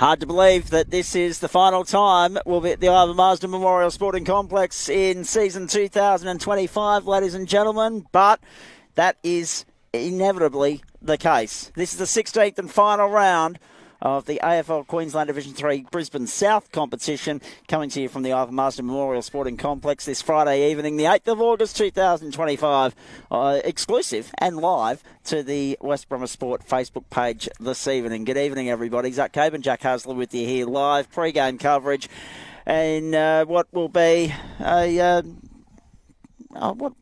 Hard to believe that this is the final time we'll be at the Ivan Marsden Memorial Sporting Complex in season 2025, ladies and gentlemen, but that is inevitably the case. This is the 16th and final round of the AFL Queensland Division 3 Brisbane South competition, coming to you from the Ivan Marsden Memorial Sporting Complex this Friday evening, the 8th of August 2025, exclusive and live to the West Bromwich Sport Facebook page this evening. Good evening, everybody. Zach Cabe and Jack Hasler with you here live, pre-game coverage, and what will be a...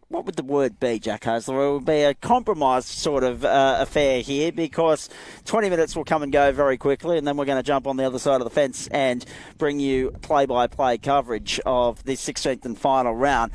what would the word be, Jack Hasler? It will be a compromised sort of affair here, because 20 minutes will come and go very quickly, and then we're going to jump on the other side of the fence and bring you play-by-play coverage of this 16th and final round.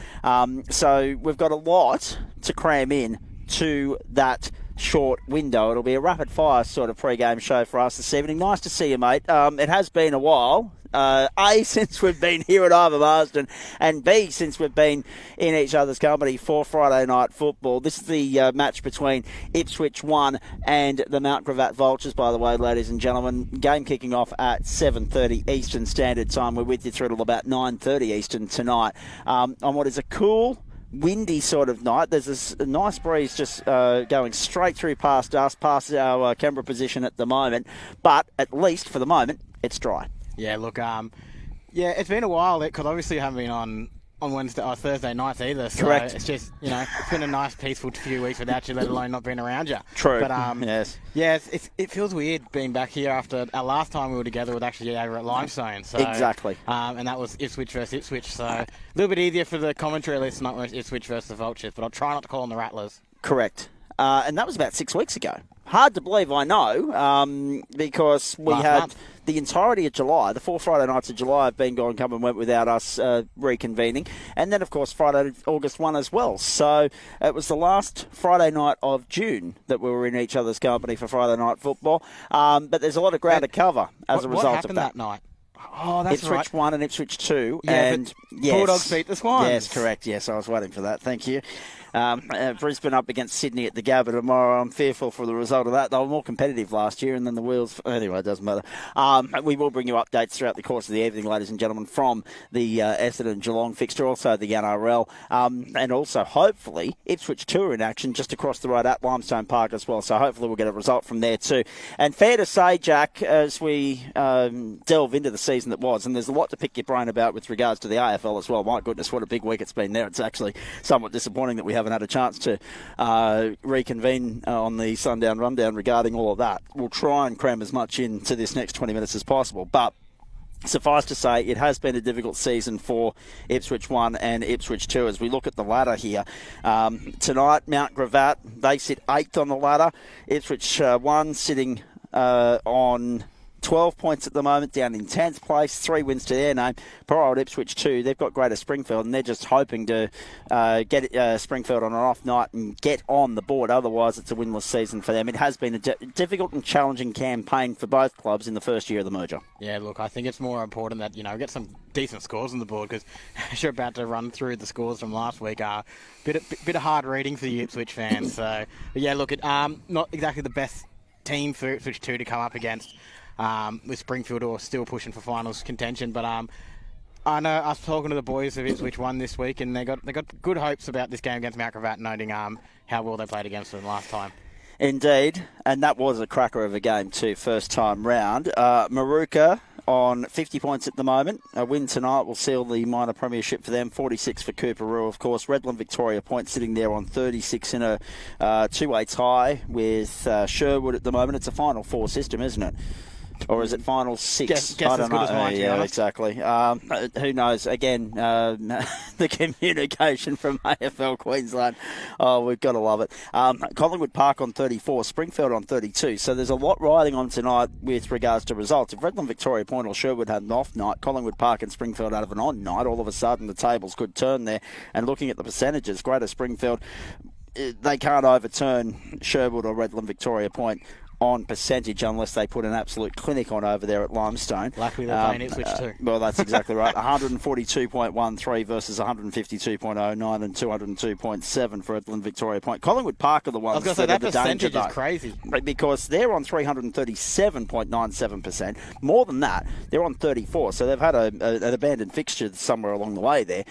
So we've got a lot to cram in to that short window. It'll be a rapid-fire sort of pre-game show for us this evening. Nice to see you, mate. It has been a while. A, since we've been here at Ivan Marsden, and B, since we've been in each other's company for Friday night football. This is the match between Ipswich 1 and the Mount Gravatt Vultures, by the way, ladies and gentlemen. Game kicking off at 7:30 Eastern Standard Time. We're with you through till about 9:30 Eastern tonight on what is a cool, windy sort of night. There's this nice breeze just going straight through past us, past our Canberra position at the moment, but at least for the moment, it's dry. Yeah, look, it's been a while, because obviously you haven't been on Wednesday or Thursday nights either. So correct. It's just, it's been a nice, peaceful few weeks without you, let alone not being around you. True. But, yes. Yeah, it feels weird being back here after our last time we were together was actually over at Limestone. So, exactly. And that was Ipswich versus Ipswich. So a little bit easier for the commentary list, not Ipswich versus the Vultures, but I'll try not to call them the Rattlers. Correct. And that was about 6 weeks ago. Hard to believe, I know, because we Last had month. The entirety of July, the 4 Friday nights of July have been gone, come and went without us reconvening. And then, of course, Friday, August 1 as well. So it was the last Friday night of June that we were in each other's company for Friday night football. But there's a lot of ground to cover as a result what happened of that. that night? Oh, that's Ipswich right. 1 and Ipswich 2. Yeah, and yes, Bulldogs beat the Swans. Yes, correct. Yes, I was waiting for that. Thank you. Brisbane up against Sydney at the Gabba tomorrow. I'm fearful for the result of that. They were more competitive last year, and then the wheels... Anyway, it doesn't matter. We will bring you updates throughout the course of the evening, ladies and gentlemen, from the Essendon Geelong fixture, also the NRL, and also, hopefully, Ipswich 2 are in action just across the road at Limestone Park as well. So hopefully we'll get a result from there too. And fair to say, Jack, as we delve into the season that was, and there's a lot to pick your brain about with regards to the AFL as well. My goodness, what a big week it's been there. It's actually somewhat disappointing that we haven't had a chance to reconvene on the Sundown Rundown regarding all of that. We'll try and cram as much into this next 20 minutes as possible, but suffice to say, it has been a difficult season for Ipswich 1 and Ipswich 2 as we look at the ladder here. Tonight, Mount Gravatt, they sit 8th on the ladder. Ipswich 1 sitting on 12 points at the moment, down in 10th place, 3 wins to their name. Poor old Ipswich 2, they've got Greater Springfield, and they're just hoping to get Springfield on an off night and get on the board. Otherwise, it's a winless season for them. It has been a difficult and challenging campaign for both clubs in the first year of the merger. Yeah, look, I think it's more important that, get some decent scores on the board, because as you're about to run through the scores from last week, bit of hard reading for the Ipswich fans. So, but yeah, look, not exactly the best team for Ipswich 2 to come up against. With Springfield who are still pushing for finals contention, but I know I was talking to the boys of Ipswich 1 this week, and they got good hopes about this game against Mount Gravatt, noting how well they played against them last time. Indeed, and that was a cracker of a game too, first time round. Maruka on 50 points at the moment. A win tonight will seal the minor premiership for them. 46 for Cooperoo, of course. Redland Victoria Point sitting there on 36 in a 2-way tie with Sherwood at the moment. It's a Final Four system, isn't it? Or is it final 6? Guess I don't know. As mine, yeah, exactly. Who knows? Again, the communication from AFL Queensland. Oh, we've got to love it. Collingwood Park on 34, Springfield on 32. So there's a lot riding on tonight with regards to results. If Redland Victoria Point or Sherwood had an off night, Collingwood Park and Springfield had an on night, all of a sudden the tables could turn there. And looking at the percentages, Greater Springfield, they can't overturn Sherwood or Redland Victoria Point on percentage unless they put an absolute clinic on over there at Limestone. Luckily they're playing Ipswich too. Well, that's exactly right. 142.13 versus 152.09 and 202.7 for Edlin Victoria Point. Collingwood Park are the ones I was going to say, that are the danger, percentage is crazy. because they're on 337.97%. More than that, they're on 34. So they've had an abandoned fixture somewhere along the way there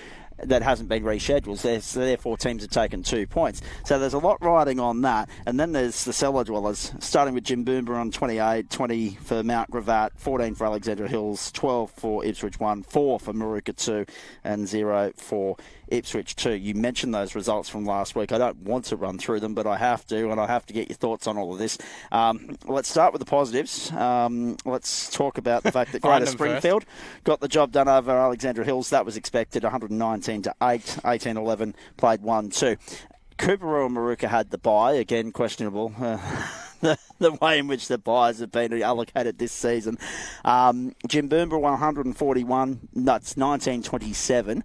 that hasn't been rescheduled. So therefore, teams have taken 2 points. So there's a lot riding on that. And then there's the cellar dwellers, starting with Jim Boomber on 28, 20 for Mount Gravatt, 14 for Alexandra Hills, 12 for Ipswich 1, 4 for Maruka 2, and 0 for Ipswich 2. You mentioned those results from last week. I don't want to run through them, but I have to, and I have to get your thoughts on all of this. Let's start with the positives. Let's talk about the fact that Greater Springfield got the job done over Alexandra Hills. That was expected, 119 to 8, 18-11, played 1-2. Cooperoo and Maruka had the bye, again questionable. The way in which the buys have been allocated this season. Jim Boomber 141, that's 1927.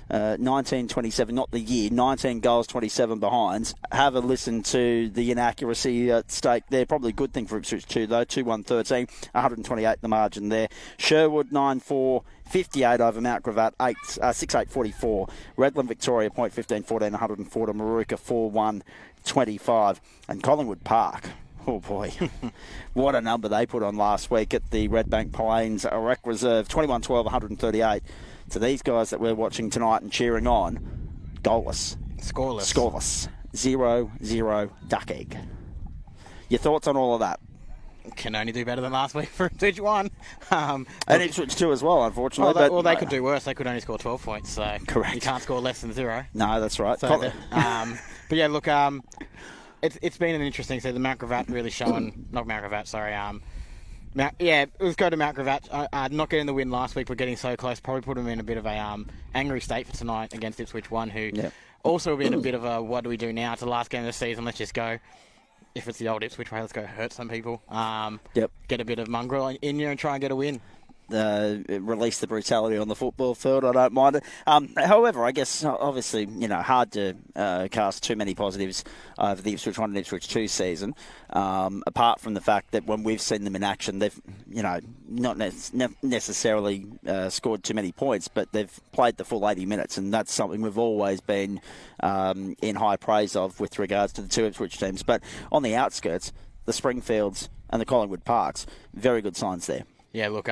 1927, not the year, 19 goals, 27 behinds. Have a listen to the inaccuracy at stake there. Probably a good thing for Ipswich 2, though. 2-1-13, 128 the margin there. Sherwood 9-4, 58 over Mount Gravatt, 6-8-44. Redland Victoria Point 15-14, 104 to Maruka 4-1-25. And Collingwood Park. Oh, boy. What a number they put on last week at the Redbank Plains Rec Reserve. 21-12, 138. To these guys that we're watching tonight and cheering on, goalless. Scoreless. 0-0 duck egg. Your thoughts on all of that? Can only do better than last week for Ipswich 1. And Ipswich 2 as well, unfortunately. Well, they could do worse. They could only score 12 points. So correct. You can't score less than 0. No, that's right. So but yeah, look, it's been an interesting season. Mount Gravatt really showing... Not Mount Gravatt, sorry. Let's go to Mount Gravatt. Not getting the win last week, but getting so close probably put them in a bit of a angry state for tonight against Ipswich 1, who also been a bit of a what do we do now? It's the last game of the season. Let's just go. If it's the old Ipswich way, let's go hurt some people. Get a bit of mongrel in you and try and get a win. Release the brutality on the football field. I don't mind it. However, I guess obviously hard to cast too many positives over the Ipswich 1 and Ipswich 2 season. Apart from the fact that when we've seen them in action, they've not necessarily scored too many points, but they've played the full 80 minutes, and that's something we've always been in high praise of with regards to the two Ipswich teams. But on the outskirts, the Springfields and the Collingwood Parks, very good signs there. Yeah, look,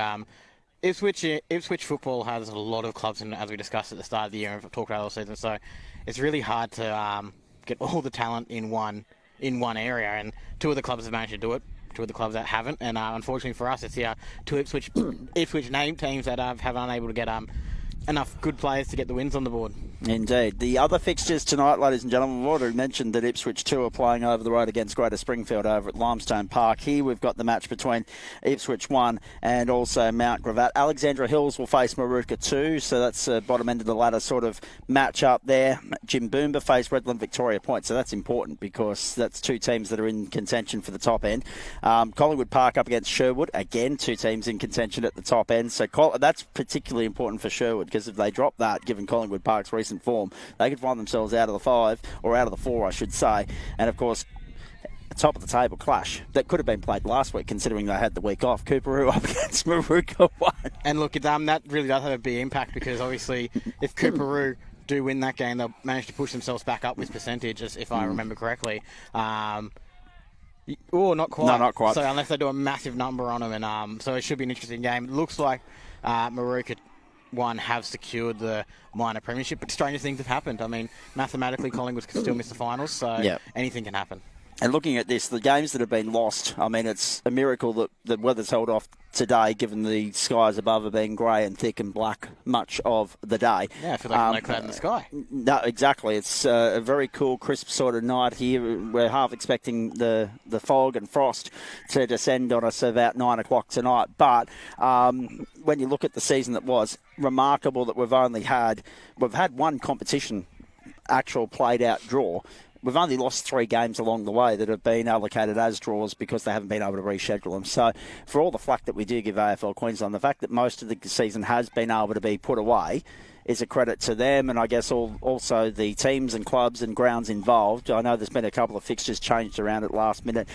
Ipswich football has a lot of clubs, and as we discussed at the start of the year and talked about all season, so it's really hard to get all the talent in one area, and two of the clubs have managed to do it. Two of the clubs that haven't, and unfortunately for us, it's the two Ipswich named teams that have unable to get enough good players to get the wins on the board. Indeed. The other fixtures tonight, ladies and gentlemen, we've already mentioned that Ipswich 2 are playing over the road against Greater Springfield over at Limestone Park. Here we've got the match between Ipswich 1 and also Mount Gravatt. Alexandra Hills will face Maruka 2, so that's bottom end of the ladder sort of match up there. Jim Boomber face Redland Victoria Point, so that's important because that's two teams that are in contention for the top end. Collingwood Park up against Sherwood, again, two teams in contention at the top end, so that's particularly important for Sherwood because if they drop that, given Collingwood Park's recent form, they could find themselves out of the 5, or out of the 4, I should say. And of course, a top of the table clash that could have been played last week, considering they had the week off. Cooperoo up against Maruka 1. And look, that really does have a big impact because obviously, if Cooperoo do win that game, they'll manage to push themselves back up with percentages, if I remember correctly. Not quite. No, not quite. So unless they do a massive number on them, and so it should be an interesting game. It looks like Maruka 1 have secured the minor premiership, but stranger things have happened. I mean, mathematically, Collingwood could still miss the finals, so anything can happen. And looking at this, the games that have been lost, I mean, it's a miracle that the weather's held off today, given the skies above have been grey and thick and black much of the day. Yeah, I feel like no cloud in the sky. No, exactly. It's a very cool, crisp sort of night here. We're half expecting the fog and frost to descend on us about 9 o'clock tonight. But when you look at the season that was, remarkable that we've had one competition actual played-out draw. We've only lost 3 games along the way that have been allocated as draws because they haven't been able to reschedule them. So for all the flack that we do give AFL Queensland, the fact that most of the season has been able to be put away is a credit to them, and I guess also the teams and clubs and grounds involved. I know there's been a couple of fixtures changed around at last minute,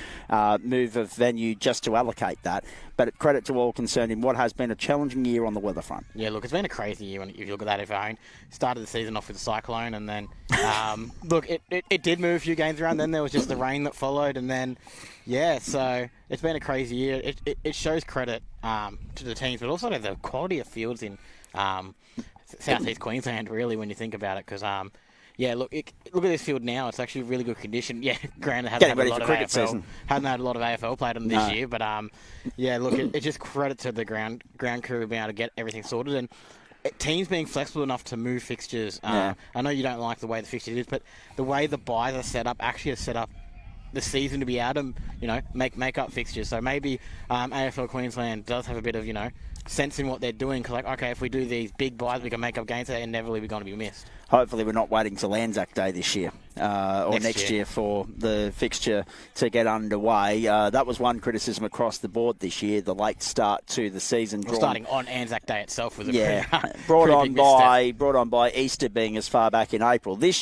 move of venue just to allocate that. But credit to all concerned in what has been a challenging year on the weather front. Yeah, look, it's been a crazy year if you look at that. If I started the season off with a cyclone, and then look, it did move a few games around. Then there was just the rain that followed, and then so it's been a crazy year. It shows credit to the teams, but also to the quality of fields in southeast Queensland. Really, when you think about it, because look at this field now. It's actually really good condition. Yeah, granted, hadn't had a lot of AFL played on this year, but look, it's just credit to the ground crew being able to get everything sorted, and teams being flexible enough to move fixtures. I know you don't like the way the fixture is, but the way the buys are set up actually has set up the season to be able to, make up fixtures. So maybe AFL Queensland does have a bit of, sense in what they're doing. Because, okay, if we do these big buys, we can make up games that inevitably we're going to be missed. Hopefully we're not waiting till Anzac Day this year or next year for the fixture to get underway. That was one criticism across the board this year, the late start to the season. Starting on Anzac Day itself was a brought on by Easter being as far back in April. This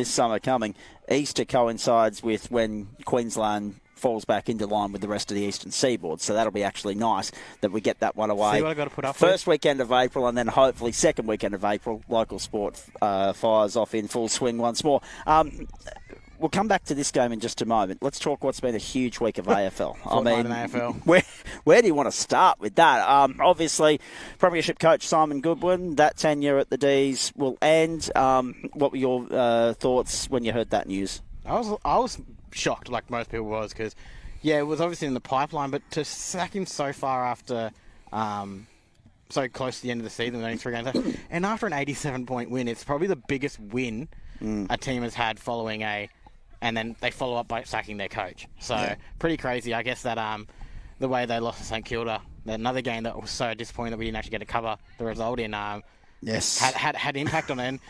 summer coming, Easter coincides with when Queensland falls back into line with the rest of the eastern seaboard. So that'll be actually nice that we get that one away. See what I got to put up First weekend of April, and then hopefully second weekend of April, local sport fires off in full swing once more. We'll come back to this game in just a moment. Let's talk what's been a huge week of AFL. AFL. Where do you want to start with that? Obviously, Premiership coach Simon Goodwin, that tenure at the D's will end. What were your thoughts when you heard that news? I was shocked, like most people was, because it was obviously in the pipeline, but to sack him so far after so close to the end of the season, only 3 games, and after an 87-point win, it's probably the biggest win a team has had following and then they follow up by sacking their coach. So pretty crazy. I guess that the way they lost to St Kilda, another game that was so disappointing that we didn't actually get to cover the result in, had impact on it. And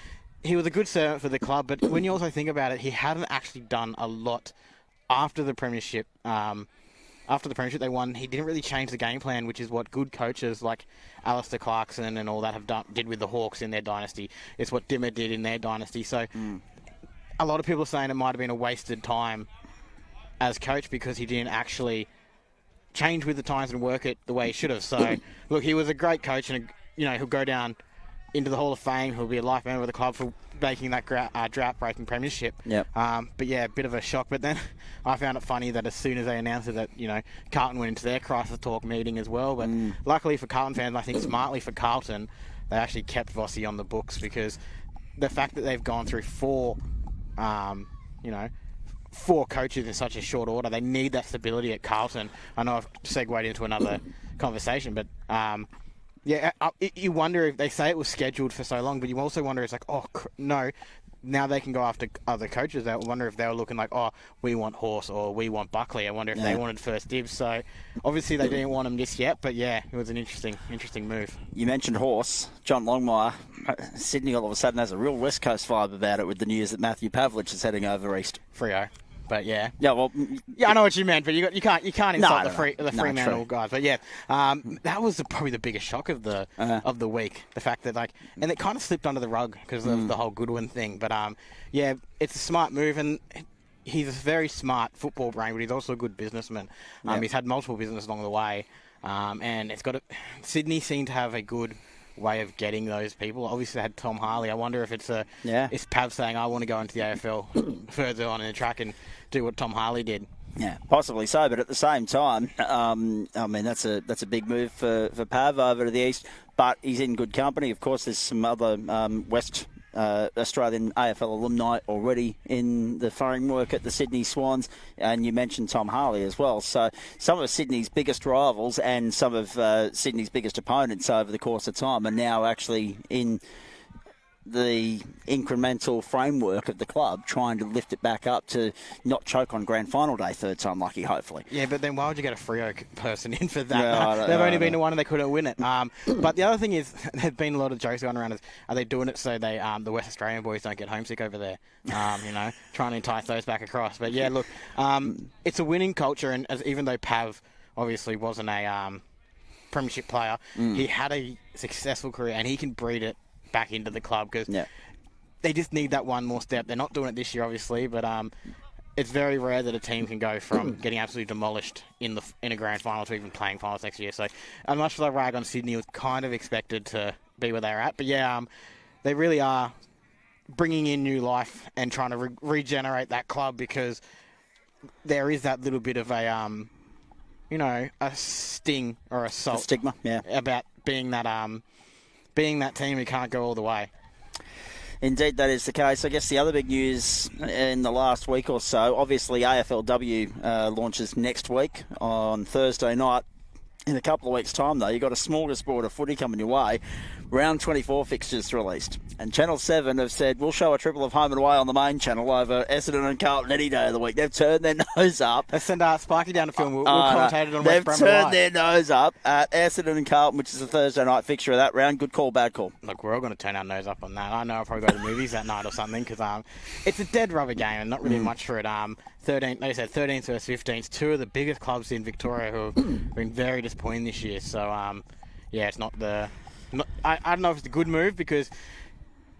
he was a good servant for the club, but when you also think about it, he hadn't actually done a lot after the premiership. After the premiership they won, he didn't really change the game plan, which is what good coaches like Alistair Clarkson and all that did with the Hawks in their dynasty. It's what Dimmer did in their dynasty. So a lot of people are saying it might have been a wasted time as coach because he didn't actually change with the times and work it the way he should have. So look, he was a great coach, and he'll go down into the Hall of Fame. He'll be a life member of the club for making that drought-breaking premiership. Yep. But a bit of a shock. But then I found it funny that as soon as they announced it that, Carlton went into their crisis talk meeting as well. But luckily for Carlton fans, and I think smartly for Carlton, they actually kept Vossi on the books, because the fact that they've gone through 4 coaches in such a short order, they need that stability at Carlton. I know I've segued into another conversation, but you wonder if they say it was scheduled for so long, but you also wonder, it's like, no, now they can go after other coaches. I wonder if they were looking like, we want Horse or we want Buckley. I wonder if they wanted first dibs. So obviously they didn't want him just yet, but it was an interesting move. You mentioned Horse. John Longmire. Sydney all of a sudden has a real West Coast vibe about it with the news that Matthew Pavlich is heading over east. Freo. But I know what you meant, but you can't insult the Fremantle guys. But that was probably the biggest shock of the week. The fact that and it kind of slipped under the rug because of the whole Goodwin thing. But it's a smart move, and he's a very smart football brain, but he's also a good businessman. He's had multiple businesses along the way, and Sydney seemed to have a good way of getting those people. Obviously, they had Tom Harley. I wonder if it's Pav saying, I want to go into the AFL further on in the track and do what Tom Harley did. Yeah, possibly so, but at the same time, that's a big move for Pav over to the east, but he's in good company. Of course, there's some other West Australian AFL alumni already in the framework at the Sydney Swans, and you mentioned Tom Harley as well. So some of Sydney's biggest rivals and some of Sydney's biggest opponents over the course of time are now actually in the incremental framework of the club, trying to lift it back up to not choke on grand final day third time lucky, hopefully. Yeah, but then why would you get a Freo person in for that? They've only been to one and they couldn't win it. But the other thing is, there's been a lot of jokes going around, are they doing it so they the West Australian boys don't get homesick over there? Trying to entice those back across. But look, it's a winning culture, and even though Pav obviously wasn't a premiership player, he had a successful career, and he can breed it back into the club because they just need that one more step. They're not doing it this year, obviously, but it's very rare that a team can go from getting absolutely demolished in a grand final to even playing finals next year. So, as much as I rag on Sydney, it was kind of expected to be where they're at. But yeah, they really are bringing in new life and trying to regenerate that club because there is that little bit of a a sting or a stigma, about being that team who can't go all the way. Indeed, that is the case. I guess the other big news in the last week or so, obviously AFLW launches next week on Thursday night. In a couple of weeks' time, though, you've got a smorgasbord of footy coming your way. Round 24 fixtures released. And Channel 7 have said, we'll show a triple of home and away on the main channel over Essendon and Carlton any day of the week. They've turned their nose up. They send Sparky down to film. We'll commentate it on West Bramall. They've turned their nose up at Essendon and Carlton, which is the Thursday night fixture of that round. Good call, bad call. Look, we're all going to turn our nose up on that. I know I'll probably go to the movies that night or something because it's a dead rubber game and not really much for it. 13th versus 15th, two of the biggest clubs in Victoria who have been very disappointing this year. So, it's not the... I don't know if it's a good move because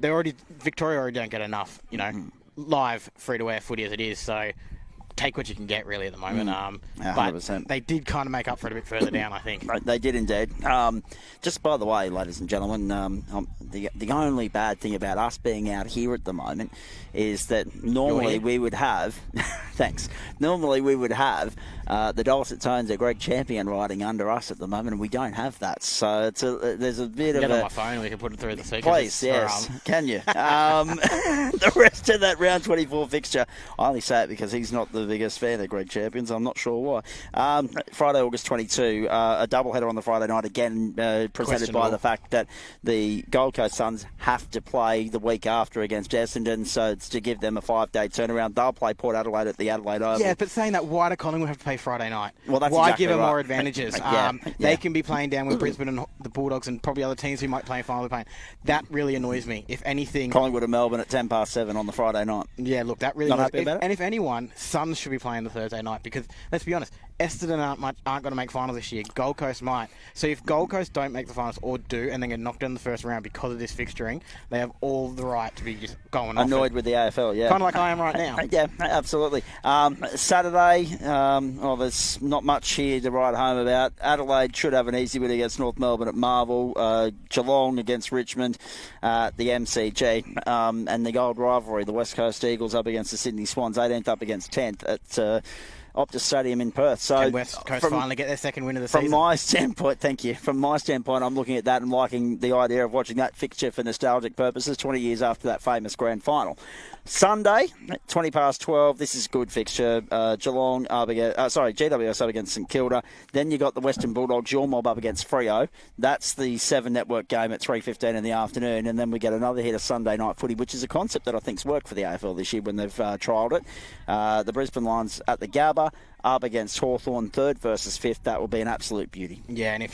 Victoria already don't get enough, live free-to-air footy as it is. So take what you can get really at the moment. 100%. But they did kind of make up for it a bit further down, I think. Right, they did indeed. Just by the way, ladies and gentlemen, the only bad thing about us being out here at the moment is that normally we would have, thanks, normally we would have the dulcet tones of Greg Champion riding under us at the moment, and we don't have that. So there's a bit of on my phone, we can put it through the speakers. Please, yes. Can you? The rest of that round 24 fixture, I only say it because he's not the biggest fan of Greg Champions. I'm not sure why. Friday, August 22, a doubleheader on the Friday night, again presented by the fact that the Gold Coast Suns have to play the week after against Essendon, so it's to give them a 5-day turnaround. They'll play Port Adelaide at the Adelaide Oval. Yeah, but saying that, why do Collingwood have to play Friday night? Well, that's why exactly give them right. more advantages? They can be playing down with Brisbane and the Bulldogs and probably other teams who might play in final playing. That really annoys me. If anything, Collingwood and Melbourne at 7:10 on the Friday night. Yeah, look, that really Not annoys happy about it? And if anyone, Suns should be playing the Thursday night because let's be honest, Essendon aren't going to make finals this year. Gold Coast might. So if Gold Coast don't make the finals or do and then get knocked out in the first round because of this fixturing, they have all the right to be just going off. Annoyed with the AFL, yeah. Kind of like I am right now. Yeah, absolutely. Saturday, there's not much here to write home about. Adelaide should have an easy win against North Melbourne at Marvel. Geelong against Richmond at the MCG. And the gold rivalry, the West Coast Eagles up against the Sydney Swans, 18th up against 10th at Optus Stadium in Perth. So can West Coast finally get their second win of the season? From my standpoint, thank you. From my standpoint, I'm looking at that and liking the idea of watching that fixture for nostalgic purposes 20 years after that famous grand final. Sunday, 12:20. This is a good fixture. GWS up against St Kilda. Then you got the Western Bulldogs, your mob up against Freo. That's the 7 network game at 3:15 in the afternoon. And then we get another hit of Sunday night footy, which is a concept that I think's worked for the AFL this year when they've trialled it. The Brisbane Lions at the Gabba up against Hawthorn, 3rd versus 5th. That will be an absolute beauty. Yeah, and if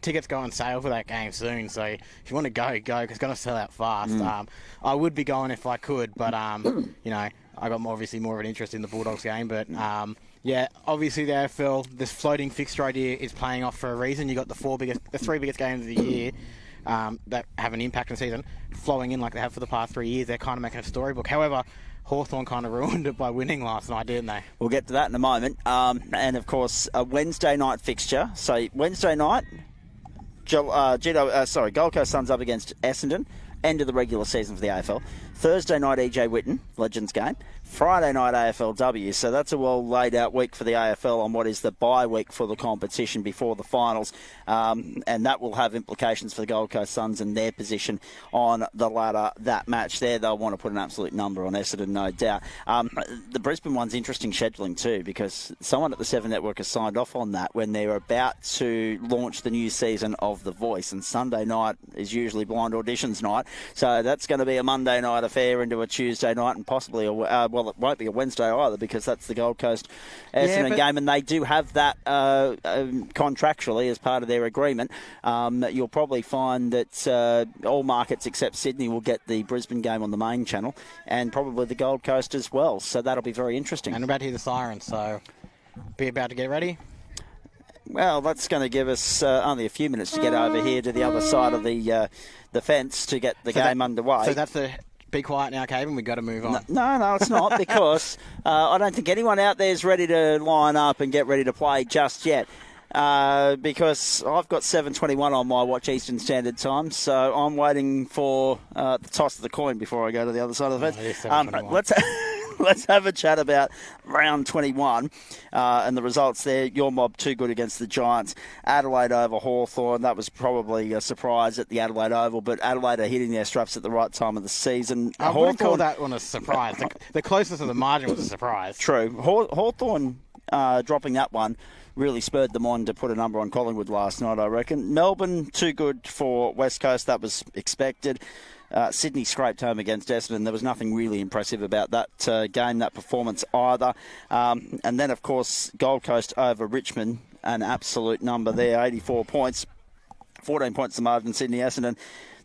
tickets go on sale for that game soon. So if you want to go because it's going to sell out fast. I would be going if I could, but I got obviously more of an interest in the Bulldogs game. But obviously the AFL, this floating fixture idea is playing off for a reason. You got the 3 biggest games of the year that have an impact on the season flowing in like they have for the past 3 years. They're kind of making a storybook. However, Hawthorn kind of ruined it by winning last night, didn't they? We'll get to that in a moment. And of course, a Wednesday night fixture. So Wednesday night, Gold Coast Suns up against Essendon. End of the regular season for the AFL. Thursday night, EJ Whitten, Legends game. Friday night, AFLW. So that's a well laid out week for the AFL on what is the bye week for the competition before the finals. And that will have implications for the Gold Coast Suns and their position on the ladder. That match there, they'll want to put an absolute number on Essendon, no doubt. The Brisbane one's interesting scheduling too, because someone at the 7 Network has signed off on that when they're about to launch the new season of The Voice. And Sunday night is usually blind auditions night. So that's going to be a Monday night affair into a Tuesday night and possibly it won't be a Wednesday either because that's the Gold Coast Essendon game, and they do have that contractually as part of their agreement. You'll probably find that all markets except Sydney will get the Brisbane game on the main channel and probably the Gold Coast as well, so that'll be very interesting. And about to hear the siren, so be about to get ready. Well, that's going to give us only a few minutes to get over here to the other side of the fence to get the game underway. So that's the be quiet now, Caven. We've got to move on. No, it's not, because I don't think anyone out there is ready to line up and get ready to play just yet. Because I've got 7:21 on my watch Eastern Standard Time, so I'm waiting for the toss of the coin before I go to the other side of the fence. Let's have a chat about round 21 and the results there. Your Mob too good against the Giants. Adelaide over Hawthorn. That was probably a surprise at the Adelaide Oval, but Adelaide are hitting their straps at the right time of the season. I wouldn't call that one a surprise. The closeness of the margin was a surprise. True. Hawthorn dropping that one really spurred them on to put a number on Collingwood last night, I reckon. Melbourne, too good for West Coast. That was expected. Sydney scraped home against Essendon. There was nothing really impressive about that game, that performance either. And then, of course, Gold Coast over Richmond, an absolute number there, 84 points. 14 points the margin, Sydney Essendon.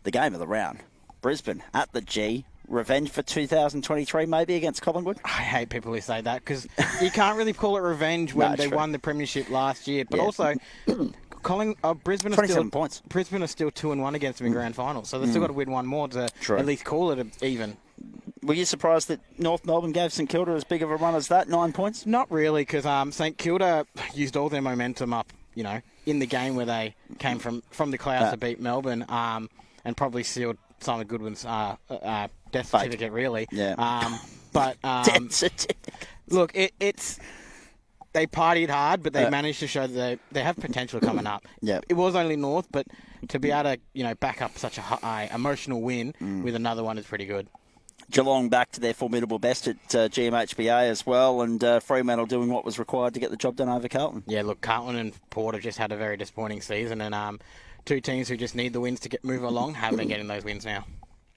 The game of the round. Brisbane at the G. Revenge for 2023 maybe against Collingwood? I hate people who say that, because you can't really call it revenge when they won the premiership last year. But also, Brisbane are still points. Brisbane are still 2-1 against them in grand finals, so they've still got to win one more to at least call it even. Were you surprised that North Melbourne gave St Kilda as big of a run as that, 9 points? Not really, because St Kilda used all their momentum up, in the game where they came from the clouds to beat Melbourne, and probably sealed Simon Goodwin's death certificate, really. Yeah. Death certificate. Look, it's they partied hard, but they managed to show that they have potential coming up. Yeah. It was only North, but to be able to back up such a high emotional win with another one is pretty good. Geelong back to their formidable best at GMHBA as well, and Fremantle doing what was required to get the job done over Carlton. Yeah, look, Carlton and Port have just had a very disappointing season, and two teams who just need the wins to move along have been getting those wins now.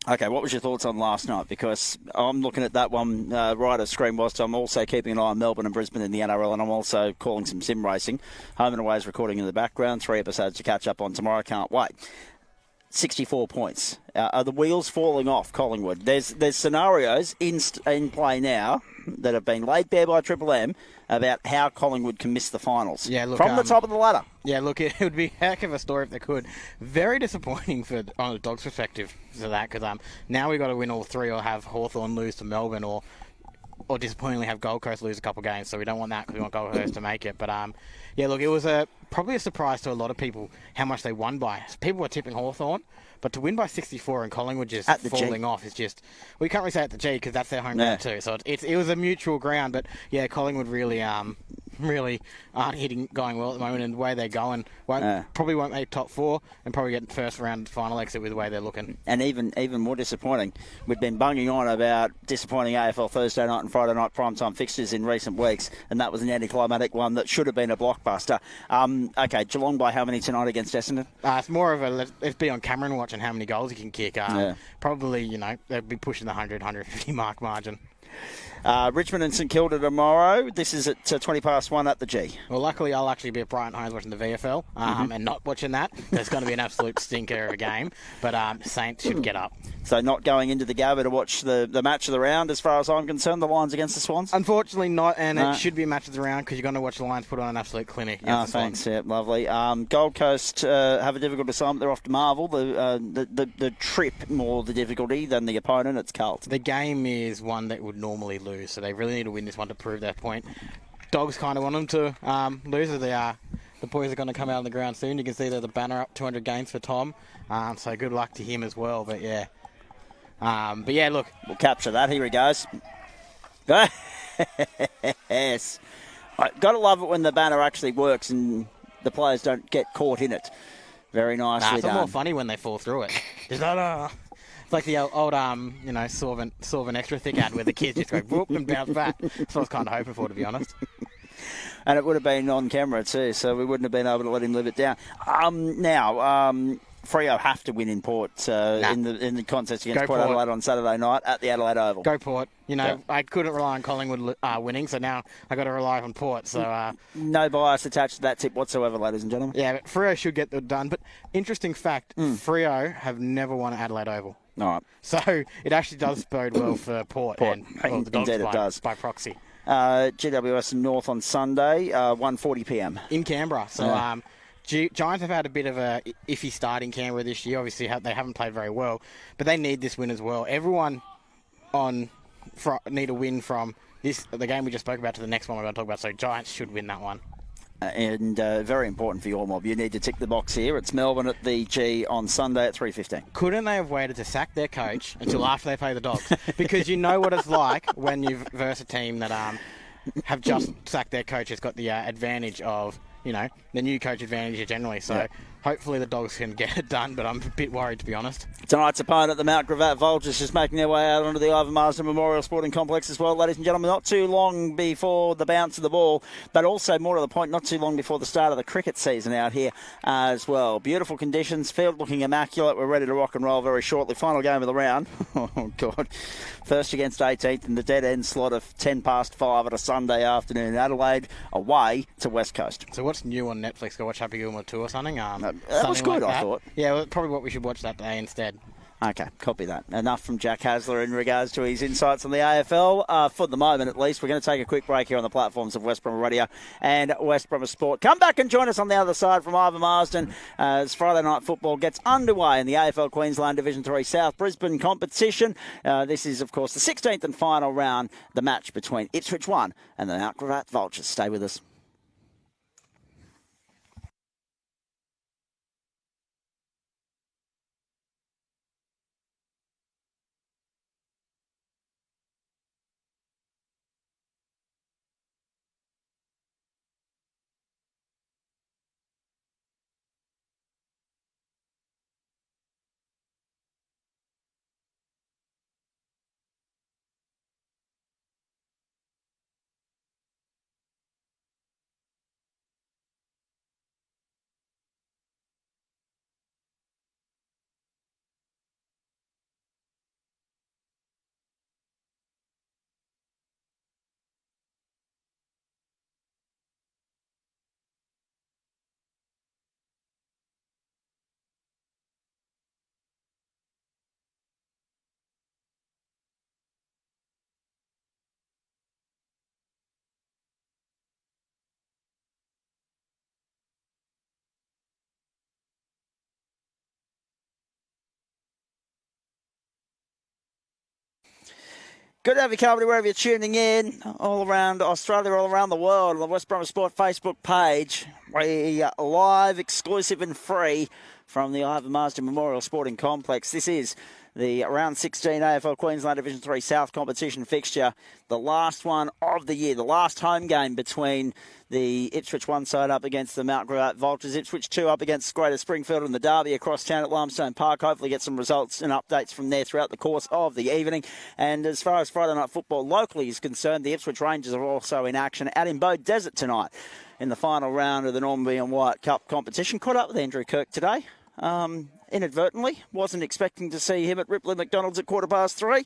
Okay, what was your thoughts on last night? Because I'm looking at that one right at screen whilst I'm also keeping an eye on Melbourne and Brisbane in the NRL, and I'm also calling some sim racing. Home and Away is recording in the background. 3 episodes to catch up on tomorrow. Can't wait. 64 points. Are the wheels falling off Collingwood? There's scenarios in play now that have been laid bare by Triple M about how Collingwood can miss the finals. Yeah, look, from the top of the ladder. Yeah, look, it would be a heck of a story if they could. Very disappointing on the Dogs' perspective for that, because now we've got to win all three or have Hawthorn lose to Melbourne or disappointingly have Gold Coast lose a couple of games, so we don't want that because we want Gold Coast to make it. But, yeah, look, it was probably a surprise to a lot of people how much they won by. People were tipping Hawthorn, but to win by 64 and Collingwood just falling off is just... Well, you can't really say at the G because that's their home ground too. So it was a mutual ground, but, yeah, Collingwood really aren't going well at the moment, and the way they're going probably won't make top 4 and probably get first round final exit with the way they're looking. And even more disappointing, we've been bunging on about disappointing AFL Thursday night and Friday night primetime fixtures in recent weeks, and that was an anticlimactic one that should have been a blockbuster. Okay, Geelong by how many tonight against Essendon? It's more of a let's be on camera and watch and how many goals you can kick. Probably, they'll be pushing the 100, 150 mark margin. Richmond and St Kilda tomorrow. This is at 20 past 1 at the G. Well, luckily I'll actually be at Brighton Hines watching the VFL and not watching that. There's going to be an absolute stinker of a game, but Saints should get up. So not going into the Gabba to watch the match of the round as far as I'm concerned, the Lions against the Swans? Unfortunately not, and it should be a match of the round because you're going to watch the Lions put on an absolute clinic against the Swans. Thanks, yeah, lovely. Gold Coast have a difficult assignment. They're off to Marvel. The trip more the difficulty than the opponent. It's Carlton. The game is one that would normally lose, so they really need to win this one to prove their point. Dogs kind of want them to lose. The boys are going to come out on the ground soon. You can see there's a banner up 200 games for Tom, so good luck to him as well. But yeah, look, we'll capture that. Here he goes. Yes, got to love it when the banner actually works and the players don't get caught in it. Very nicely done. It's more funny when they fall through it. It's like the old Sorvin Extra Thick ad where the kids just go whoop and bounce back. That's what I was kind of hoping for, to be honest. And it would have been on camera too, so we wouldn't have been able to let him live it down. Freo have to win in Port in the contest against Port Adelaide on Saturday night at the Adelaide Oval. Go Port. I couldn't rely on Collingwood winning, so now I got to rely on Port. So no bias attached to that tip whatsoever, ladies and gentlemen. Yeah, but Freo should get it done. But interesting fact, Freo have never won at Adelaide Oval. All right. So it actually does bode well for Port. And the Dogs Indeed it does. By proxy. GWS North on Sunday, 1:40 p.m. in Canberra. So Giants have had a bit of a iffy start in Canberra this year. Obviously, they haven't played very well, but they need this win as well. Everyone need a win from the game we just spoke about to the next one we're going to talk about. So Giants should win that one. And very important for your mob. You need to tick the box here. It's Melbourne at the G on Sunday at 3:15. Couldn't they have waited to sack their coach until after they play the Dogs? Because you know what it's like when you verse a team that have just sacked their coach. It's got the advantage of, the new coach advantage generally. So hopefully the Dogs can get it done, but I'm a bit worried, to be honest. Tonight's opponent, the Mount Gravatt Vultures, just making their way out onto the Ivan Marsden Memorial Sporting Complex as well, ladies and gentlemen. Not too long before the bounce of the ball, but also more to the point, not too long before the start of the cricket season out here as well. Beautiful conditions, field looking immaculate. We're ready to rock and roll very shortly. Final game of the round. Oh, God. First against 18th in the dead-end slot of 5:10 at a Sunday afternoon. Adelaide away to West Coast. So what's new on Netflix? Go watch Happy Gilmore 2 or something? That was good, I thought. Yeah, well, probably what we should watch that day instead. Okay, copy that. Enough from Jack Hasler in regards to his insights on the AFL. For the moment, at least, we're going to take a quick break here on the platforms of West Brom Radio and West Brom Sport. Come back and join us on the other side from Ivan Marsden as Friday night football gets underway in the AFL Queensland Division3 South Brisbane competition. This is, of course, the 16th and final round, the match between Ipswich 1 and the Mount Gravatt Vultures. Stay with us. Good to have you company wherever you're tuning in, all around Australia, all around the world, on the West Brom Sport Facebook page. We are live, exclusive and free from the Ivan Marsden Memorial Sporting Complex. This is the round 16 AFL Queensland Division 3 South competition fixture, the last one of the year, the last home game between the Ipswich 1 side up against the Mount Gravatt Vultures, Ipswich 2 up against Greater Springfield and the derby across town at Limestone Park. Hopefully get some results and updates from there throughout the course of the evening. And as far as Friday night football locally is concerned, the Ipswich Rangers are also in action out in Bow Desert tonight in the final round of the Normanby and White Cup competition. Caught up with Andrew Kirk today. Inadvertently. Wasn't expecting to see him at Ripley McDonald's at 3:15.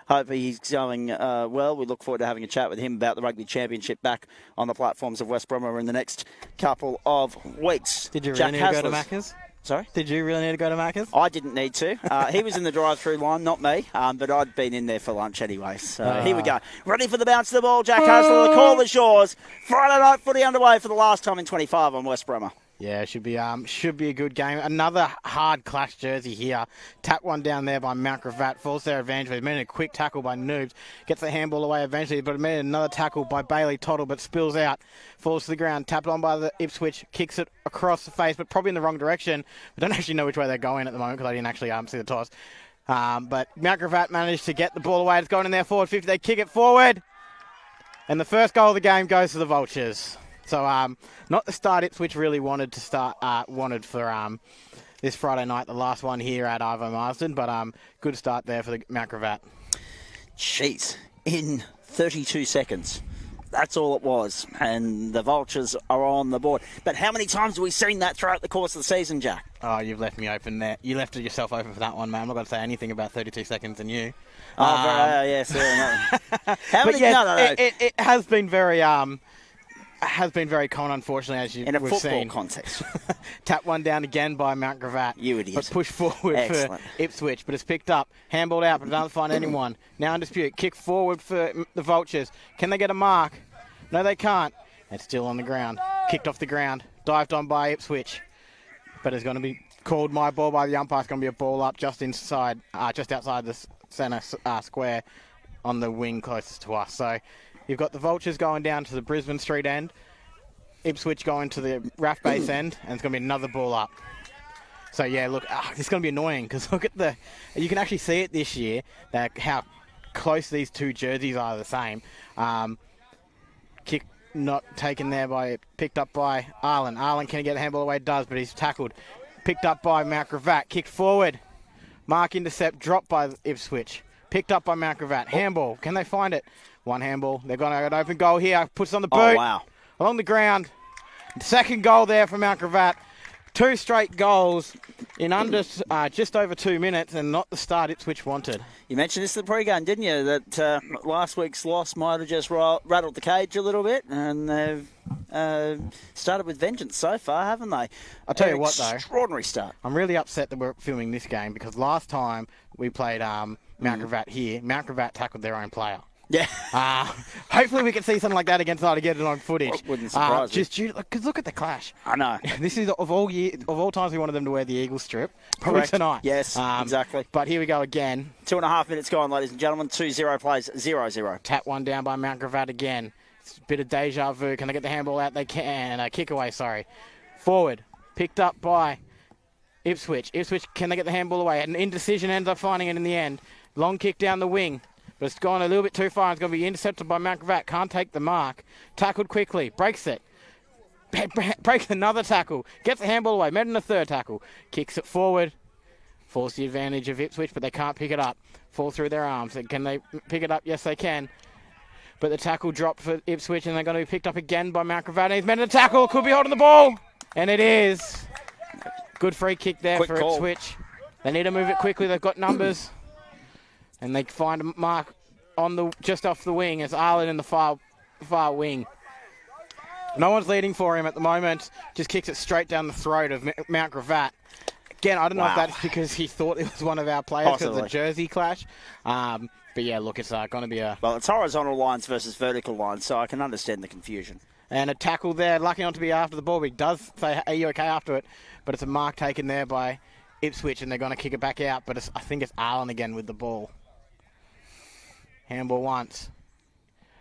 Hope he's going well. We look forward to having a chat with him about the Rugby Championship back on the platforms of West Brom in the next couple of weeks. Did you really need to go to Macca's? Sorry? Did you really need to go to Macca's? I didn't need to. He was in the drive-through line, not me, but I'd been in there for lunch anyway. So here we go. Ready for the bounce of the ball, Jack Hasler. The call is yours. Friday night footy underway for the last time in 25 on West Brom. Yeah, it should be a good game. Another hard clash jersey here. Tap one down there by Mount Gravatt. Falls their advantage. They've made a quick tackle by Noobs. Gets the handball away eventually, but made another tackle by Bailey Tottle, but spills out. Falls to the ground. Tapped on by the Ipswich. Kicks it across the face, but probably in the wrong direction. We don't actually know which way they're going at the moment because I didn't actually see the toss. But Mount Gravatt managed to get the ball away. It's going in there forward 50. They kick it forward. And the first goal of the game goes to the Vultures. So, not the start Ipswich really wanted for this Friday night, the last one here at Ivan Marsden, but good start there for the Mount Gravatt. Jeez, in 32 seconds. That's all it was. And the Vultures are on the board. But how many times have we seen that throughout the course of the season, Jack? Oh, you've left me open there. You left yourself open for that one, man. I'm not going to say anything about 32 seconds and you. Yes. How many? Yes, No. It has been very... has been very common, unfortunately, as in a we've football seen. context. Tap one down again by Mount Gravatt. You idiot. But push forward Excellent. for Ipswich, but it's picked up. Handballed out, but it doesn't find anyone. Now in dispute. Kick forward for the Vultures. Can they get a mark? No, they can't. It's still on the ground. Kicked off the ground. Dived on by Ipswich. But it's going to be called my ball by the umpire. It's going to be a ball up just outside the centre square on the wing closest to us. So you've got the Vultures going down to the Brisbane Street end. Ipswich going to the RAF base end, and it's going to be another ball up. So, yeah, look, it's going to be annoying because look at you can actually see it this year, that how close these two jerseys are the same. Kick not taken there picked up by Arlen. Arlen can he get the handball away? Does, but he's tackled. Picked up by Mount Gravatt. Kicked forward. Mark intercept, dropped by Ipswich. Picked up by Mount Gravatt. Handball. Can they find it? One handball. They're going to have an open goal here. Puts it on the boot. Oh, wow. Along the ground. Second goal there for Mount Gravatt. 2 straight goals in under just over 2 minutes, and not the start Ipswich wanted. You mentioned this in the pre-game, didn't you? That last week's loss might have just rattled the cage a little bit, and they've started with vengeance so far, haven't they? I'll tell you what, though. Extraordinary start. I'm really upset that we're filming this game because last time we played Mount Gravatt here, Mount Gravatt tackled their own player. Yeah. Hopefully we can see something like that again tonight to get it on footage. Wouldn't surprise me. Just because look at the clash. I know. This is of all times we wanted them to wear the Eagle strip. Probably Correct. tonight. Yes, exactly. But here we go again. 2.5 minutes gone, ladies and gentlemen. 2-0 plays 0-0. Tap one down by Mount Gravatt again. It's a bit of deja vu. Can they get the handball out? They can. Kick away, sorry. Forward. Picked up by Ipswich. Ipswich, can they get the handball away? An indecision ends up finding it in the end. Long kick down the wing. But it's gone a little bit too far. It's going to be intercepted by Mount Gravatt. Can't take the mark. Tackled quickly. Breaks it. Breaks another tackle. Gets the handball away. Made in a third tackle. Kicks it forward. Force the advantage of Ipswich, but they can't pick it up. Fall through their arms. Can they pick it up? Yes, they can. But the tackle dropped for Ipswich, and they're going to be picked up again by Mount Gravatt. He's made a tackle. Could be holding the ball. And it is. Good free kick there for Ipswich. They need to move it quickly. They've got numbers. And they find a mark on just off the wing. It's Arlen in the far wing. No one's leading for him at the moment. Just kicks it straight down the throat of Mount Gravatt. Again, I don't know if that's because he thought it was one of our players because of the jersey clash. But yeah, look, it's going to be a... Well, it's horizontal lines versus vertical lines, so I can understand the confusion. And a tackle there, lucky not to be after the ball, but he does say, are you okay after it? But it's a mark taken there by Ipswich, and they're going to kick it back out. But I think it's Arlen again with the ball. Handball once.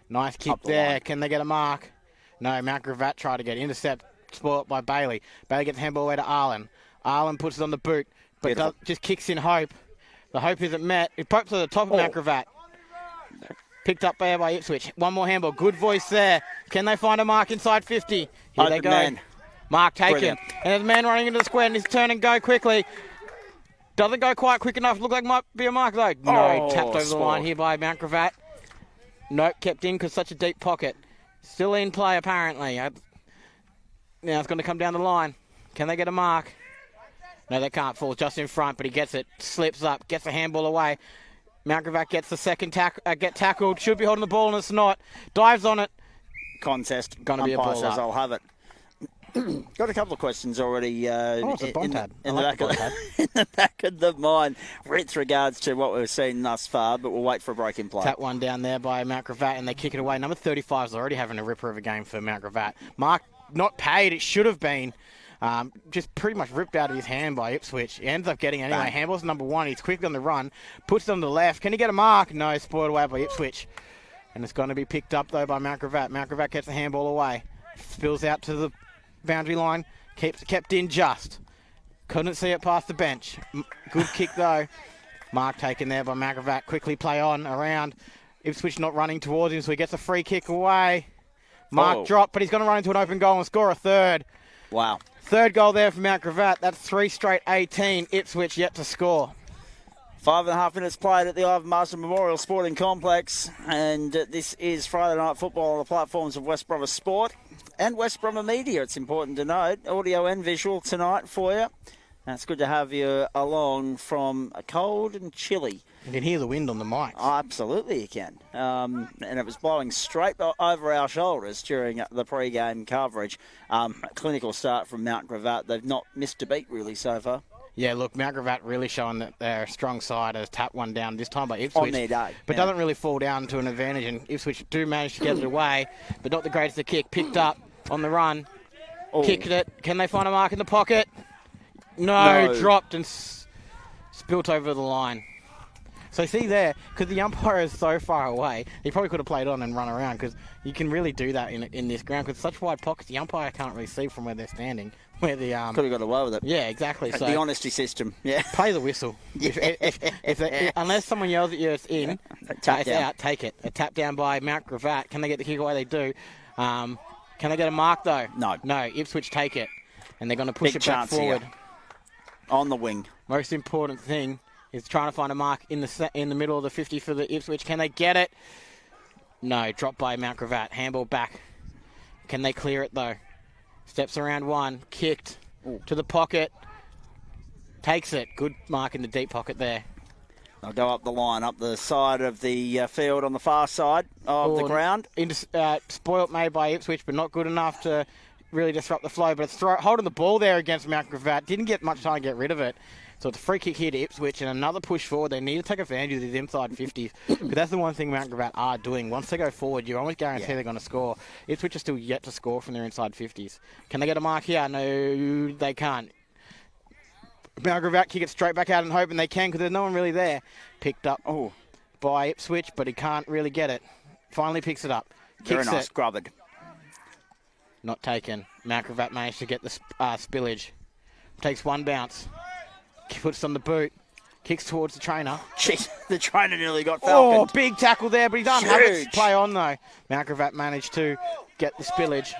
Nice kick there. Can they get a mark? No, Mount Gravatt tried to get intercept, spoiled by Bailey. Bailey gets the handball away to Arlen. Arlen puts it on the boot, but just kicks in hope. The hope isn't met. It pokes to the top of Mount Gravatt. Picked up there by Ipswich. One more handball. Good voice there. Can they find a mark inside 50? Here they go. Man. Mark taken. Brilliant. And there's a man running into the square, and he's turn and go quickly. Doesn't go quite quick enough. Look like might be a mark, though. No, tapped over the line here by Mount Gravatt. Nope, kept in because such a deep pocket. Still in play, apparently. Now it's going to come down the line. Can they get a mark? No, they can't. Falls just in front, but he gets it. Slips up, gets the handball away. Mount Gravatt gets the second get tackled. Should be holding the ball, and it's not. Dives on it. Contest. Going to be a ball says up. I'll have it. Got a couple of questions already it's a Bontad. in the back of the mind with regards to what we've seen thus far, but we'll wait for a break in play. Tap one down there by Mount Gravatt, and they kick it away. Number 35 is already having a ripper of a game for Mount Gravatt. Mark not paid. It should have been. Just pretty much ripped out of his hand by Ipswich. He ends up getting it anyway. Handball's number 1. He's quickly on the run. Puts it on the left. Can he get a mark? No, spoiled away by Ipswich. And it's going to be picked up, though, by Mount Gravatt. Mount Gravatt gets the handball away. Spills out to the boundary line. Kept in just. Couldn't see it past the bench. Good kick, though. Mark taken there by Mount Gravatt. Quickly play on, around. Ipswich not running towards him, so he gets a free kick away. Mark dropped, but he's going to run into an open goal and score a third. Wow. Third goal there for Mount Gravatt. That's 3 straight 18. Ipswich yet to score. 5.5 minutes played at the Ivan Marsden Memorial Sporting Complex, and this is Friday Night Football on the platforms of West Bromwich Sport and West Bromwich Media. It's important to note, audio and visual tonight for you. It's good to have you along from cold and chilly. You can hear the wind on the mic. Oh, absolutely you can. And it was blowing straight over our shoulders during the pre-game coverage. Clinical start from Mount Gravatt. They've not missed a beat really so far. Yeah, look, Mount Gravatt really showing that they're a strong side. Has tapped one down this time by Ipswich. On their day. But doesn't really fall down to an advantage. And Ipswich do manage to get it away, but not the greatest of kick. Picked up on the run. Oh. Kicked it. Can they find a mark in the pocket? No. Dropped and spilt over the line. So see there, because the umpire is so far away, he probably could have played on and run around, because you can really do that in this ground, because such wide pockets, the umpire can't really see from where they're standing. Where the could have got away with it. Yeah, exactly. So the honesty system. Yeah. Play the whistle. Unless someone yells at you, it's in. It's out. Take it. A tap down by Mount Gravatt. Can they get the kick away? They do. Can they get a mark though? No. No. Ipswich take it, and they're going to push it back forward. Here. On the wing. Most important thing is trying to find a mark in the middle of the 50 for the Ipswich. Can they get it? No. Dropped by Mount Gravatt. Handball back. Can they clear it though? Steps around one. Kicked to the pocket. Takes it. Good mark in the deep pocket there. They'll go up the line, up the side of the field on the far side of the ground. Spoilt made by Ipswich, but not good enough to really disrupt the flow. But it's holding the ball there against Mount Gravatt. Didn't get much time to get rid of it. So it's a free kick here to Ipswich and another push forward. They need to take advantage of these inside 50s. But that's the one thing Mount Gravatt are doing. Once they go forward, you almost guarantee they're going to score. Ipswich are still yet to score from their inside 50s. Can they get a mark here? No, they can't. Mount Gravatt kick it straight back out and hoping they can, because there's no one really there. Picked up by Ipswich, but he can't really get it. Finally picks it up. Very nice, Gravatt. Not taken. Mount Gravatt managed to get the spillage. Takes one bounce. Puts it on the boot. Kicks towards the trainer. Jeez, the trainer nearly got falconed. Oh, big tackle there, but he's unhappy to play on though. Mount Gravatt managed to get the spillage.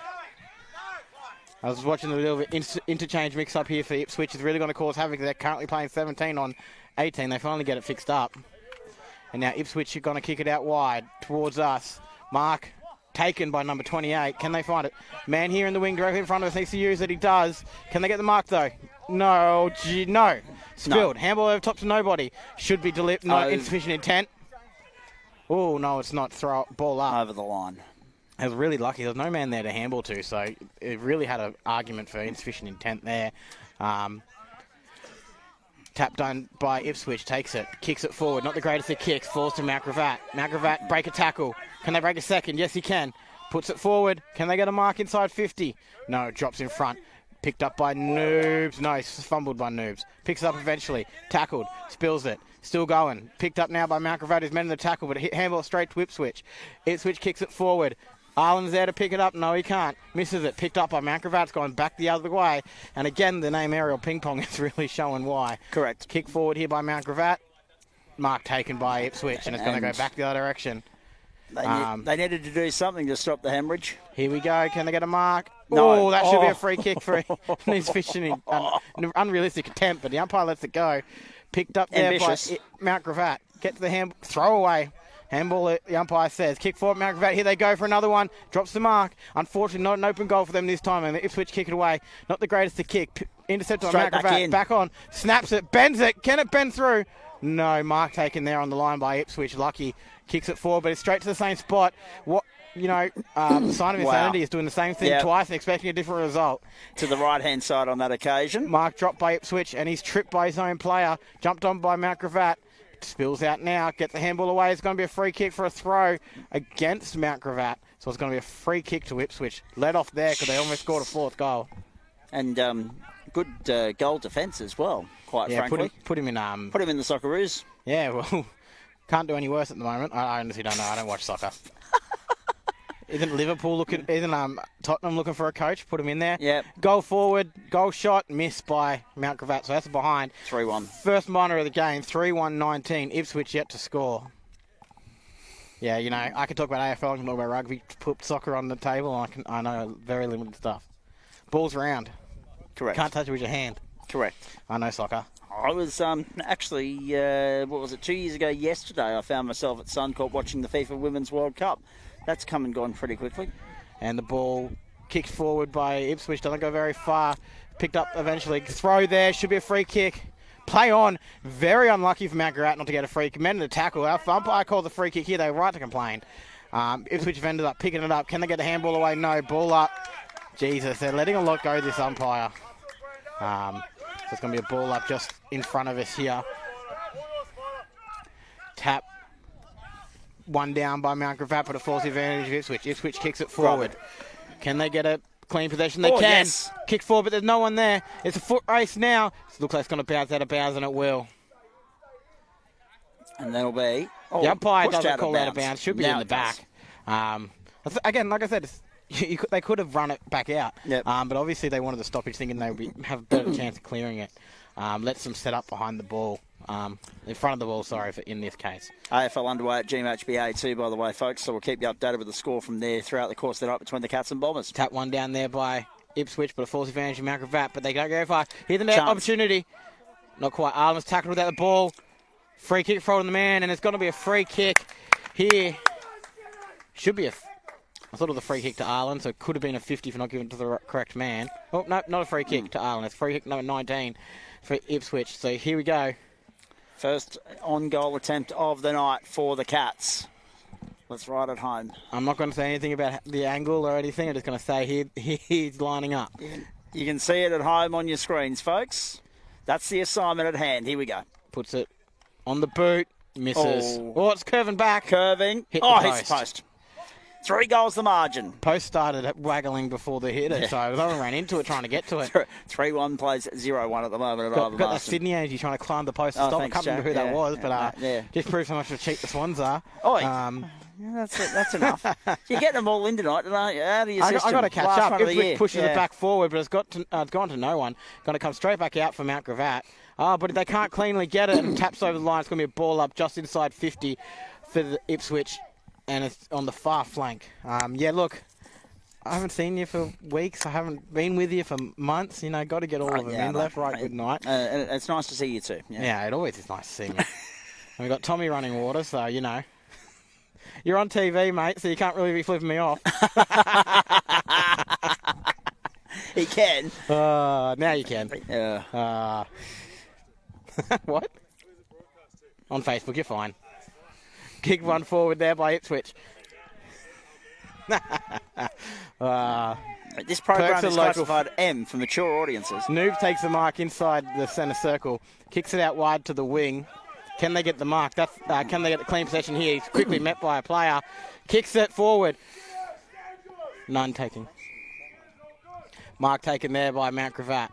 I was watching a little bit interchange mix-up here for Ipswich. It's really going to cause havoc. They're currently playing 17 on 18. They finally get it fixed up. And now Ipswich are going to kick it out wide towards us. Mark taken by number 28. Can they find it? Man here in the wing directly in front of us needs to use it. He does. Can they get the mark though? No. No. Spilled. No. Handball over top to nobody. Should be delivered. No, insufficient intent. Oh, no, it's not. Throw ball up. Over the line. I was really lucky. There was no man there to handball to, so it really had an argument for insufficient intent there. Tap done by Ipswich, takes it, kicks it forward. Not the greatest of kicks, falls to Mount Gravatt. Mount Gravatt break a tackle. Can they break a second? Yes, he can. Puts it forward. Can they get a mark inside 50? No, drops in front. Picked up by Noobs. No, fumbled by Noobs. Picks it up eventually. Tackled. Spills it. Still going. Picked up now by Mount Gravatt, who's men in the tackle, but handball straight to Ipswich. Ipswich kicks it forward. Arlen's there to pick it up. No, he can't. Misses it. Picked up by Mount Gravatt. It's going back the other way. And again, the name aerial ping pong is really showing why. Correct. Kick forward here by Mount Gravatt. Mark taken by Ipswich, and it's going to go back the other direction. They needed to do something to stop the hemorrhage. Here we go. Can they get a mark? No. Oh, that should be a free kick for an insufficient, unrealistic attempt, but the umpire lets it go. Picked up there by Mount Gravatt. Get to the hand, throw away. Handball, the umpire says. Kick forward, Mount Gravatt. Here they go for another one. Drops the mark. Unfortunately, not an open goal for them this time. And the Ipswich kick it away. Not the greatest to kick. Intercept on Mount Gravatt. Back on. Snaps it. Bends it. Can it bend through? No. Mark taken there on the line by Ipswich. Lucky. Kicks it forward, but it's straight to the same spot. What? The sign of insanity is doing the same thing twice and expecting a different result. To the right-hand side on that occasion. Mark dropped by Ipswich, and he's tripped by his own player. Jumped on by Mount Gravatt. Spills out now. Gets the handball away. It's going to be a free kick for a throw against Mount Gravatt. So it's going to be a free kick to Ipswich. Let off there because they almost scored a fourth goal. And good goal defence as well, quite frankly. Put him in... Put him in the Socceroos. Yeah, well, can't do any worse at the moment. I honestly don't know. I don't watch soccer. Isn't Liverpool looking? Isn't Tottenham looking for a coach? Put him in there. Yeah. Goal forward, goal shot, missed by Mount Gravatt. So that's behind. 3-1. First minor of the game. 3-1-19. Ipswich yet to score. Yeah, I can talk about AFL, I can talk about rugby. Put soccer on the table. I know very limited stuff. Ball's round. Correct. Can't touch it with your hand. Correct. I know soccer. I was actually, 2 years ago yesterday, I found myself at Suncorp watching the FIFA Women's World Cup. That's come and gone pretty quickly. And the ball kicked forward by Ipswich. Doesn't go very far. Picked up eventually. Throw there. Should be a free kick. Play on. Very unlucky for Mount Gravatt not to get a free kick. Men in the tackle. Our umpire called the free kick here. They were right to complain. Ipswich have ended up picking it up. Can they get the handball away? No. Ball up. Jesus, they're letting a lot go, this umpire. So it's going to be a ball up just in front of us here. Tap. One down by Mount Gravatt, but it falls the advantage of Ipswich. Ipswich kicks it forward. Can they get a clean possession? They can. Yes. Kick forward, but there's no one there. It's a foot race now. It looks like it's going to bounce out of bounds, and it will. And that'll be... the umpire doesn't call out of bounds. Should be in the back. Again, like I said, they could have run it back out. Yep. But obviously they wanted the stoppage, thinking they would have a better chance of clearing it. Lets them set up behind the ball. In front of the ball, sorry, in this case. AFL underway at GMHBA too, by the way, folks. So we'll keep you updated with the score from there throughout the course of the night between the Cats and Bombers. Tap one down there by Ipswich, but a false advantage of Mount Gravatt, but they don't go far. Here's the net opportunity. Not quite. Arlen's tackled without the ball. Free kick forward on the man, and it's going to be a free kick here. Should be I thought it was a free kick to Arlen, so it could have been a 50 for not giving it to the correct man. Oh, no, not a free kick to Arlen. It's free kick number 19 for Ipswich. So here we go. First on-goal attempt of the night for the Cats. Let's ride it home. I'm not going to say anything about the angle or anything. I'm just going to say he's lining up. You can see it at home on your screens, folks. That's the assignment at hand. Here we go. Puts it on the boot. Misses. Oh, it's curving back. Curving. Hits the post. 3 goals the margin. Post started waggling before the hitter, so I ran into it trying to get to it. 3-1 plays 0-1 at the moment. Got that Sydney energy trying to climb the post to stop. I can't remember who that was, but just proves how much of a cheat the Swans are. That's enough. You're getting them all in tonight, aren't you? Out of your system. I got to catch up. Ipswich pushes it back forward, but it's gone to no one. Going to come straight back out for Mount Gravatt. But they can't cleanly get it and taps over the line. It's going to be a ball up just inside 50 for the Ipswich. And it's on the far flank. Look, I haven't seen you for weeks. I haven't been with you for months. Got to get all of them in. Left, right, good night. And it's nice to see you too. Yeah, it always is nice to see you. And we've got Tommy running water, so, You're on TV, mate, so you can't really be flipping me off. He can. Now you can. Yeah. What? On Facebook, you're fine. Kick one forward there by Ipswich. This program is classified M for mature audiences. Noob takes the mark inside the centre circle. Kicks it out wide to the wing. Can they get the mark? Can they get the clean possession here? He's quickly met by a player. Kicks it forward. None taking. Mark taken there by Mount Gravatt.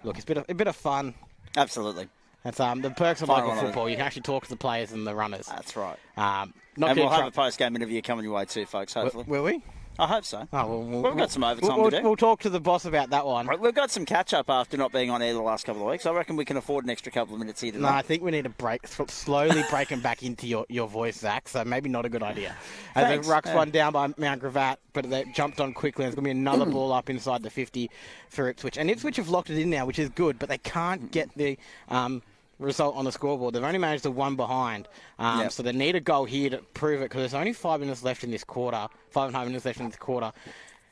Look, it's a bit of fun. Absolutely. That's the perks of local football. You can actually talk to the players and the runners. That's right. And we'll have a post-game interview coming your way too, folks, hopefully. Will we? I hope so. Oh, we've got some overtime to do. We'll talk to the boss about that one. Right, we've got some catch-up after not being on air the last couple of weeks. I reckon we can afford an extra couple of minutes here tonight. No, I think we need to slowly break them back into your voice, Zach, so maybe not a good idea. And the ruck's one down by Mount Gravatt, but they jumped on quickly. There's going to be another ball up inside the 50 for Ipswich. And Ipswich have locked it in now, which is good, but they can't get the... result on the scoreboard. They've only managed to 1 behind. So they need a goal here to prove it because there's only 5 minutes left in this quarter. 5.5 minutes left in this quarter.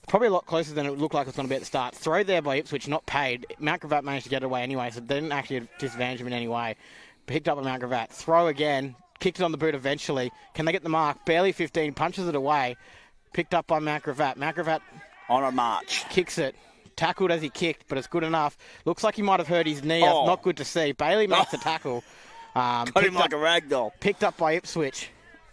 Probably a lot closer than it looked like it was going to be at the start. Throw there by Ipswich, not paid. Mount Gravatt managed to get it away anyway, so they didn't actually disadvantage him in any way. Picked up by Mount Gravatt. Throw again. Kicked it on the boot eventually. Can they get the mark? Barely 15. Punches it away. Picked up by Mount Gravatt. Mount Gravatt on a march. Kicks it. Tackled as he kicked, but it's good enough. Looks like he might have hurt his knee. That's not good to see. Bailey makes the tackle. Got him like a rag doll. Picked up by Ipswich.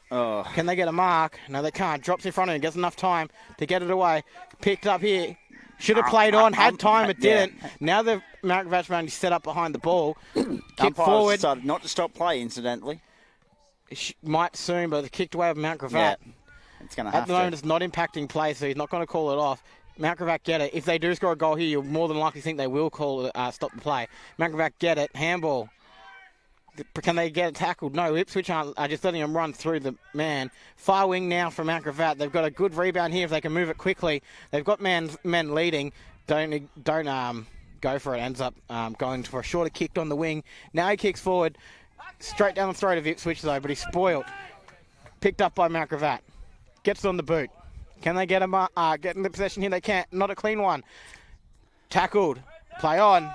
Can they get a mark? No, they can't. Drops in front of him. Gets enough time to get it away. Picked up here. Should have played on. Had time. It didn't. Now the Mount Gravatt man is set up behind the ball. Kick forward. Decided not to stop play, incidentally. Might soon, but it's kicked away with Mount Gravatt. Yeah, it's going to have to. At the moment, it's not impacting play, so he's not going to call it off. Mount Gravatt get it. If they do score a goal here, you'll more than likely think they will call stop the play. Mount Gravatt get it. Handball. Can they get it tackled? No, Ipswich are just letting them run through the man. Far wing now from Mount Gravatt. They've got a good rebound here if they can move it quickly. They've got men leading. Don't go for it. Ends up going for a shorter kick on the wing. Now he kicks forward. Straight down the throat of Ipswich though, but he's spoiled. Picked up by Mount Gravatt. Gets it on the boot. Can they get in the possession here? They can't. Not a clean one. Tackled. Play on.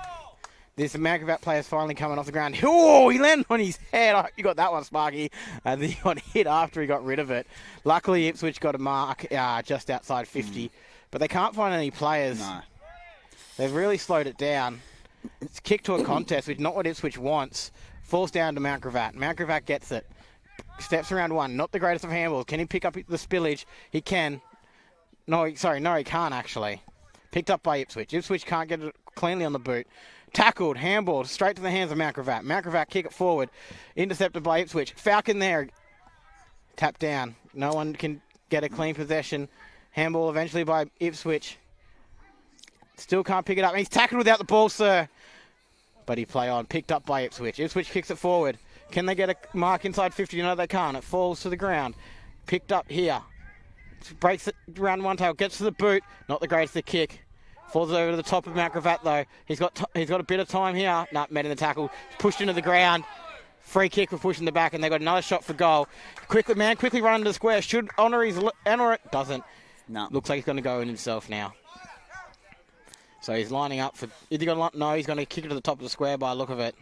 This Mount Gravatt player's finally coming off the ground. Oh, he landed on his head. I hope you got that one, Sparky. And then he got hit after he got rid of it. Luckily, Ipswich got a mark just outside 50. But they can't find any players. No. They've really slowed it down. It's kicked to a contest, which is not what Ipswich wants. Falls down to Mount Gravatt. Mount Gravatt gets it. Steps around one. Not the greatest of handballs. Can he pick up the spillage? He can. No, he can't actually. Picked up by Ipswich. Ipswich can't get it cleanly on the boot. Tackled, handball, straight to the hands of Mount Gravatt. Mount Gravatt kick it forward. Intercepted by Ipswich. Falcon there. Tapped down. No one can get a clean possession. Handball eventually by Ipswich. Still can't pick it up. And he's tackled without the ball, sir. But he play on. Picked up by Ipswich. Ipswich kicks it forward. Can they get a mark inside 50? No, they can't. It falls to the ground. Picked up here. Breaks it around one tail. Gets to the boot. Not the greatest of kick. Falls over to the top of Mount Gravatt, though. He's got a bit of time here. Met in the tackle. Pushed into the ground. Free kick for pushing the back, and they've got another shot for goal. Quickly run into the square. Should honour it. Doesn't. No. Looks like he's going to go in himself now. So he's lining up for... Is he going to... No, he's going to kick it to the top of the square by the look of it.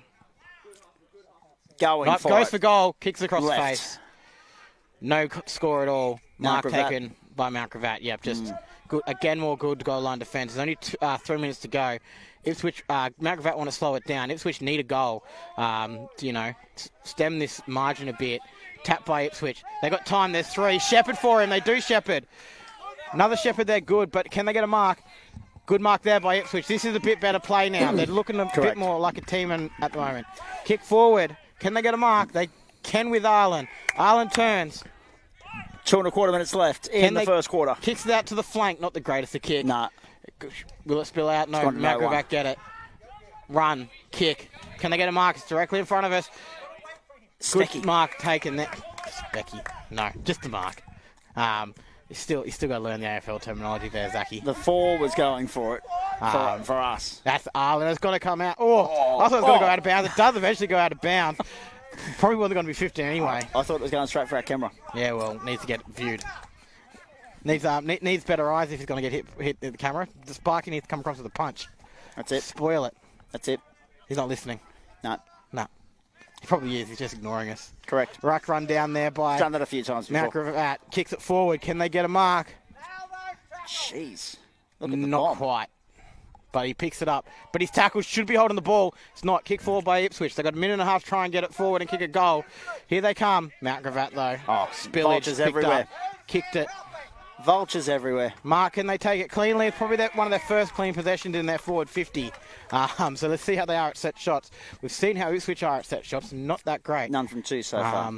Goes for goal. Kicks across the face. No score at all. Mark taken by Mount Gravatt. Yep, just... Good, again, more good goal line defence. There's only 3 minutes to go. Ipswich, Mount Gravatt want to slow it down. Ipswich need a goal, to, stem this margin a bit. Tap by Ipswich. They got time. There's 3. Shepherd for him. They do Shepherd. Another Shepherd there, good, but can they get a mark? Good mark there by Ipswich. This is a bit better play now. They're looking a bit more like a team at the moment. Kick forward. Can they get a mark? They can with Arlen. Arlen turns. 2.25 minutes left in the first quarter. Kicks it out to the flank, not the greatest of kick. Nah. Will it spill out? No, Mount Gravatt get it. Run, kick. Can they get a mark? It's directly in front of us. Good mark taken there. Specky. No, just a mark. He's still got to learn the AFL terminology there, Zachy. The 4 was going for it for us. That's Arlen. It's got to come out. Oh, I thought it was going to go out of bounds. It does eventually go out of bounds. Probably wasn't going to be 15 anyway. I thought it was going straight for our camera. Yeah, well, needs to get viewed. Needs better eyes if he's going to get hit the camera. The Sparky needs to come across with a punch. That's it. Spoil it. That's it. He's not listening. No. He probably is. He's just ignoring us. Correct. Ruck run down there by... He's done that a few times before. Mount Gravatt kicks it forward. Can they get a mark? Jeez. Look at the Not bomb. quite. But he picks it up. But his tackle should be holding the ball. It's not. Kick forward by Ipswich. They've got a minute and a half to try and get it forward and kick a goal. Here they come. Mount Gravatt, though. Oh, Spillage. Vultures everywhere. Up, kicked it. Vultures everywhere. Mark, can they take it cleanly? It's probably one of their first clean possessions in their forward 50. So let's see how they are at set shots. We've seen how Ipswich are at set shots. Not that great. None from 2 so far.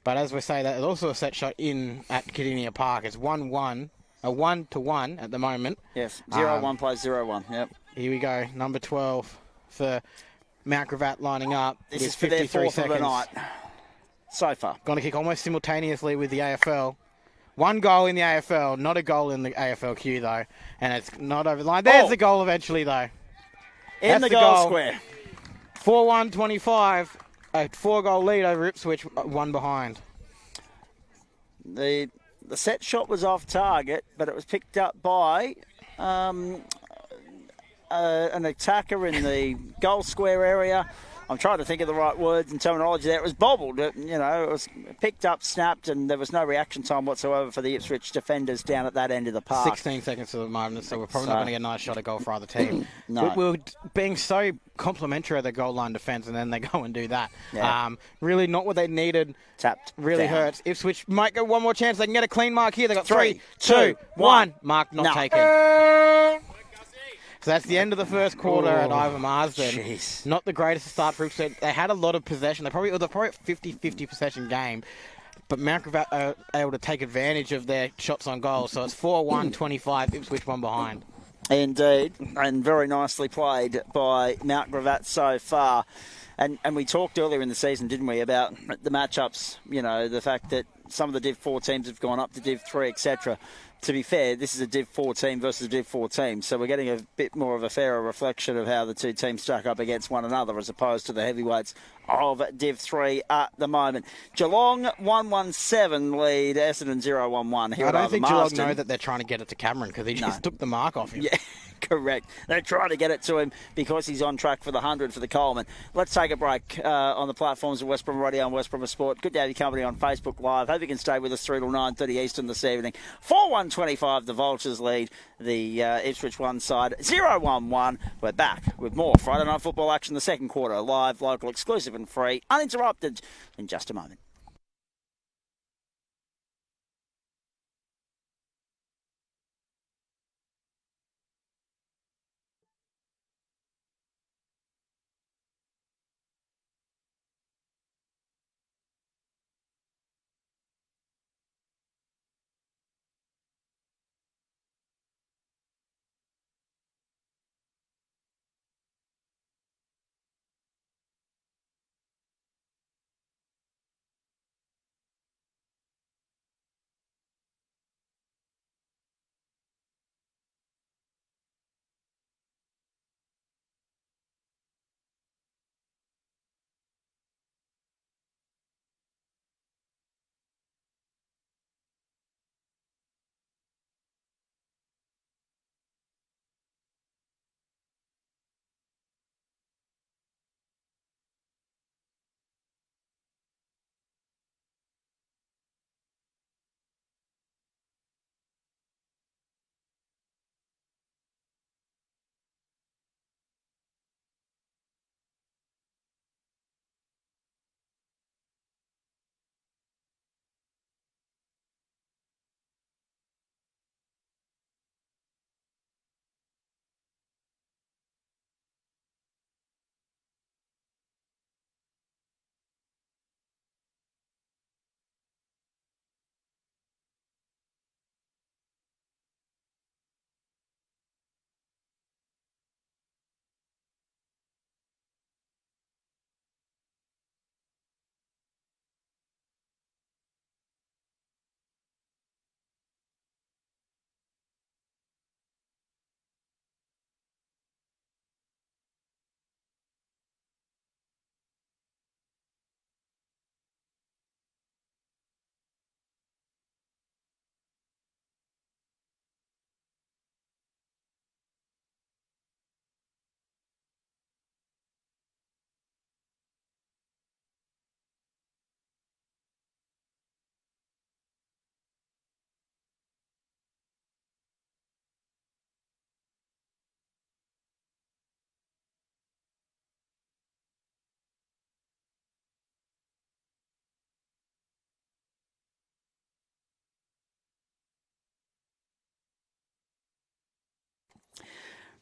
But as we say, there's also a set shot at Cardinia Park. It's 1-1. A 1-1 at the moment. Yes. 0-1 plays 0-1. Yep. Here we go. Number 12 for Mount Gravatt lining up. This is for their 4th of the night. So far. Going to kick almost simultaneously with the AFL. 1 goal in the AFL, not a goal in the AFLQ, though. And it's not over the line. There's the goal eventually, though. In the goal square. 4-1-25. A 4-goal lead over Ipswich, 1 behind. The set shot was off target, but it was picked up by an attacker in the goal square area. I'm trying to think of the right words and terminology there. It was bobbled, it was picked up, snapped, and there was no reaction time whatsoever for the Ipswich defenders down at that end of the park. 16 seconds to the moment, so we're probably not going to get a nice shot at goal for either team. No. We're being so complimentary of the goal line defence, and then they go and do that. Yeah. Really not what they needed. Tapped. Really down. Hurts. Ipswich might get one more chance. They can get a clean mark here. They got 3, 2, 1. Mark not taken. So that's the end of the first quarter at Ivor Marsden. Jeez. Not the greatest start for Ipswich. They had a lot of possession. They're probably a 50-50 possession game. But Mount Gravatt are able to take advantage of their shots on goal. So it's 4-1-25. Ipswich 1 behind. Indeed. And very nicely played by Mount Gravatt so far. And we talked earlier in the season, didn't we, about the matchups, the fact that some of the Div 4 teams have gone up to Div 3, etc. To be fair, this is a Div 4 team versus a Div 4 team, so we're getting a bit more of a fairer reflection of how the two teams stack up against one another as opposed to the heavyweights of Div 3 at the moment. Geelong 1-1-7 lead, Essendon 0-1-1 here I at don't think Marsden. Geelong know that they're trying to get it to Cameron because he just took the mark off him. Yeah, Correct. They're trying to get it to him because he's on track for the 100 for the Coleman. Let's take a break on the platforms of West Brom Radio and West Brom Sport. Good to have you company on Facebook Live. Hope you can stay with us through till 9:30 Eastern this evening. 4-1-25, the Vultures lead the Ipswich one side. 0-1-1. We're back with more Friday Night Football action the second quarter. Live, local, exclusive and free, uninterrupted in just a moment.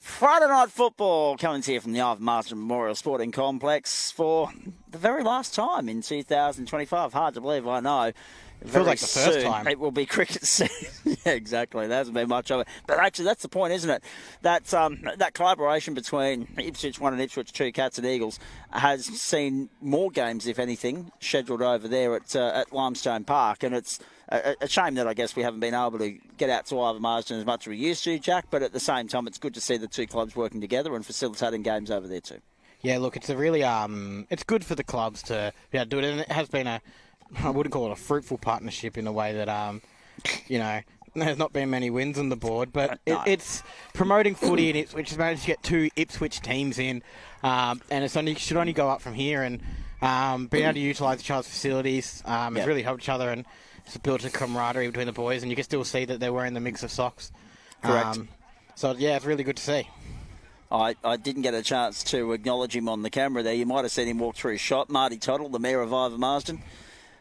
Friday Night Football coming to you from the Ivan Marsden Memorial Sporting Complex for the very last time in 2025. Hard to believe, I know. Feels like the first time. It will be cricket season. Yeah, exactly. There hasn't been much of it. But actually, that's the point, isn't it? That collaboration between Ipswich 1 and Ipswich 2 Cats and Eagles has seen more games, if anything, scheduled over there at Limestone Park. And it's a shame that I guess we haven't been able to get out to Ivan Marsden as much as we used to, Jack. But at the same time, it's good to see the two clubs working together and facilitating games over there too. Yeah, look, it's a really it's good for the clubs to be able to do it, and it has been I wouldn't call it a fruitful partnership in a way that there's not been many wins on the board, but it's promoting footy in Ipswich. Has managed to get 2 Ipswich teams in, and it should only go up from here. And being able to utilise each other's facilities has really helped each other, and it's built a camaraderie between the boys. And you can still see that they're wearing the mix of socks. Correct. So yeah, it's really good to see. I didn't get a chance to acknowledge him on the camera there. You might have seen him walk through his shot. Marty Toddle, the Mayor of Ivan Marsden.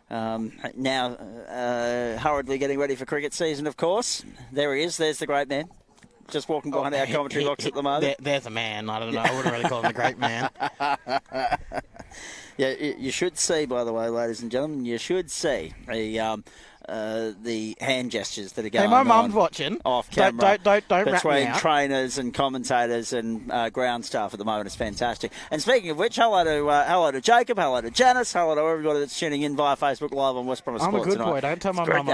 Now hurriedly getting ready for cricket season, of course. There he is. There's the great man. Just walking behind our commentary box at the moment. There's a man. I don't know. I wouldn't really call him the great man. Yeah, you should see, by the way, ladies and gentlemen, you should see the hand gestures that are going on. Hey, my mum's watching. Off camera. Don't between trainers and commentators and ground staff at the moment. It's fantastic. And speaking of which, hello to Jacob, hello to Janice, hello to everybody that's tuning in via Facebook Live on West Brom Sports tonight. I'm a good tonight. boy. Don't tell my mum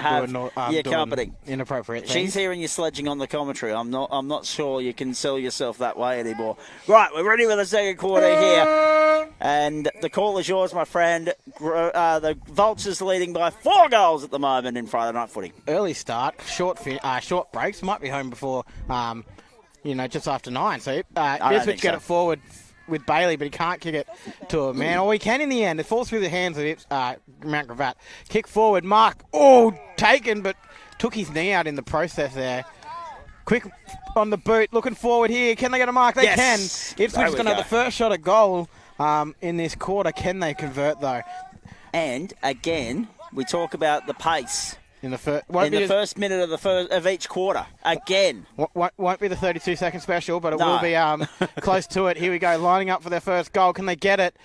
I'm doing company. Inappropriate things. She's hearing you sledging on the commentary. I'm not sure you can sell yourself that way anymore. Right, we're ready with the second quarter here. And the call is yours, my friend. The Vultures leading by 4 goals at the moment in Friday night footy. Early start, short breaks. Might be home before just after 9. So Ipswich get it forward with Bailey, but he can't kick it to a man. He can in the end. It falls through the hands of Mount Gravatt. Kick forward, Mark. Taken, but took his knee out in the process there. Quick on the boot, looking forward here. Can they get a mark? They can. Ipswich is going to have the first shot at goal in this quarter. Can they convert, though? And, again, we talk about the pace. In the first minute of each quarter. Again. Won't be the 32-second special, but it will be close to it. Here we go, lining up for their first goal. Can they get it?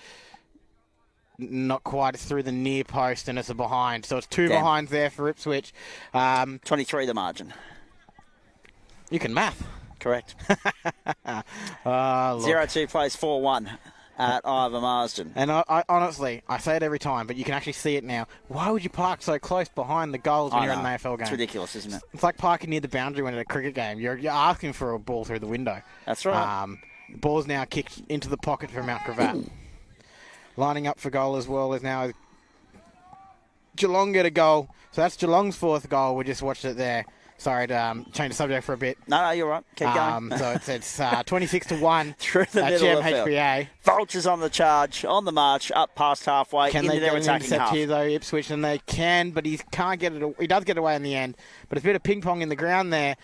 Not quite. It's through the near post, and it's a behind. So it's two behinds there for Ipswich. 23 the margin. You can math. Correct. 0-2 plays 4-1 at Ivor Marsden. And I honestly, I say it every time, but you can actually see it now. Why would you park so close behind the goals when you're in an AFL game? It's ridiculous, isn't it? It's like parking near the boundary when at a cricket game. You're asking for a ball through the window. That's right. The ball's now kicked into the pocket for Mount Gravatt. Lining up for goal as well is now Geelong get a goal. So that's Geelong's 4th goal. We just watched it there. Sorry to change the subject for a bit. No, you're right. Keep going. So it's 26-1 through the middle of the field. Vultures on the charge, on the march, up past halfway. Can they get an intercept here, though, Ipswich? And they can, but he can't get it. He does get away in the end. But it's a bit of ping-pong in the ground there.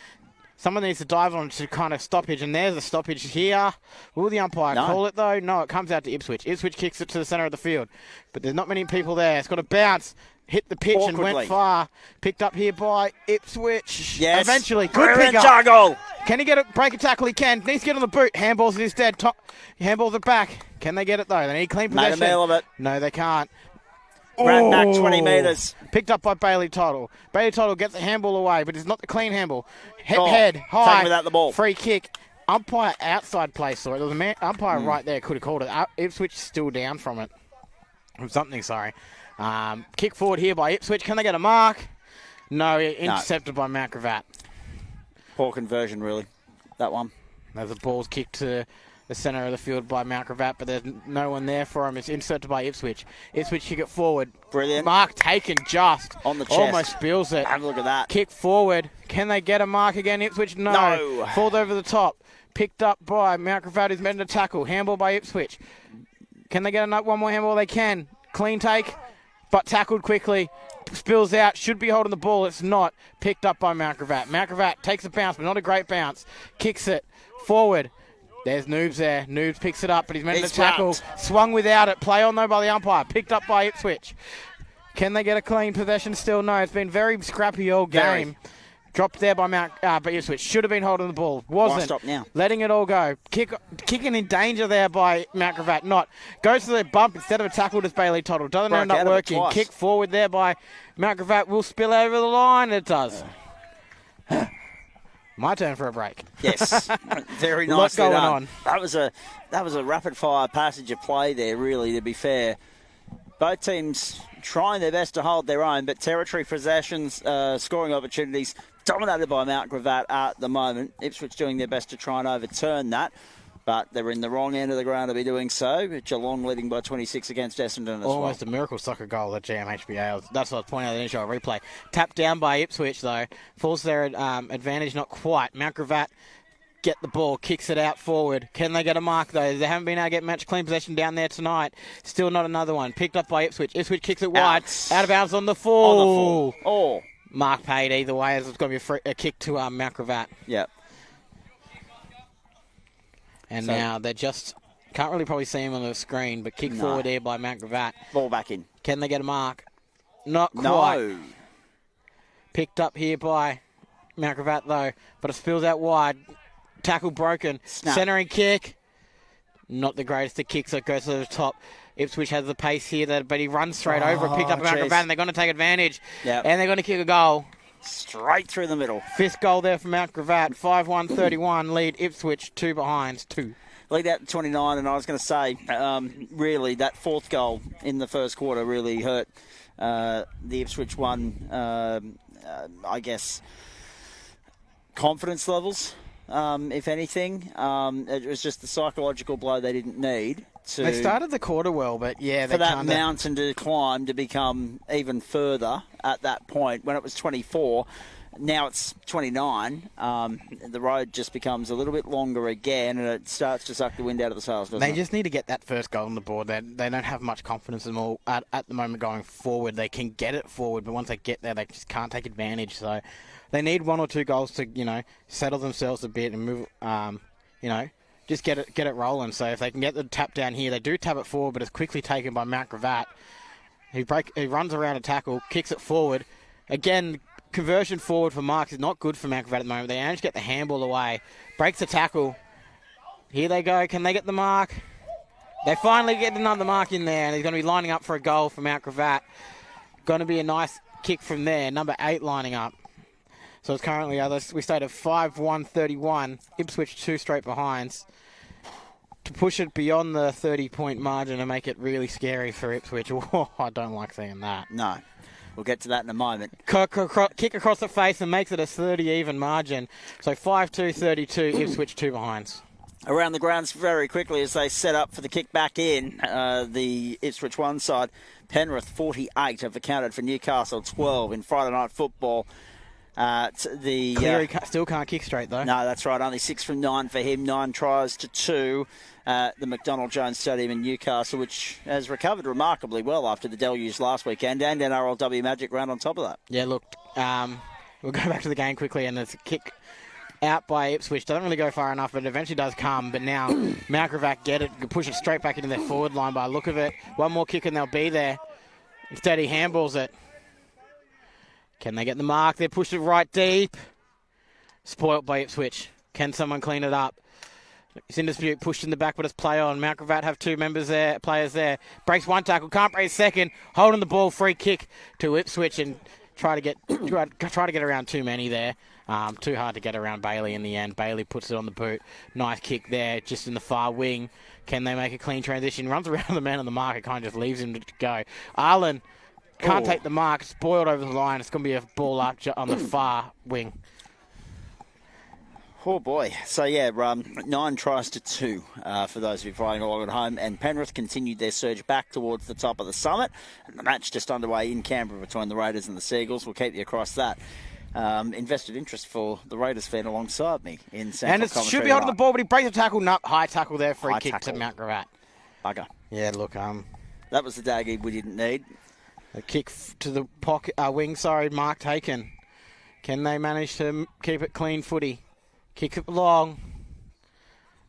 Someone needs to dive on to kind of stoppage, and there's a stoppage here. Will the umpire call it, though? No, it comes out to Ipswich. Ipswich kicks it to the centre of the field. But there's not many people there. It's got to bounce. Hit the pitch and went far. Picked up here by Ipswich. Yes. Eventually. Good pick up. Juggle. Can he get it? Break a tackle? He can. Needs to get on the boot. Handballs it instead. Handballs it back. Can they get it, though? They need clean possession. Made a meal of it. No, they can't. Ran back 20 metres. Picked up by Bailey Tottle. Bailey Tottle gets the handball away, but it's not the clean handball. Head, high. Taken without the ball. Free kick. Umpire outside play saw it. There was an umpire right there. Could have called it. Ipswich still down from it. From something, sorry. Kick forward here by Ipswich. Can they get a mark? No, intercepted by Mount Gravatt. Poor conversion, really, that one. There's a ball's kicked to the centre of the field by Mount Gravatt, but there's no one there for him. It's intercepted by Ipswich. Ipswich kick it forward. Brilliant. Mark taken just. On the chest. Almost spills it. Have a look at that. Kick forward. Can they get a mark again, Ipswich? No. Falls over the top. Picked up by Mount Gravatt, who's meant to tackle. Handball by Ipswich. Can they get one more handball? They can. Clean take. But tackled quickly, spills out, should be holding the ball. It's not. Picked up by Mount Gravatt. Mount Gravatt takes a bounce, but not a great bounce. Kicks it forward. There's Noobs there. Noobs picks it up, but he's meant to tackle. Swung without it. Play on, though, by the umpire. Picked up by Ipswich. Can they get a clean possession still? No. It's been very scrappy all game. Dropped there by Ipswich. Should have been holding the ball. Wasn't. Stop now. Letting it all go. Kicking in danger there by Mount Gravatt. Not. Goes to the bump instead of a tackle to Bailey Tottle. Doesn't end up working. Kick forward there by Mount Gravatt. Will spill over the line. It does. My turn for a break. Yes. Very nicely What's going done. on? That was a rapid-fire passage of play there, really, to be fair. Both teams trying their best to hold their own, but territory possessions, scoring opportunities, dominated by Mount Gravatt at the moment. Ipswich doing their best to try and overturn that, but they're in the wrong end of the ground to be doing so. Geelong leading by 26 against Essendon as well. Almost a miracle soccer goal at GMHBA. That's what I was pointing out in the initial replay. Tapped down by Ipswich, though. Falls their advantage, not quite. Mount Gravatt get the ball, kicks it out forward. Can they get a mark, though? They haven't been able to get match clean possession down there tonight. Still not another one. Picked up by Ipswich. Ipswich kicks it wide. Out of bounds on the full. Oh. Mark paid either way, as it's going to be a kick to Mount Gravatt. Yep. And now they just can't really probably see him on the screen, but kick forward there by Mount Gravatt. Ball back in. Can they get a mark? Not quite. No. Picked up here by Mount Gravatt, though, but it spills out wide. Tackle broken. Snap. Centering kick. Not the greatest of kicks, so it goes to the top. Ipswich has the pace here, but he runs straight over it, picked up Mount Gravatt, and they're going to take advantage. Yep. And they're going to kick a goal. Straight through the middle. Fifth goal there for Mount Gravatt. 5-1-31 lead Ipswich, 2 behinds, 2. Lead out to 29, and I was going to say, really, that fourth goal in the first quarter really hurt the Ipswich one, I guess, confidence levels, if anything. It was just the psychological blow they didn't need. They started the quarter well, but yeah, for that mountain to climb to become even further at that point when it was 24, now it's 29. The road just becomes a little bit longer again, and it starts to suck the wind out of the sails, doesn't it? They just need to get that first goal on the board. They don't have much confidence in all at the moment going forward. They can get it forward, but once they get there, they just can't take advantage. So they need 1 or 2 goals to, settle themselves a bit and move, just get it rolling. So if they can get the tap down here, they do tap it forward, but it's quickly taken by Mount Gravatt. He runs around a tackle, kicks it forward. Again, conversion forward for marks is not good for Mount Gravatt at the moment. They manage to get the handball away. Breaks the tackle. Here they go. Can they get the mark? They finally get another mark in there, and he's going to be lining up for a goal for Mount Gravatt. Going to be a nice kick from there. Number 8 lining up. So it's currently, we stayed at 5-1-31. Ipswich 2 straight behinds. To push it beyond the 30-point margin and make it really scary for Ipswich. Oh, I don't like seeing that. No. We'll get to that in a moment. Kick across the face and makes it a 30-even margin. So 5-2-32, Ipswich 2 behinds. Around the grounds very quickly as they set up for the kick back in. The Ipswich one side, Penrith 48 have accounted for Newcastle 12 in Friday night football. Cleary still can't kick straight, though. No, that's right. Only 6 from 9 for him. 9 tries to 2. The McDonald Jones Stadium in Newcastle, which has recovered remarkably well after the deluge last weekend, and NRLW Magic round on top of that. Yeah, look, we'll go back to the game quickly, and it's a kick out by Ipswich. Doesn't really go far enough, but it eventually does come. But now Mount Gravatt get it, push it straight back into their forward line by the look of it. One more kick and they'll be there. Instead, he handballs it. Can they get the mark? They pushed it right deep. Spoilt by Ipswich. Can someone clean it up? It's in dispute, pushed in the back, but it's play on. Mount Gravatt have 2 players there. Breaks 1 tackle, can't break 2nd. Holding the ball, free kick to Ipswich and try to get around too many there. Too hard to get around Bailey in the end. Bailey puts it on the boot. Nice kick there, just in the far wing. Can they make a clean transition? Runs around the man on the mark. It kind of just leaves him to go. Arlen can't take the mark. Spoiled over the line. It's going to be a ball up on the far wing. Oh, boy. So, 9 tries to 2 for those of you following along at home. And Penrith continued their surge back towards the top of the summit. And the match just underway in Canberra between the Raiders and the Seagulls. We'll keep you across that. Invested interest for the Raiders fan alongside me in Central. And it should be holding the ball, but he breaks the tackle. No, high tackle there, free kick to Mount Gravatt. Bugger. Yeah, look. That was the daggy we didn't need. A kick to the pocket, wing, mark taken. Can they manage to keep it clean footy? Kick it long.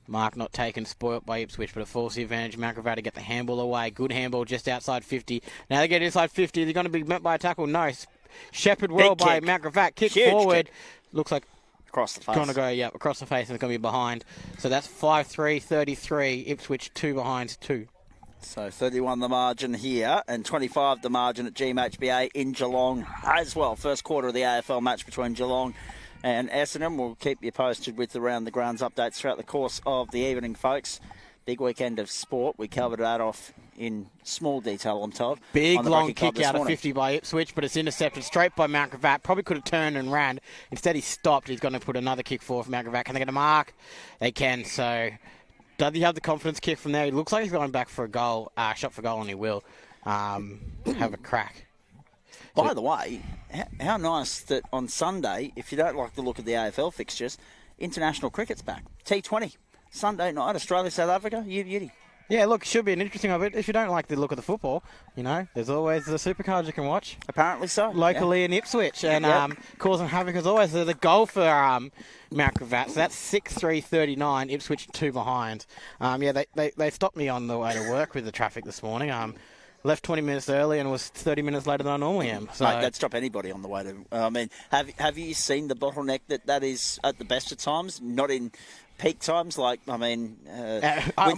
Mark not taken, spoilt by Ipswich, but a false advantage. Mount Gravatt to get the handball away. Good handball just outside 50. Now they get inside 50. They're going to be met by a tackle. No. Shepherd well by Mount Gravatt. Kick Huge forward. Kick. Looks like across the face. Going to go, across the face, and it's going to be behind. So that's 5-3-33. Ipswich 2 behind 2. So 31 the margin here and 25 the margin at GMHBA in Geelong as well. First quarter of the AFL match between Geelong and Essendon. We'll keep you posted with the round the grounds updates throughout the course of the evening, folks. Big weekend of sport. We covered that off in small detail, I'm told. Big long kick out of 50 by Ipswich, but it's intercepted straight by Mount Gravatt. Probably could have turned and ran. Instead, he stopped. He's going to put another kick forward for Mount Gravatt. Can they get a mark? They can. So does he have the confidence kick from there? He looks like he's going back for a goal, shot for goal, and he will have a crack. By the way, how nice that on Sunday, if you don't like the look of the AFL fixtures, international cricket's back. T20, Sunday night, Australia, South Africa, you beauty. Yeah, look, should be an interesting of it. If you don't like the look of the football, there's always the supercars you can watch. Apparently so. Locally in Ipswich, and causing havoc as always. The goal for Mount Gravatt, so that's 6-3-39, Ipswich 2 behind. They stopped me on the way to work with the traffic this morning. Left 20 minutes early and was 30 minutes later than I normally am. So mate, that'd stop anybody on the way to... have you seen the bottleneck that is at the best of times? Not in peak times, Winter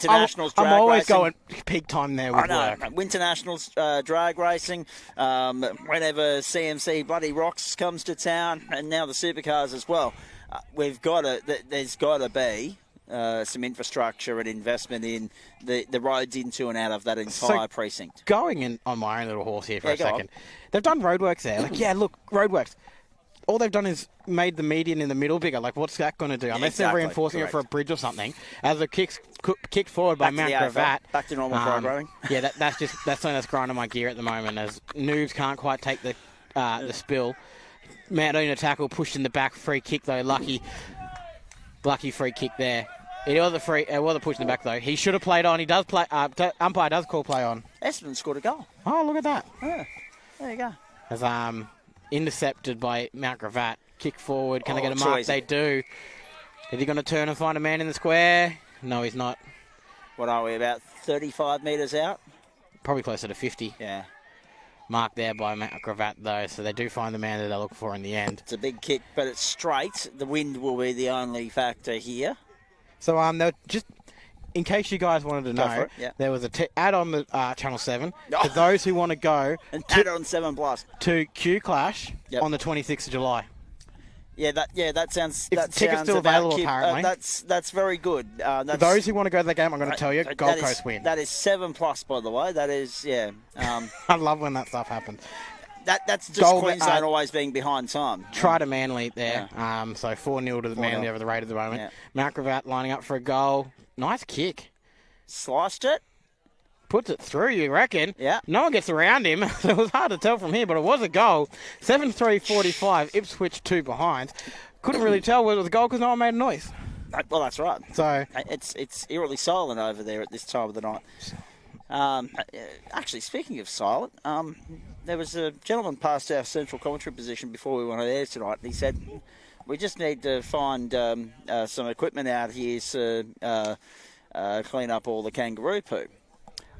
Nationals drag racing. I'm always going peak time there with work. Winter Nationals drag racing, whenever CMC Bloody Rocks comes to town, and now the supercars as well. There's got to be some infrastructure and investment in the roads into and out of that entire precinct. Going in on my own little horse here for a second. They've done roadworks there. Roadworks. All they've done is made the median in the middle bigger. What's that going to do? Unless they're reinforcing it for a bridge or something. As it kicked forward by Mount Gravatt. Back to normal programming. Yeah, that's something that's grinding my gear at the moment, as noobs can't quite take the spill. Mount tackle pushed in the back. Free kick, though. Lucky free kick there. It was a push in the back, though. He should have played on. He does play. Umpire does call play on. Essendon scored a goal. Oh, look at that. Yeah. There you go. As intercepted by Mount Gravatt. Kick forward. Can they get a mark? They do. Is he going to turn and find a man in the square? No, he's not. What are we, about 35 metres out? Probably closer to 50. Yeah. Marked there by Mount Gravatt, though, so they do find the man that they're looking for in the end. It's a big kick, but it's straight. The wind will be the only factor here. So, just in case you guys wanted to know, there was a ad on the Channel 7 for those who want to go add on 7 Plus to Q Clash on the 26th of July. Yeah, that sounds. If tickets still available, apparently. That's very good. For those who want to go to the game, I'm going to tell you, Gold Coast win. That is 7 Plus, by the way. That is, yeah. I love when that stuff happens. That's just Queensland always being behind time. Try to Manly there. Yeah. So 4-0 to the Manly over the Raiders at the moment. Yeah. Mount Gravatt lining up for a goal. Nice kick. Sliced it. Puts it through, you reckon? Yeah. No one gets around him. So it was hard to tell from here, but it was a goal. 7-3-45, Ipswich 2 behind. Couldn't really tell whether it was a goal because no one made a noise. Well, that's right. So it's eerily silent over there at this time of the night. Actually, speaking of silent, there was a gentleman past our central commentary position before we went on air tonight, and he said, we just need to find some equipment out here to clean up all the kangaroo poo.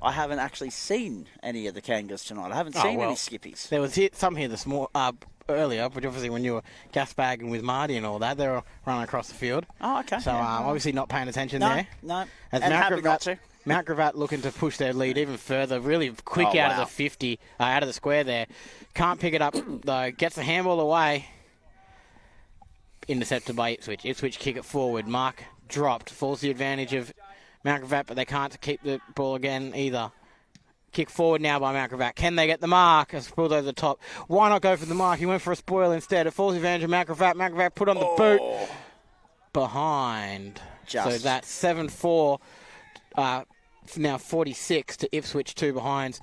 I haven't actually seen any of the kangas tonight. I haven't seen any skippies. There was some here earlier, but obviously when you were gas bagging with Marty and all that, they were running across the field. Oh, okay. So obviously not paying attention there. No, As Mount Gravatt looking to push their lead even further, really quick out of the 50, out of the square there. Can't pick it up, though. Gets the handball away. Intercepted by Ipswich. Ipswich kick it forward. Mark dropped. Falls the advantage of Mount Gravatt, but they can't keep the ball again either. Kick forward now by Mount Gravatt. Can they get the mark? It's pulled over the top. Why not go for the mark? He went for a spoil instead. It falls the advantage of Mount Gravatt. Mount Gravatt put on the boot. Behind. So that's 7-4. Now 46 to Ipswich, 2 behinds.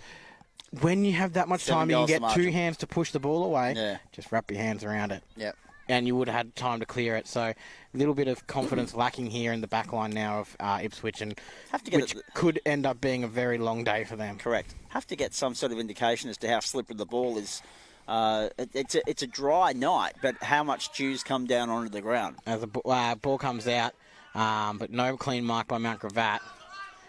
When you have that much time, you can get 2 hands to push the ball away. Yeah. Just wrap your hands around it. Yep. And you would have had time to clear it. So a little bit of confidence lacking here in the back line now of Ipswich, and which could end up being a very long day for them. Correct. Have to get some sort of indication as to how slippery the ball is. It's a dry night, but how much dew's come down onto the ground? As the ball comes out, but no clean mark by Mount Gravatt.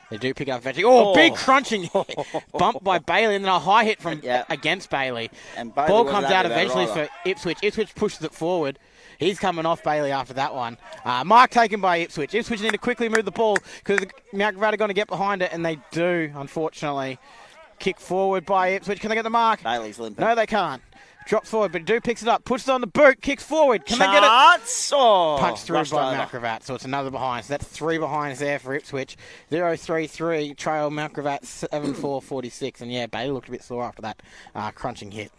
They do pick up eventually. Big crunching hit. Bumped by Bailey, and then a high hit from against Bailey. And ball comes out eventually for Ipswich. Ipswich pushes it forward. He's coming off Bailey after that one. Mark taken by Ipswich. Ipswich need to quickly move the ball because Mount Gravatt are going to get behind it, and they do, unfortunately. Kick forward by Ipswich. Can they get the mark? Bailey's limping. No, they can't. Drops forward, but Dude picks it up, puts it on the boot, kicks forward. Can they get it? Punched through by Mount Gravatt, so it's another behind. So that's 3 behinds there for Ipswich. 0-3-3, trail Mount Gravatt 7-4-46. And Bailey looked a bit sore after that crunching hit.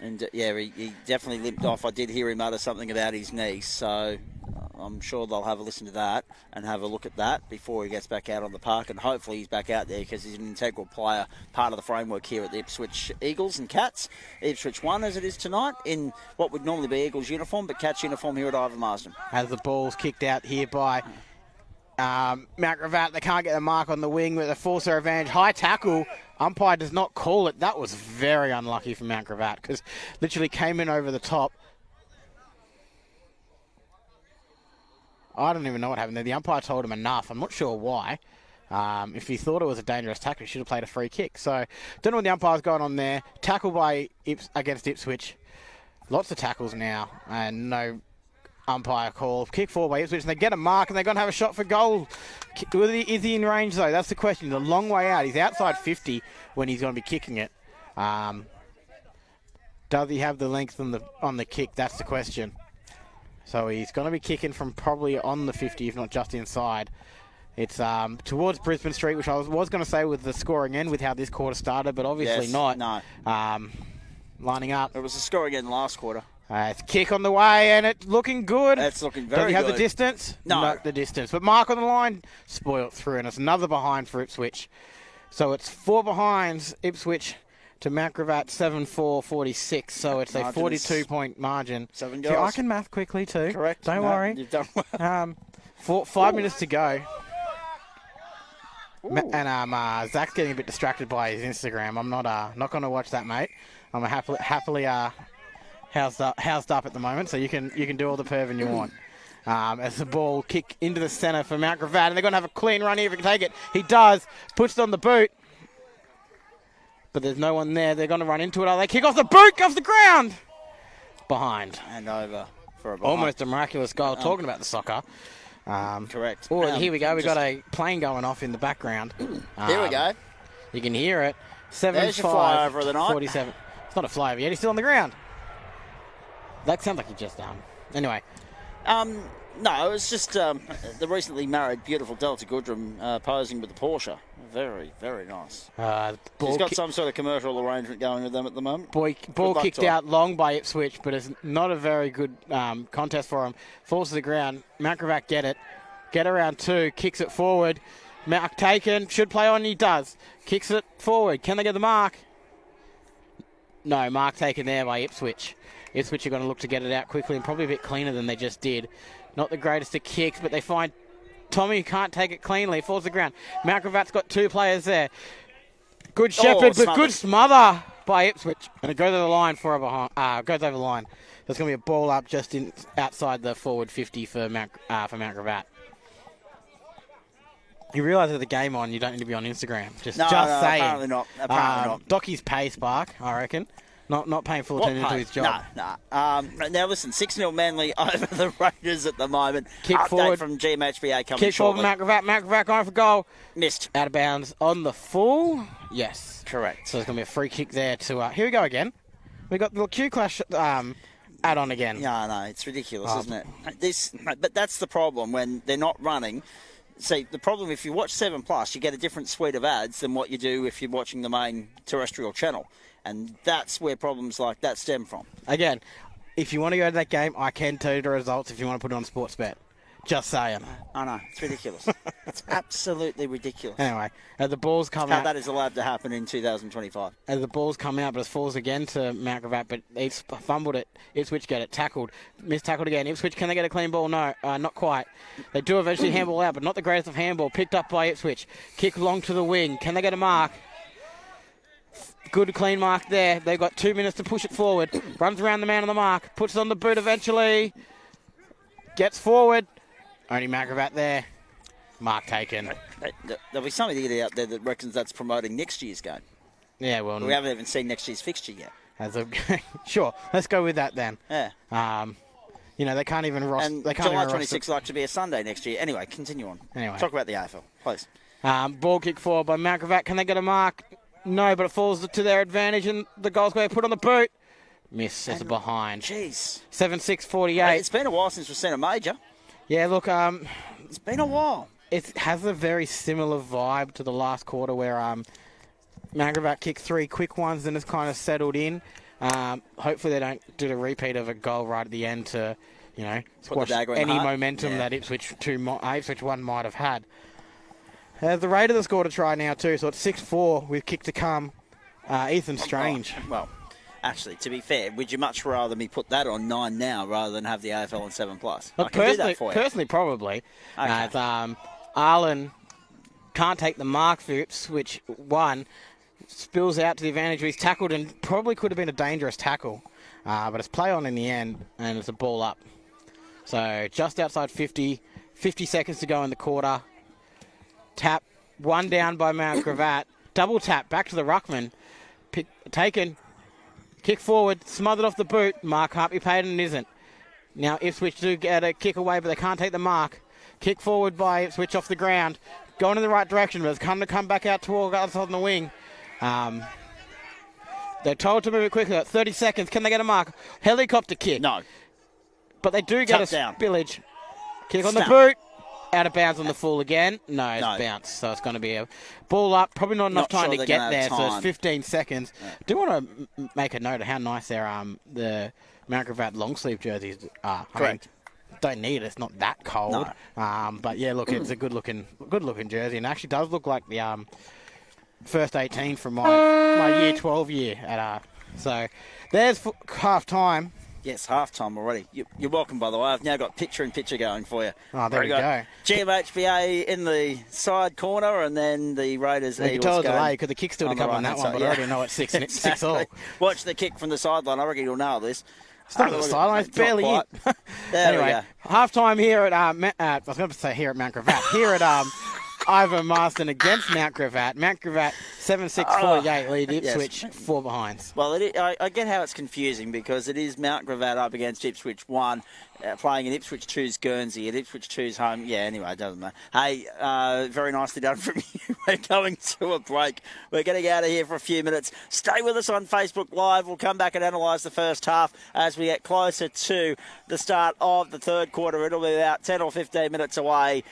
And he definitely limped off. I did hear him utter something about his knee, so I'm sure they'll have a listen to that and have a look at that before he gets back out on the park. And hopefully he's back out there because he's an integral player, part of the framework here at the Ipswich Eagles and Cats. Ipswich won as it is tonight in what would normally be Eagles uniform, but Cats uniform here at Ivan Marsden. As the ball's kicked out here by Mount Gravatt, they can't get a mark on the wing with a force their advantage. High tackle. Umpire does not call it. That was very unlucky for Mount Gravatt because literally came in over the top. I don't even know what happened there. The umpire told him enough. I'm not sure why. If he thought it was a dangerous tackle, he should have played a free kick. So, don't know what the umpire's going on there. Tackle by against Ipswich. Lots of tackles now, and no umpire call. Kick forward by Ipswich, and they get a mark, and they're going to have a shot for goal. Is he in range, though? That's the question. He's a long way out. He's outside 50 when he's going to be kicking it. Does he have the length on the kick? That's the question. So he's going to be kicking from probably on the 50, if not just inside. It's towards Brisbane Street, which I was going to say with the scoring end with how this quarter started, but obviously not. No. Lining up. It was a scoring end last quarter. It's kick on the way, and it's looking good. It's looking very good. Does he have the distance? No. Not the distance. But mark on the line, spoiled through, and it's another behind for Ipswich. So it's 4 behinds, Ipswich, to Mount Gravatt 7-4-46. So it's a 42-point margin. 7 See, goals. I can math quickly too. Correct. Don't worry. You've done well. 5 minutes to go. And Zach's getting a bit distracted by his Instagram. I'm not going to watch that, mate. I'm happily housed up at the moment, so you can do all the perving you want. As the ball kick into the centre for Mount Gravatt, and they're going to have a clean run here if he can take it. He does. Puts it on the boot. But there's no one there. They're going to run into it. They kick off the boot, off the ground. Behind. And over for a behind. Almost a miraculous goal. Talking about the soccer. Correct. Oh, here we go. We've got a plane going off in the background. Here we go. You can hear it. 7-5. There's your flyover of the night. 47. It's not a flyover yet. He's still on the ground. That sounds like he just Anyway. No, it's just the recently married, beautiful Delta Goodrum posing with the Porsche. Very, very nice. He's got some sort of commercial arrangement going with them at the moment. Ball kicked out long by Ipswich, but it's not a very good contest for him. Falls to the ground. Mount Gravatt get it. Get around 2. Kicks it forward. Mark taken. Should play on. He does. Kicks it forward. Can they get the mark? No, mark taken there by Ipswich. Ipswich are going to look to get it out quickly and probably a bit cleaner than they just did. Not the greatest of kicks, but they find Tommy, who can't take it cleanly, falls to the ground. Mount Gravatt's got 2 players there. Good shepherd, but good smother by Ipswich. And it goes over the line for a behind. Goes over the line. There's going to be a ball up just outside the forward 50 for Mount Gravatt. You realise with the game on, you don't need to be on Instagram. Just saying. Apparently not. Docky's pay spark, I reckon. Not paying full attention to his job. No. Now listen, 6-0 Manly over the Raiders at the moment. Kick Update forward from GMHBA coming kick shortly. Kick forward, Mount Gravatt going for goal. Missed. Out of bounds on the full. Yes. Correct. So there's going to be a free kick there to... here we go again. We got the Q Clash add-on again. Yeah, no, it's ridiculous, isn't it? But that's the problem when they're not running. See, the problem if you watch 7+, you get a different suite of ads than what you do if you're watching the main terrestrial channel. And that's where problems like that stem from. Again, if you want to go to that game, I can tell you the results if you want to put it on Sportsbet. Just saying. I know. It's ridiculous. It's absolutely ridiculous. Anyway, as the balls come how out... that is allowed to happen in 2025. As the balls come out, but it falls again to Mount Gravatt, but he's fumbled it. Ipswich get it. Tackled. Mistackled again. Ipswich, can they get a clean ball? No, not quite. They do eventually handball out, but not the greatest of handball. Picked up by Ipswich. Kick long to the wing. Can they get a mark? Good clean mark there. They've got 2 minutes to push it forward. Runs around the man on the mark. Puts it on the boot eventually. Gets forward. Only Mount Gravatt there. Mark taken. There'll be some idiot out there that reckons that's promoting next year's game. Yeah, well... We haven't even seen next year's fixture yet. Sure, let's go with that then. Yeah. They can't even roster... And July 26th like to be a Sunday next year. Anyway, continue on. Talk about the AFL, please. Ball kick forward by Mount Gravatt. Can they get a mark? No, but it falls to their advantage, and the goal's going to put on the boot. Miss as a behind. Jeez. 7-6-48. Hey, it's been a while since we've seen a major. Yeah, look, it's been a while. It has a very similar vibe to the last quarter where Mount Gravatt kicked 3 quick ones and it's kind of settled in. Hopefully they don't do a repeat of a goal right at the end to, squash any momentum that Ipswich 1 might have had. The Raiders have scored a try now too, so it's 6-4 with kick to come. Ethan Strange. Well, actually, to be fair, would you much rather me put that on 9 now rather than have the AFL on 7+? I can do that for you. Personally, probably. Okay. As Arlen can't take the mark for Ipswich 1, spills out to the advantage where he's tackled and probably could have been a dangerous tackle. But it's play on in the end and it's a ball up. So just outside 50 seconds to go in the quarter. Tap, 1 down by Mount Gravatt. Double tap, back to the ruckman. Taken. Kick forward, smothered off the boot. Mark can't be paid and isn't. Now Ipswich do get a kick away, but they can't take the mark. Kick forward by Ipswich off the ground. Going in the right direction, but it's going to come back out toward the other side on the wing. They're told to move it quickly. 30 seconds. Can they get a mark? Helicopter kick. No. But they do get down. Spillage. Kick on the boot. Out of bounds on the full again. No, it's bounced. So it's going to be a ball up. Probably not enough time to get there. So it's 15 seconds. Yeah. I do want to make a note of how nice their the Mount Gravatt long sleeve jerseys are. Correct. Don't need it. It's not that cold. No. But yeah, look, it's a good looking jersey, and it actually does look like first 18 from my year 12 year at so there's half time. Yes, half-time already. You're welcome, by the way. I've now got picture-in-picture going for you. Oh, there we go. GMHBA in the side corner, and then the Raiders You can Eagles tell the going delay because the kick's still to come on that one, but I already know it's 6 and it's 6 all. Watch the kick from the sideline. I reckon you'll nail this. It's not on the sideline, it's barely in. Anyway, half-time here at, I was going to say here at Mount Gravatt. Here at Ivor Marsden against Mount Gravatt. Mount Gravatt 7-6-48 lead Ipswich, 4 behinds. Well, I get how it's confusing because it is Mount Gravatt up against Ipswich 1, playing in Ipswich 2's Guernsey, at Ipswich 2's home. Yeah, anyway, it doesn't matter. Hey, very nicely done from you. We're going to a break. We're getting out of here for a few minutes. Stay with us on Facebook Live. We'll come back and analyse the first half as we get closer to the start of the third quarter. It'll be about 10 or 15 minutes away,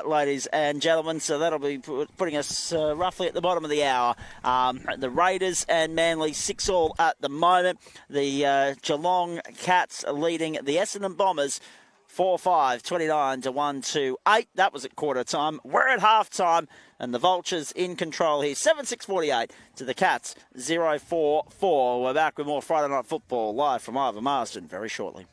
ladies and gentlemen. So that'll be putting us roughly at the bottom of the hour. The Raiders and Manly 6-all at the moment. The Geelong Cats are leading the Essendon Bombers 4-5, 29 to 1-2-8. That was at quarter time. We're at half time, and the Vultures in control here. 7-6-48 to the Cats 0-4-4. We're back with more Friday Night Football live from Ivor Marsden very shortly.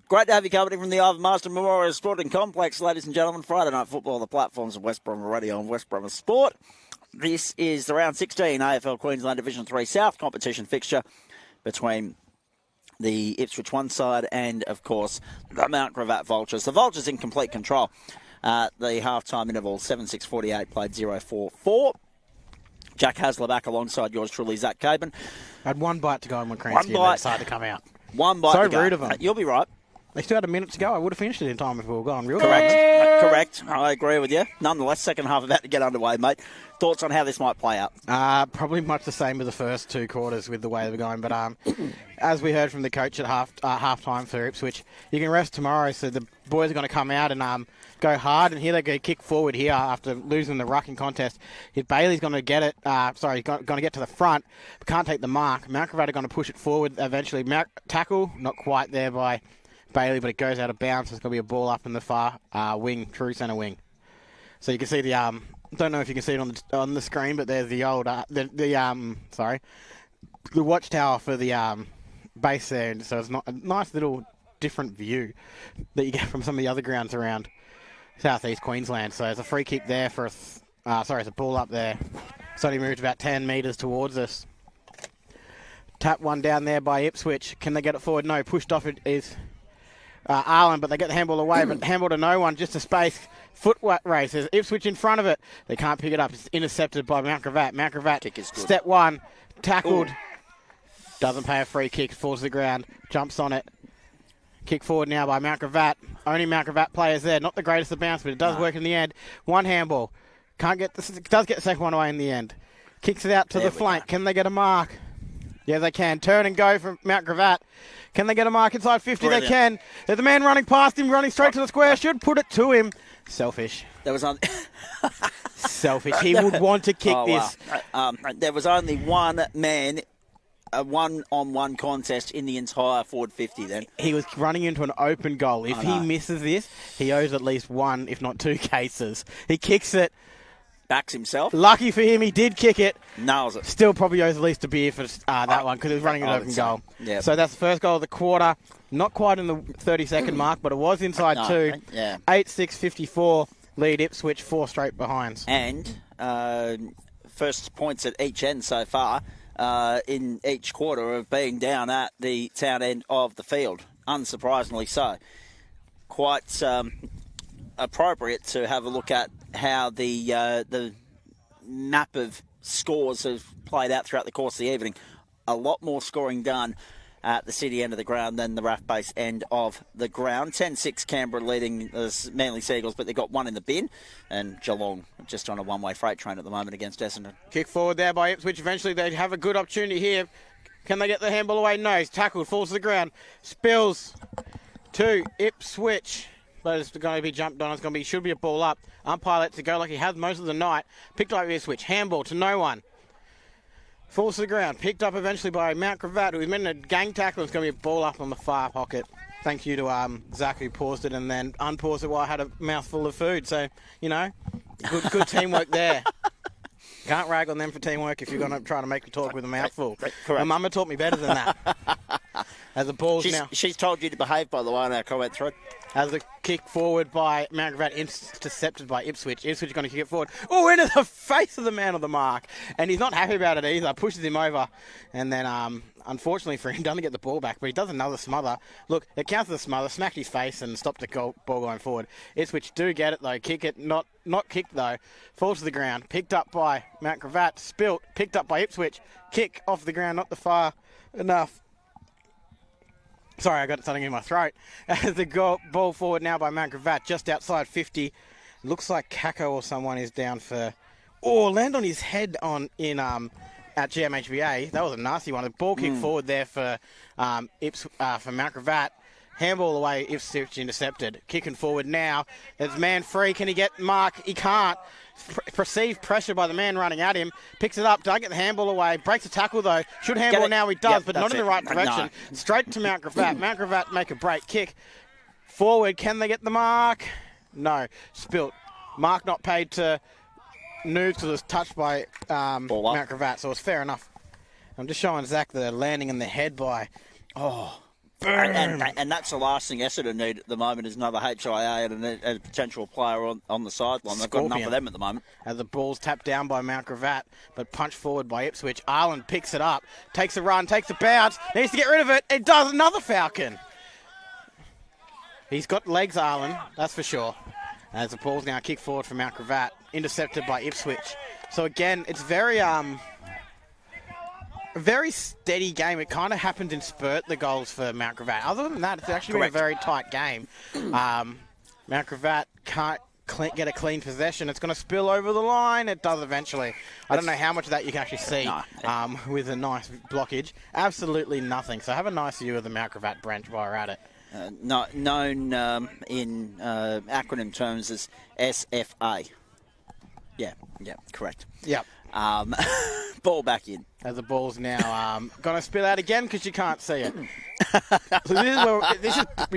Great to have you company from the Ivan Marsden Memorial Sporting Complex, ladies and gentlemen. Friday night football, the platforms of West Brom Radio and West Brom Sport. This is the round 16 AFL Queensland Division 3 South competition fixture between the Ipswich one side and, of course, the Mount Gravatt Vultures. The Vultures in complete control. The half-time interval, 7:6:48, played 0-4-4. Jack Hasler back alongside yours truly, Zach Caban. I had one bite to go on when Kransky decided to come out. One bite to go. So rude of him. You'll be right. They still had a minute to go. I would have finished it in time if we were gone. Correct. I agree with you. Nonetheless, second half about to get underway, mate. Thoughts on how this might play out? Probably much the same as the first two quarters with the way they were going. But as we heard from the coach at half time for Ipswich, you can rest tomorrow. So the boys are going to come out and go hard. And here they go kick forward here after losing the rucking contest. If Bailey's going to get it, he's going to get to the front, but can't take the mark. Mount Gravatt are going to push it forward eventually. Tackle, not quite there by Bailey, but it goes out of bounds. So it's going to be a ball up in the far wing, true centre wing. So you can see the don't know if you can see it on the screen, but there's the old the watchtower for the base there. And so it's not a nice little different view that you get from some of the other grounds around southeast Queensland. So there's a free kick there for it's a ball up there. It's only moved about 10 metres towards us. Tap one down there by Ipswich. Can they get it forward? No, pushed off it is Arlen, but they get the handball away, but handball to no one, just a space. Foot race. There's Ipswich in front of it. They can't pick it up. It's intercepted by Mount Gravatt. Mount Gravatt, step one, tackled. Ooh. Doesn't pay a free kick, falls to the ground, jumps on it. Kick forward now by Mount Gravatt. Only Mount Gravatt players there. Not the greatest of bounce, but it does work in the end. One handball. Does get the second one away in the end. Kicks it out to the flank. Can they get a mark? Yeah, they can. Turn and go from Mount Gravatt. Can they get a mark inside 50? Brilliant. They can. There's a man running past him, running straight to the square. Should put it to him. Selfish. There was selfish. He would want to kick this. Wow. There was only one man, a one-on-one contest in the entire forward 50 then. He was running into an open goal. If he misses this, he owes at least one, if not two cases. He kicks it. Backs himself. Lucky for him, he did kick it. Nails it. Still probably owes at least a beer for that one because he was running an open goal. Yep. So that's the first goal of the quarter. Not quite in the 30-second mark, but it was inside two. Yeah. 8-6-54, lead Ipswich, 4 straight behinds. And first points at each end so far in each quarter of being down at the town end of the field. Unsurprisingly so. Quite appropriate to have a look at how the map of scores have played out throughout the course of the evening. A lot more scoring done at the city end of the ground than the RAF base end of the ground. 10-6 Canberra leading the Manly Seagulls, but they got one in the bin. And Geelong just on a one-way freight train at the moment against Essendon. Kick forward there by Ipswich. Eventually they have a good opportunity here. Can they get the handball away? No. He's tackled, falls to the ground. Spills to Ipswich. But it's going to be jumped on. Should be a ball up. Umpire lets it go like he has most of the night. Picked up Ipswich. Handball to no one. Falls to the ground. Picked up eventually by Mount Gravatt, who was meant to gang tackle. It's going to be a ball up on the far pocket. Thank you to Zach, who paused it and then unpaused it while I had a mouthful of food. So, good teamwork there. Can't rag on them for teamwork if you're going to try to make me talk with a mouthful. Correct. My mama taught me better than that. As the ball's now. She's told you to behave, by the way, on our comment thread. As the kick forward by Mount Gravatt, intercepted by Ipswich. Ipswich going to kick it forward. Oh, into the face of the man on the mark. And he's not happy about it either. Pushes him over. And then, unfortunately for him, doesn't get the ball back. But he does another smother. Look, it counts as a smother. Smacked his face and stopped the ball going forward. Ipswich do get it, though. Kick it. Not kicked, though. Falls to the ground. Picked up by Mount Gravatt. Spilt. Picked up by Ipswich. Kick off the ground. Not the far enough. Sorry, I got something in my throat. As the ball forward now by Mount Gravatt, just outside 50. Looks like Kako or someone is down for... land on his head at GMHBA. That was a nasty one. The ball kick forward there for Mount Gravatt. Handball away, Ipswich intercepted. Kicking forward now. There's man free. Can he get mark? He can't. Perceived pressure by the man running at him. Picks it up. Don't get the handball away. Breaks a tackle, though. Should handball now. He does, but not in the right direction. No. Straight to Mount Gravatt. Mount Gravatt make a break. Kick. Forward. Can they get the mark? No. Spilt. Mark not paid to Nudes because it was touched by Mount Gravatt, so it's fair enough. I'm just showing Zach the landing in the head by... And that's the last thing Essendon need at the moment is another HIA and a potential player on the sideline. They've got enough of them at the moment. As the ball's tapped down by Mount Gravatt, but punched forward by Ipswich. Ireland picks it up, takes a run, takes a bounce, needs to get rid of it. It does another Falcon. He's got legs, Ireland, that's for sure. As the ball's now kicked forward from Mount Gravatt, intercepted by Ipswich. So again, it's very a very steady game. It kind of happened in spurt, the goals for Mount Gravatt. Other than that, it's actually been a very tight game. Mount Gravatt can't get a clean possession. It's going to spill over the line. It does eventually. I don't know how much of that you can actually see with a nice blockage. Absolutely nothing. So have a nice view of the Mount Gravatt branch while we're at it. Known in acronym terms as SFA. Yeah, correct. Yep. Ball back in. As the ball's now going to spill out again because you can't see it. We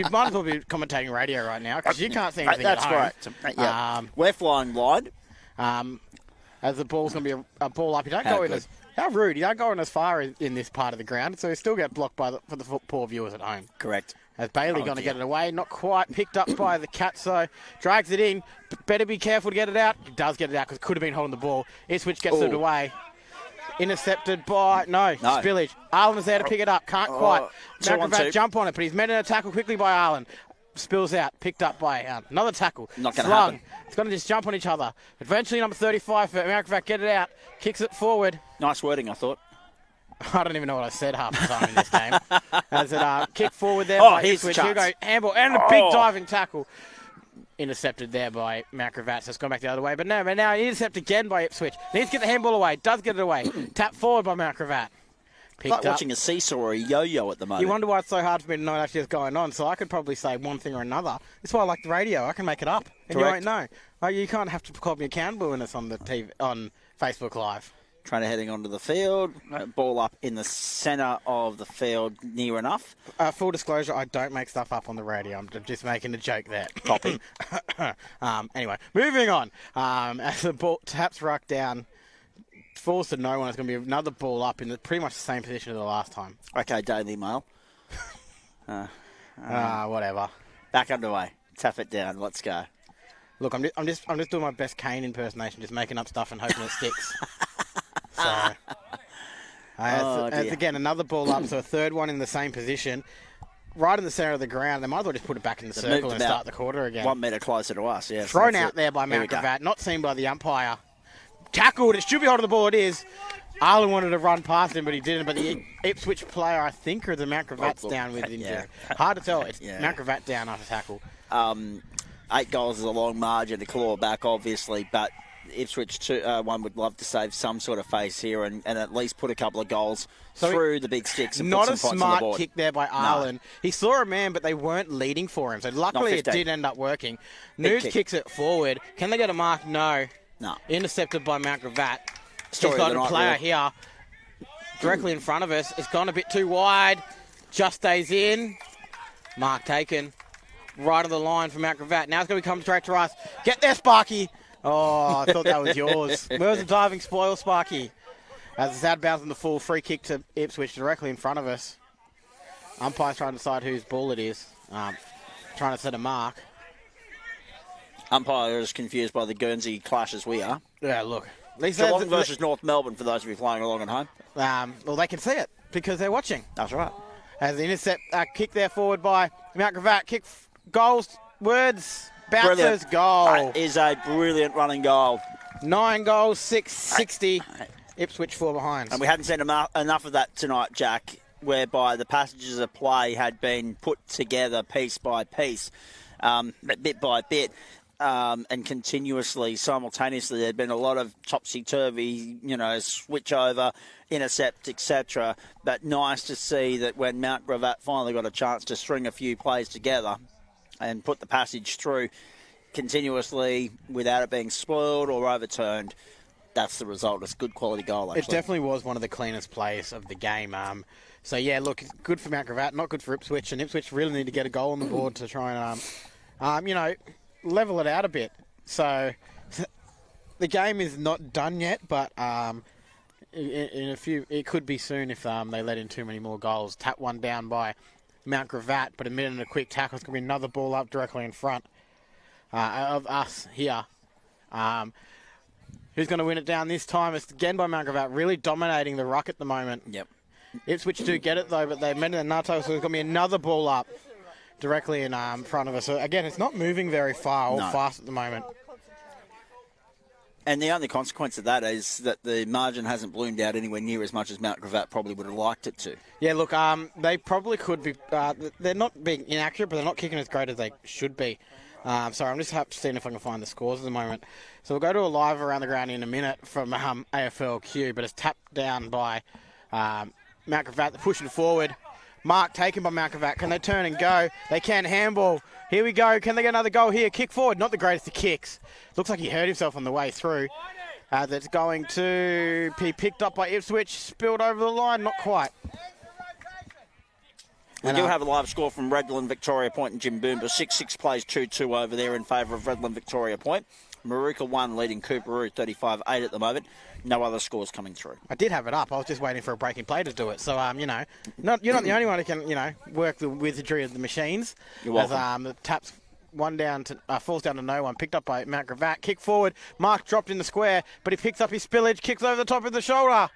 might as well be commentating radio right now because you can't see anything That's at home. right. Yeah. We're flying wide. As the ball's going to be a ball up. You don't go in as... How rude. You don't go in as far in this part of the ground, so you still get blocked for the poor viewers at home. Correct. As Bailey going to get it away. Not quite picked up by the Cat, so drags it in. Better be careful to get it out. He does get it out because could have been holding the ball. Ipswich gets it away. Intercepted by... No. Spillage. Ireland is there to pick it up. Can't quite. Mount Gravatt jump on it, but he's met in a tackle quickly by Ireland. Spills out. Picked up by another tackle. Not going to happen. It's going to just jump on each other. Eventually, number 35 for Mount Gravatt, get it out. Kicks it forward. Nice wording, I thought. I don't even know what I said half the time in this game. As it kicked forward there by Ipswich. Here go handball and a big diving tackle. Intercepted there by Mount Gravatt, so it's gone back the other way. But now intercepted again by Ipswich. Needs to get the handball away. Does get it away. Tap forward by Mount Gravatt. It's like watching a seesaw or a yo-yo at the moment. You wonder why it's so hard for me to know what actually is going on. So I could probably say one thing or another. That's why I like the radio. I can make it up, and you won't know. You can't have to call me accountable when it's on the TV on Facebook Live. Trainer heading onto the field. Ball up in the centre of the field, near enough. Full disclosure, I don't make stuff up on the radio. I'm just making a joke there. Copy. Anyway, moving on. As the ball taps ruck down, falls to no one. It's going to be another ball up in pretty much the same position as the last time. Okay, Daily Mail. Whatever. Back underway. Tap it down. Let's go. Look, I'm just doing my best Kane impersonation, just making up stuff and hoping it sticks. So, again, another ball up, so a third one in the same position. Right in the centre of the ground. They might as well just put it back in the circle and start the quarter again. 1 metre closer to us, yes. Thrown out there by Mount Gravatt, not seen by the umpire. Tackled, it should be holding the ball, it is. Arlen wanted to run past him, but he didn't. But the Ipswich player, I think, or the Mount Gravatt's down with injury. Yeah. Hard to tell. It's Mount Gravatt down after tackle. 8 goals is a long margin to claw back, obviously, but Ipswich one would love to save some sort of face here and at least put a couple of goals through the big sticks and put some points on the board. Not a smart kick there by Ireland. No. He saw a man, but they weren't leading for him. So luckily it did end up working. Nudes kicks it forward. Can they get a mark? No. Intercepted by Mount Gravatt. He's got a player here directly in front of us. It's gone a bit too wide. Just stays in. Mark taken. Right on the line for Mount Gravatt. Now it's going to come straight to us. Get there, Sparky. Oh, I thought that was yours. Where's the diving spoil, Sparky? As it's out of bounds on the full free kick to Ipswich directly in front of us. Umpire's trying to decide whose ball it is. Trying to set a mark. Umpire is confused by the Guernsey clash as we are. Yeah, look. Geelong versus North Melbourne for those of you flying along at home. Well, they can see it because they're watching. That's right. As the intercept kick there forward by Mount Gravatt. Kick goals, words, bounces, goal. That is a brilliant running goal. 9 goals, 660. Ipswich 4 behind. And we hadn't seen enough of that tonight, Jack, whereby the passages of play had been put together piece by piece, bit by bit. And continuously, simultaneously, there'd been a lot of topsy-turvy, switch over, intercept, etc. But nice to see that when Mount Gravatt finally got a chance to string a few plays together and put the passage through continuously without it being spoiled or overturned, that's the result. It's a good quality goal, actually. It definitely was one of the cleanest plays of the game. So, yeah, look, good for Mount Gravatt, not good for Ipswich. And Ipswich really need to get a goal on the board to try and, level it out a bit. So the game is not done yet, but in a few, it could be soon if they let in too many more goals. Tap one down by Mount Gravatt, but a minute and a quick tackle. It's going to be another ball up directly in front of us here. Who's going to win it down this time? It's again by Mount Gravatt, really dominating the ruck at the moment. Yep. Ipswich do get it, though, but they've made it a nutto, so there's going to be another ball up directly in front of us. So, again, it's not moving very far or fast at the moment. And the only consequence of that is that the margin hasn't bloomed out anywhere near as much as Mount Gravatt probably would have liked it to. Yeah, look, they probably could be. They're not being inaccurate, but they're not kicking as great as they should be. Sorry, I'm just seeing if I can find the scores at the moment. So we'll go to a live around the ground in a minute from AFLQ, but it's tapped down by Mount Gravatt. They're pushing forward. Mark taken by Mount Gravatt. Can they turn and go? They can. Handball. Here we go. Can they get another goal here? Kick forward. Not the greatest of kicks. Looks like he hurt himself on the way through. That's going to be picked up by Ipswich. Spilled over the line. Not quite. We do have a live score from Redland Victoria Point and Jim Boomba. 6-6 plays 2-2 over there in favour of Redland Victoria Point. Maruka 1 leading Cooperoo 35-8 at the moment. No other scores coming through. I did have it up. I was just waiting for a breaking play to do it. So, you're not the only one who can, work the wizardry of the machines. You're welcome. As the taps one down to falls down to no one. Picked up by Mount Gravatt. Kick forward. Mark dropped in the square, but he picks up his spillage. Kicks over the top of the shoulder.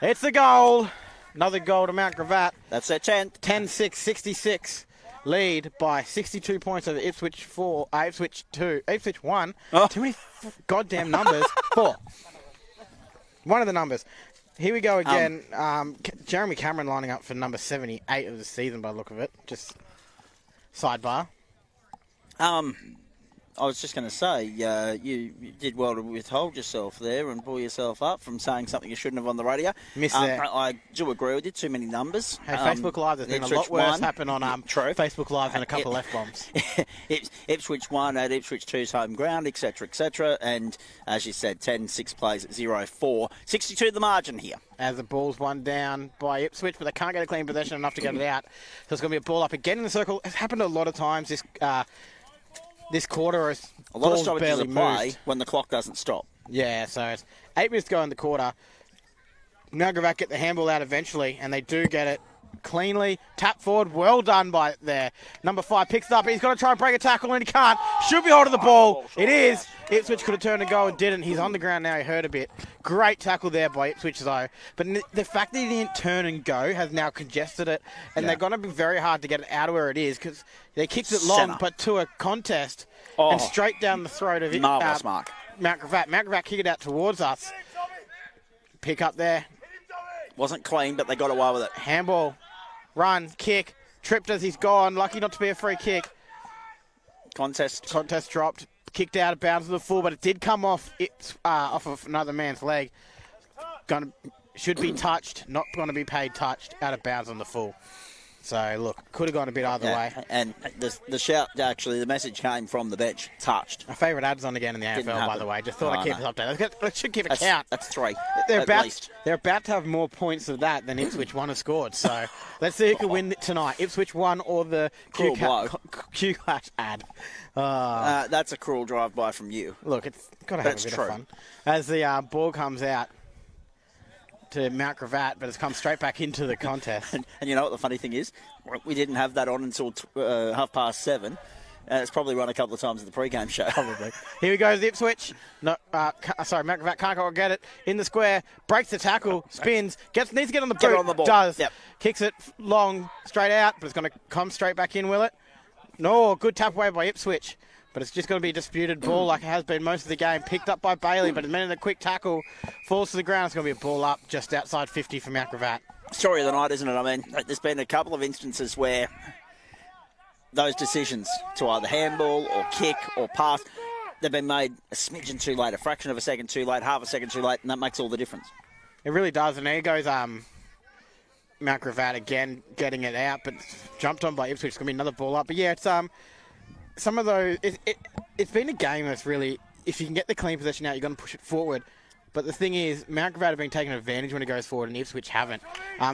It's a goal. Another goal to Mount Gravatt. That's their 10th. 10-6, 66. Lead by 62 points over Ipswich 4, Ipswich 2, Ipswich 1. Oh. Too many goddamn numbers. 4. One of the numbers. Here we go again. Jeremy Cameron lining up for number 78 of the season by the look of it. Just sidebar. I was just going to say, you did well to withhold yourself there and pull yourself up from saying something you shouldn't have on the radio. Missed there. I do agree with you. Too many numbers. Hey, Facebook Live, there's been a lot worse happen on Facebook Live than a couple of F-bombs. Ipswich 1 at Ipswich 2's home ground, etc., etc. And as you said, 10-6 plays at 0-4. 62 the margin here. As the ball's one down by Ipswich, but they can't get a clean possession enough to get it out. So it's going to be a ball up again in the circle. It's happened a lot of times this quarter. A lot of stoppages of play when the clock doesn't stop. Yeah, so it's 8 minutes to go in the quarter. Mount Gravatt get the handball out eventually, and they do get it cleanly. Tap forward, well done by there. Number 5 picks it up. He's got to try and break a tackle, and he can't. Should be holding the ball. It is. Ipswich could have turned and go and didn't. He's on the ground now. He hurt a bit. Great tackle there by Ipswich, though. But the fact that he didn't turn and go has now congested it, and they're going to be very hard to get it out of where it is because they kicked it long, but to a contest and straight down the throat of it. Marvellous mark. Mount Gravatt. Mount Gravatt kicked it out towards us. Pick up there. Wasn't clean, but they got away with it. Handball, run, kick, tripped as he's gone. Lucky not to be a free kick. Contest dropped, kicked out of bounds to the full, but it did come off off of another man's leg. Should be touched, not going to be paid touched, out of bounds on the full. So, look, could have gone a bit either way. And the shout, actually, the message came from the bench, touched. My favourite ad's on again in the AFL, by the way. Just thought I'd keep us updated. Let's should keep a count. That's 3, They're at least. They're about to have more points of that than Ipswich 1 have scored. So, let's see who can win tonight. Ipswich 1 or the Q-Clash ad. That's a cruel drive-by from you. Look, it's got to have a bit of fun. As the ball comes out to Mount Gravatt, but it's come straight back into the contest. And you know what the funny thing is? We didn't have that on until 7:30. It's probably run a couple of times at the pre-game show. Probably. Here we go, Ipswich. No, Mount Gravatt can't go get it. In the square, breaks the tackle, spins, needs to get on the boot. Get on the ball. Does. Yep. Kicks it long, straight out, but it's going to come straight back in, will it? No, good tap away by Ipswich. But it's just going to be a disputed ball like it has been most of the game. Picked up by Bailey, but a minute a quick tackle. Falls to the ground. It's going to be a ball up just outside 50 for Mount Gravatt. Story of the night, isn't it? I mean, there's been a couple of instances where those decisions to either handball or kick or pass, they've been made a smidgen too late, a fraction of a second too late, half a second too late, and that makes all the difference. It really does. And there goes Mount Gravatt again getting it out, but jumped on by Ipswich. It's going to be another ball up. But yeah, it's some of those, it's been a game that's really, if you can get the clean possession out, you're going to push it forward. But the thing is, Mount Gravatt have been taking advantage when it goes forward, and Ipswich haven't.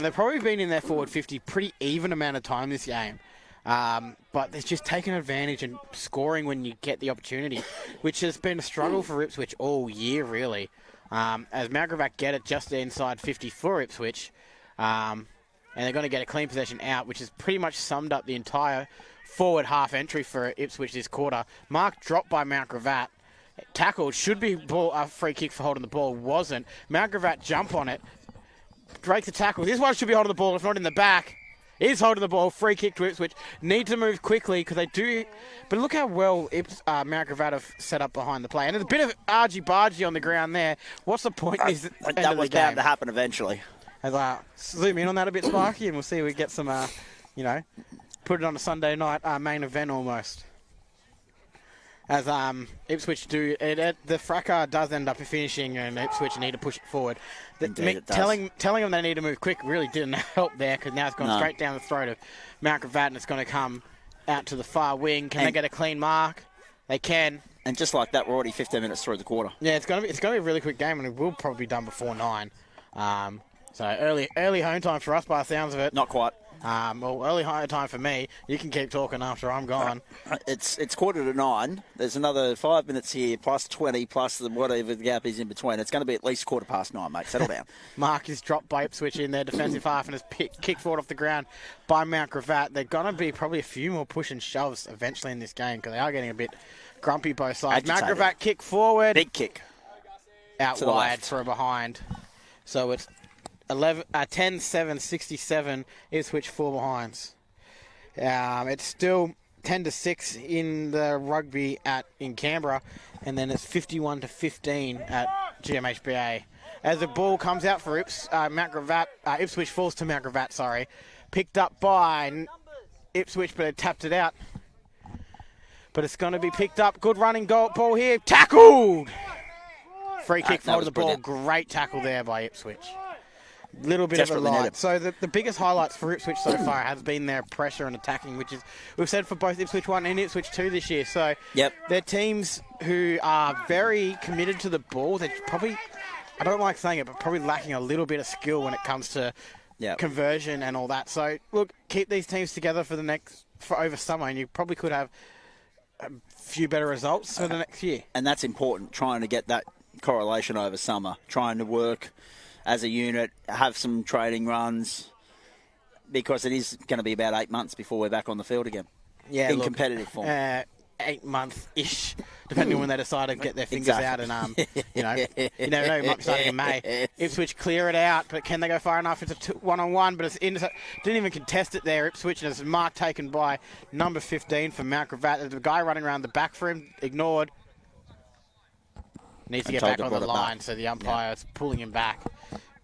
They've probably been in their forward 50 pretty even amount of time this game. But they've just taken advantage and scoring when you get the opportunity, which has been a struggle for Ipswich all year, really. As Mount Gravatt get it just inside 50 for Ipswich. and they're going to get a clean possession out, which has pretty much summed up the entire forward half entry for Ipswich this quarter. Mark dropped by Mount Gravatt. Tackled, should be a free kick for holding the ball, wasn't. Mount Gravatt jump on it, breaks the tackle. This one should be holding the ball, if not in the back. Is holding the ball, free kick to Ipswich. Need to move quickly because they do. But look how well Mount Gravatt have set up behind the play. And there's a bit of argy-bargy on the ground there. What's the point? That was bound to happen eventually. As zoom in on that a bit, Sparky, and we'll see if we get some, put it on a Sunday night main event almost. As Ipswich do, the fracas does end up finishing, and Ipswich need to push it forward. Telling them they need to move quick really didn't help there, because now it's gone straight down the throat of Mount Gravatt, and it's going to come out to the far wing. Can they get a clean mark? They can. And just like that, we're already 15 minutes through the quarter. Yeah, it's going to be a really quick game, and it will probably be done before 9. So early home time for us by the sounds of it. Not quite. Early home time for me. You can keep talking after I'm gone. It's 8:45. There's another 5 minutes here, plus 20, plus whatever the gap is in between. It's going to be at least 9:15, mate. Settle down. Mark is dropped by Ipswich in their defensive half and is kicked forward off the ground by Mount Gravatt. They're going to be probably a few more push and shoves eventually in this game, because they are getting a bit grumpy both sides. Agitated. Mount Gravatt kick forward. Big kick. Out wide for a behind. So it's 10-7-67, Ipswich 4 behinds. It's still 10-6 in the rugby in Canberra, and then it's 51-15 at GMHBA. As the ball comes out for Mount Gravatt, Ipswich falls to Mount Gravatt, sorry. Picked up by Ipswich, but they tapped it out. But it's going to be picked up. Good running ball here. Tackled! Free kick for the ball. Brilliant. Great tackle there by Ipswich. Little bit of a light. So the biggest highlights for Ipswich so far has been their pressure and attacking, which is, we've said for both Ipswich 1 and Ipswich 2 this year. So they're teams who are very committed to the ball. They're probably, I don't like saying it, but probably lacking a little bit of skill when it comes to conversion and all that. So look, keep these teams together for over summer, and you probably could have a few better results for the next year. And that's important, trying to get that correlation over summer, trying to work as a unit, have some training runs, because it is going to be about 8 months before we're back on the field again. Yeah, in competitive form. 8 month-ish, depending on when they decide to get their fingers out. And you never know, it might be starting in May. Ipswich clear it out, but can they go far enough? It's a one-on-one, but it's didn't even contest it there. Ipswich, and it's a mark taken by number 15 for Mount Gravatt. There's a guy running around the back for him, ignored. Needs to get back on the line, so the umpire is pulling him back.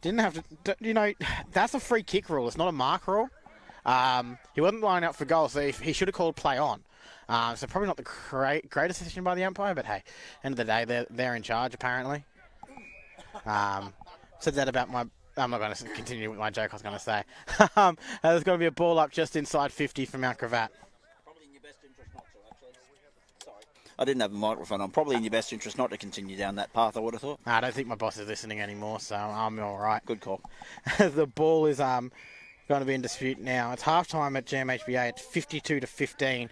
Didn't have to, that's a free kick rule. It's not a mark rule. He wasn't lining up for goal, so he should have called play on. So probably not the greatest decision by the umpire, but hey, end of the day, they're in charge apparently. Said that about my. I'm not going to continue with my joke. I was going to say there's going to be a ball up just inside 50 for Mount Gravatt. I didn't have a microphone on. Probably in your best interest not to continue down that path, I would have thought. I don't think my boss is listening anymore, so I'm all right. Good call. The ball is going to be in dispute now. It's half-time at GMHBA. It's 52-15.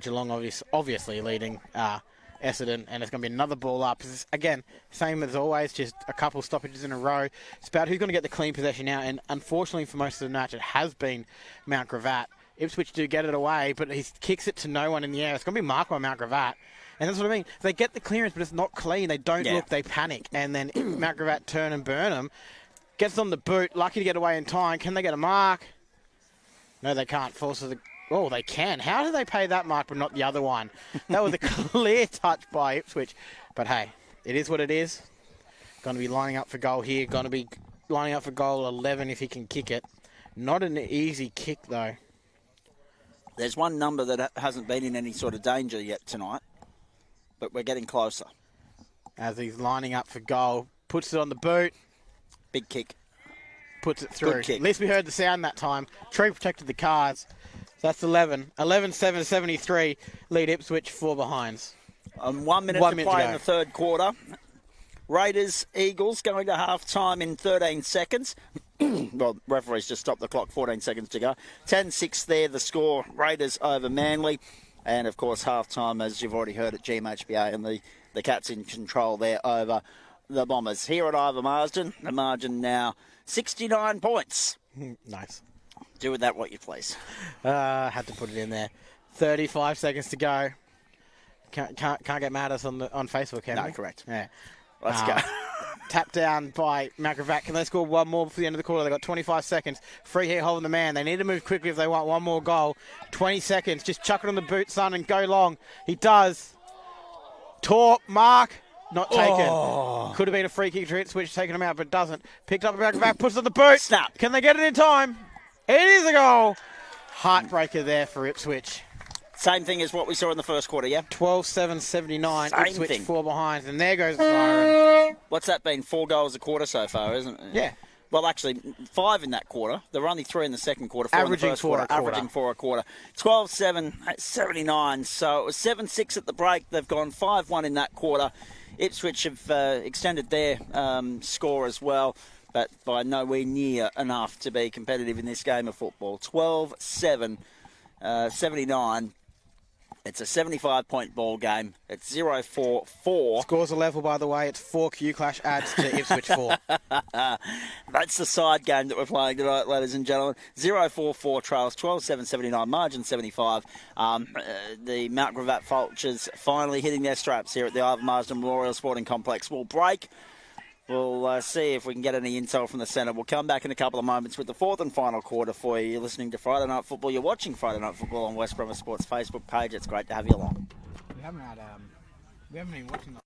Geelong obviously leading Essendon, and it's going to be another ball up. Again, same as always, just a couple stoppages in a row. It's about who's going to get the clean possession now, and unfortunately for most of the match, it has been Mount Gravatt. Ipswich do get it away, but he kicks it to no one in the air. It's going to be marked by Mount Gravatt. And that's what I mean. They get the clearance, but it's not clean. They don't look, they panic. And then Mount Gravatt turn and burn him. Gets on the boot, lucky to get away in time. Can they get a mark? No, they can't. Oh, they can. How do they pay that mark but not the other one? That was a clear touch by Ipswich. But hey, it is what it is. Going to be lining up for goal here. Going to be lining up for goal 11 if he can kick it. Not an easy kick, though. There's one number that hasn't been in any sort of danger yet tonight, but we're getting closer. As he's lining up for goal, puts it on the boot. Big kick. Puts it through. Good kick. At least we heard the sound that time. Tree protected the cards. So that's 11. 11-7-73, lead Ipswich 4 behinds. 1 minute to play in the third quarter. Raiders, Eagles going to half-time in 13 seconds. Well, referees just stopped the clock, 14 seconds to go. 10-6 there, the score. Raiders over Manly. And, of course, half-time, as you've already heard, at GMHBA, and the Cats in control there over the Bombers. Here at Ivor Marsden, the margin now 69 points. Nice. Do with that what you please. Had to put it in there. 35 seconds to go. Can't get mad at us on Facebook, can we? No, correct. Yeah. Let's go. Tapped down by Mount Gravatt. Can they score one more before the end of the quarter? They've got 25 seconds. Free hit holding the man. They need to move quickly if they want one more goal. 20 seconds. Just chuck it on the boot, son, and go long. He does. Torp, mark. Not taken. Oh. Could have been a free kick to Ipswich, taken him out, but doesn't. Picked up Mount Gravatt, puts it on the boot. Snap. Can they get it in time? It is a goal. Heartbreaker there for Ipswich. Same thing as what we saw in the first quarter, yeah? 12-7-79. Same Ipswich thing. 4 behind, and there goes the siren. What's that been? 4 goals a quarter so far, isn't it? Yeah. Well, actually, 5 in that quarter. There were only 3 in the second quarter, 4 Averaging in the first 4 quarter, a quarter. averaging 4 a quarter. 12-7-79. So it was 7-6 at the break. They've gone 5-1 in that quarter. Ipswich have extended their score as well, but by nowhere near enough to be competitive in this game of football. 12-7-79. It's a 75-point ball game. It's 0-4-4. Scores are level, by the way. It's 4 Q-Clash adds to Ipswich 4. That's the side game that we're playing tonight, ladies and gentlemen. 0-4-4 trails, 12-7-79, margin 75. The Mount Gravatt Vultures finally hitting their straps here at the Ivan Marsden Memorial Sporting Complex. We'll break. We'll see if we can get any intel from the centre. We'll come back in a couple of moments with the fourth and final quarter for you. You're listening to Friday Night Football. You're watching Friday Night Football on West Bromwich Sports Facebook page. It's great to have you along. We haven't been watching the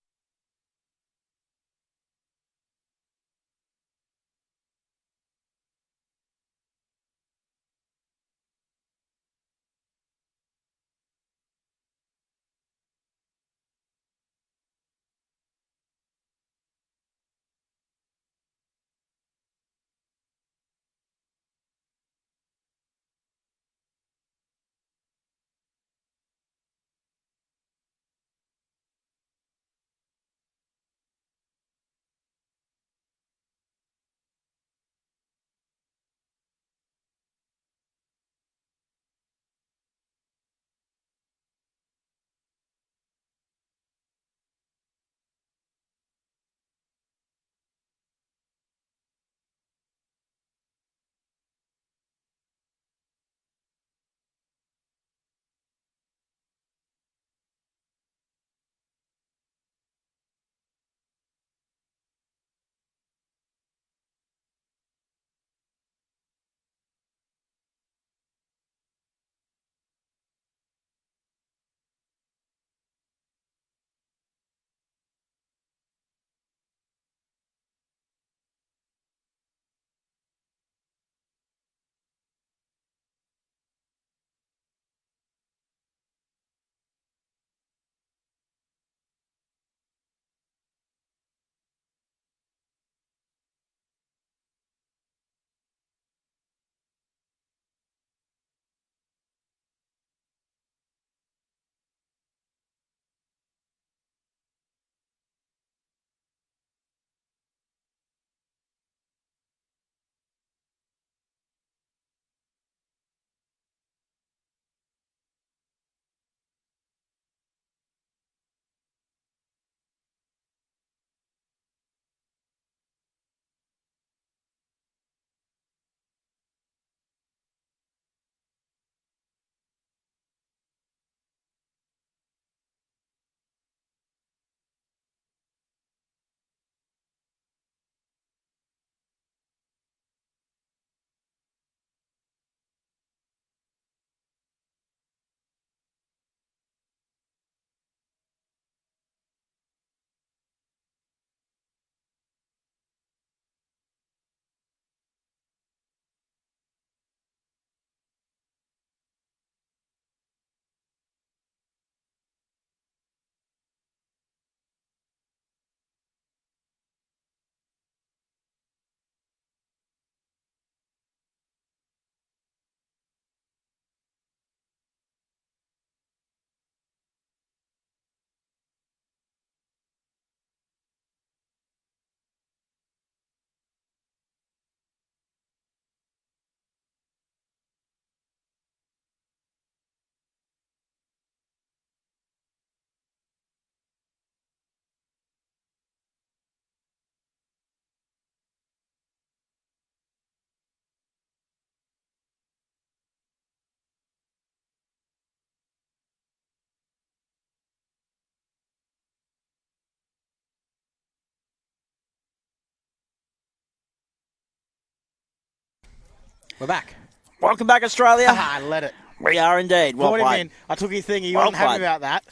We're back. Welcome back, Australia. I let it. We are indeed. Well played. I took his thing. He Well wasn't happy played. about that.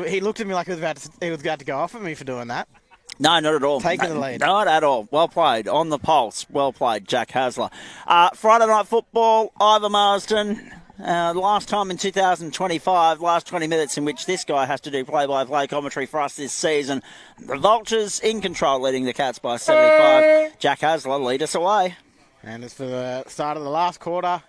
He looked at me like he was about to go off at me for doing that. No, not at all. Taking the lead. Not at all. Well played. On the pulse. Well played, Jack Hasler. Friday night football, Ivor Marsden. Last time in 2025, last 20 minutes in which this guy has to do play-by-play commentary for us this season. The Vultures in control, leading the Cats by 75. Jack Hasler, lead us away. And it's for the start of the last quarter.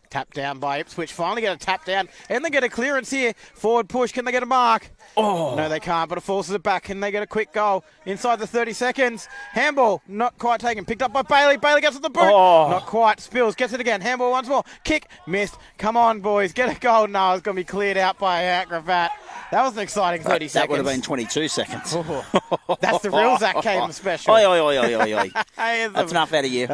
Tapped down by Ipswich. Finally get a tap down. And they get a clearance here. Forward push. Can they get a mark? Oh. No, they can't, but it forces it back. Can they get a quick goal inside the 30 seconds? Handball, not quite taken. Picked up by Bailey. Bailey gets at the boot. Oh. Not quite. Spills, gets it again. Handball once more. Kick, missed. Come on, boys. Get a goal. No, it's going to be cleared out by Gravatt. That was an exciting 30 seconds. That would have been 22 seconds. Oh. That's the real Zach Caden special. Oi, oi, oi, oi, oi, oi. Hey, That's enough out of you.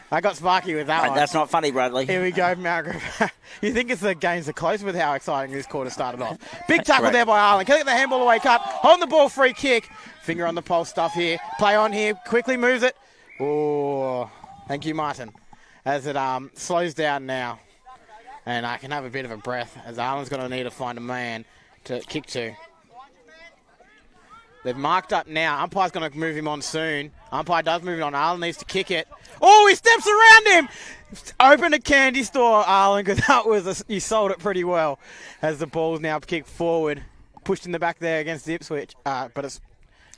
I got sparky with that one. That's not funny, Bradley. Here we go, Gravatt. You think the games are close with how exciting this quarter started off. Big tackle there by Arlen. Can they get the handball away cut? On the ball, free kick. Finger on the pulse stuff here. Play on here. Quickly moves it. Oh, thank you, Martin. As it slows down now. And I can have a bit of a breath as Arlen's going to need to find a man to kick to. They've marked up now. Umpire's going to move him on soon. Umpire does move it on. Arlen needs to kick it. Oh, he steps around him. Open a candy store, Arlen, because that was you sold it pretty well. As the ball's now kicked forward, pushed in the back there against the Ipswich, but it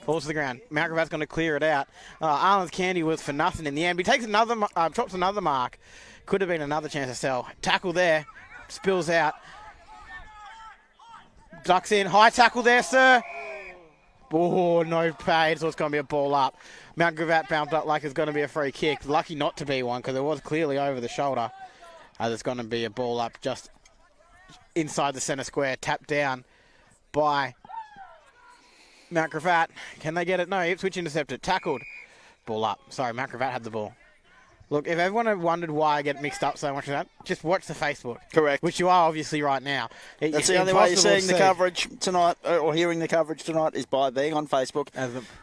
falls to the ground. Mount Gravatt's going to clear it out. Arlen's candy was for nothing in the end. But he takes drops another mark. Could have been another chance to sell. Tackle there, spills out. Ducks in, high tackle there, sir. Oh, no paid, so it's going to be a ball up. Mount Gravatt bounced up like it's going to be a free kick. Lucky not to be one because it was clearly over the shoulder. There's going to be a ball up just inside the centre square, tapped down by Mount Gravatt. Can they get it? No, Ipswich intercepted, tackled. Ball up. Sorry, Mount Gravatt had the ball. Look, if everyone had wondered why I get mixed up so much with that, just watch the Facebook. Correct. Which you are obviously right now. That's the only way you're seeing the coverage tonight, or hearing the coverage tonight, is by being on Facebook.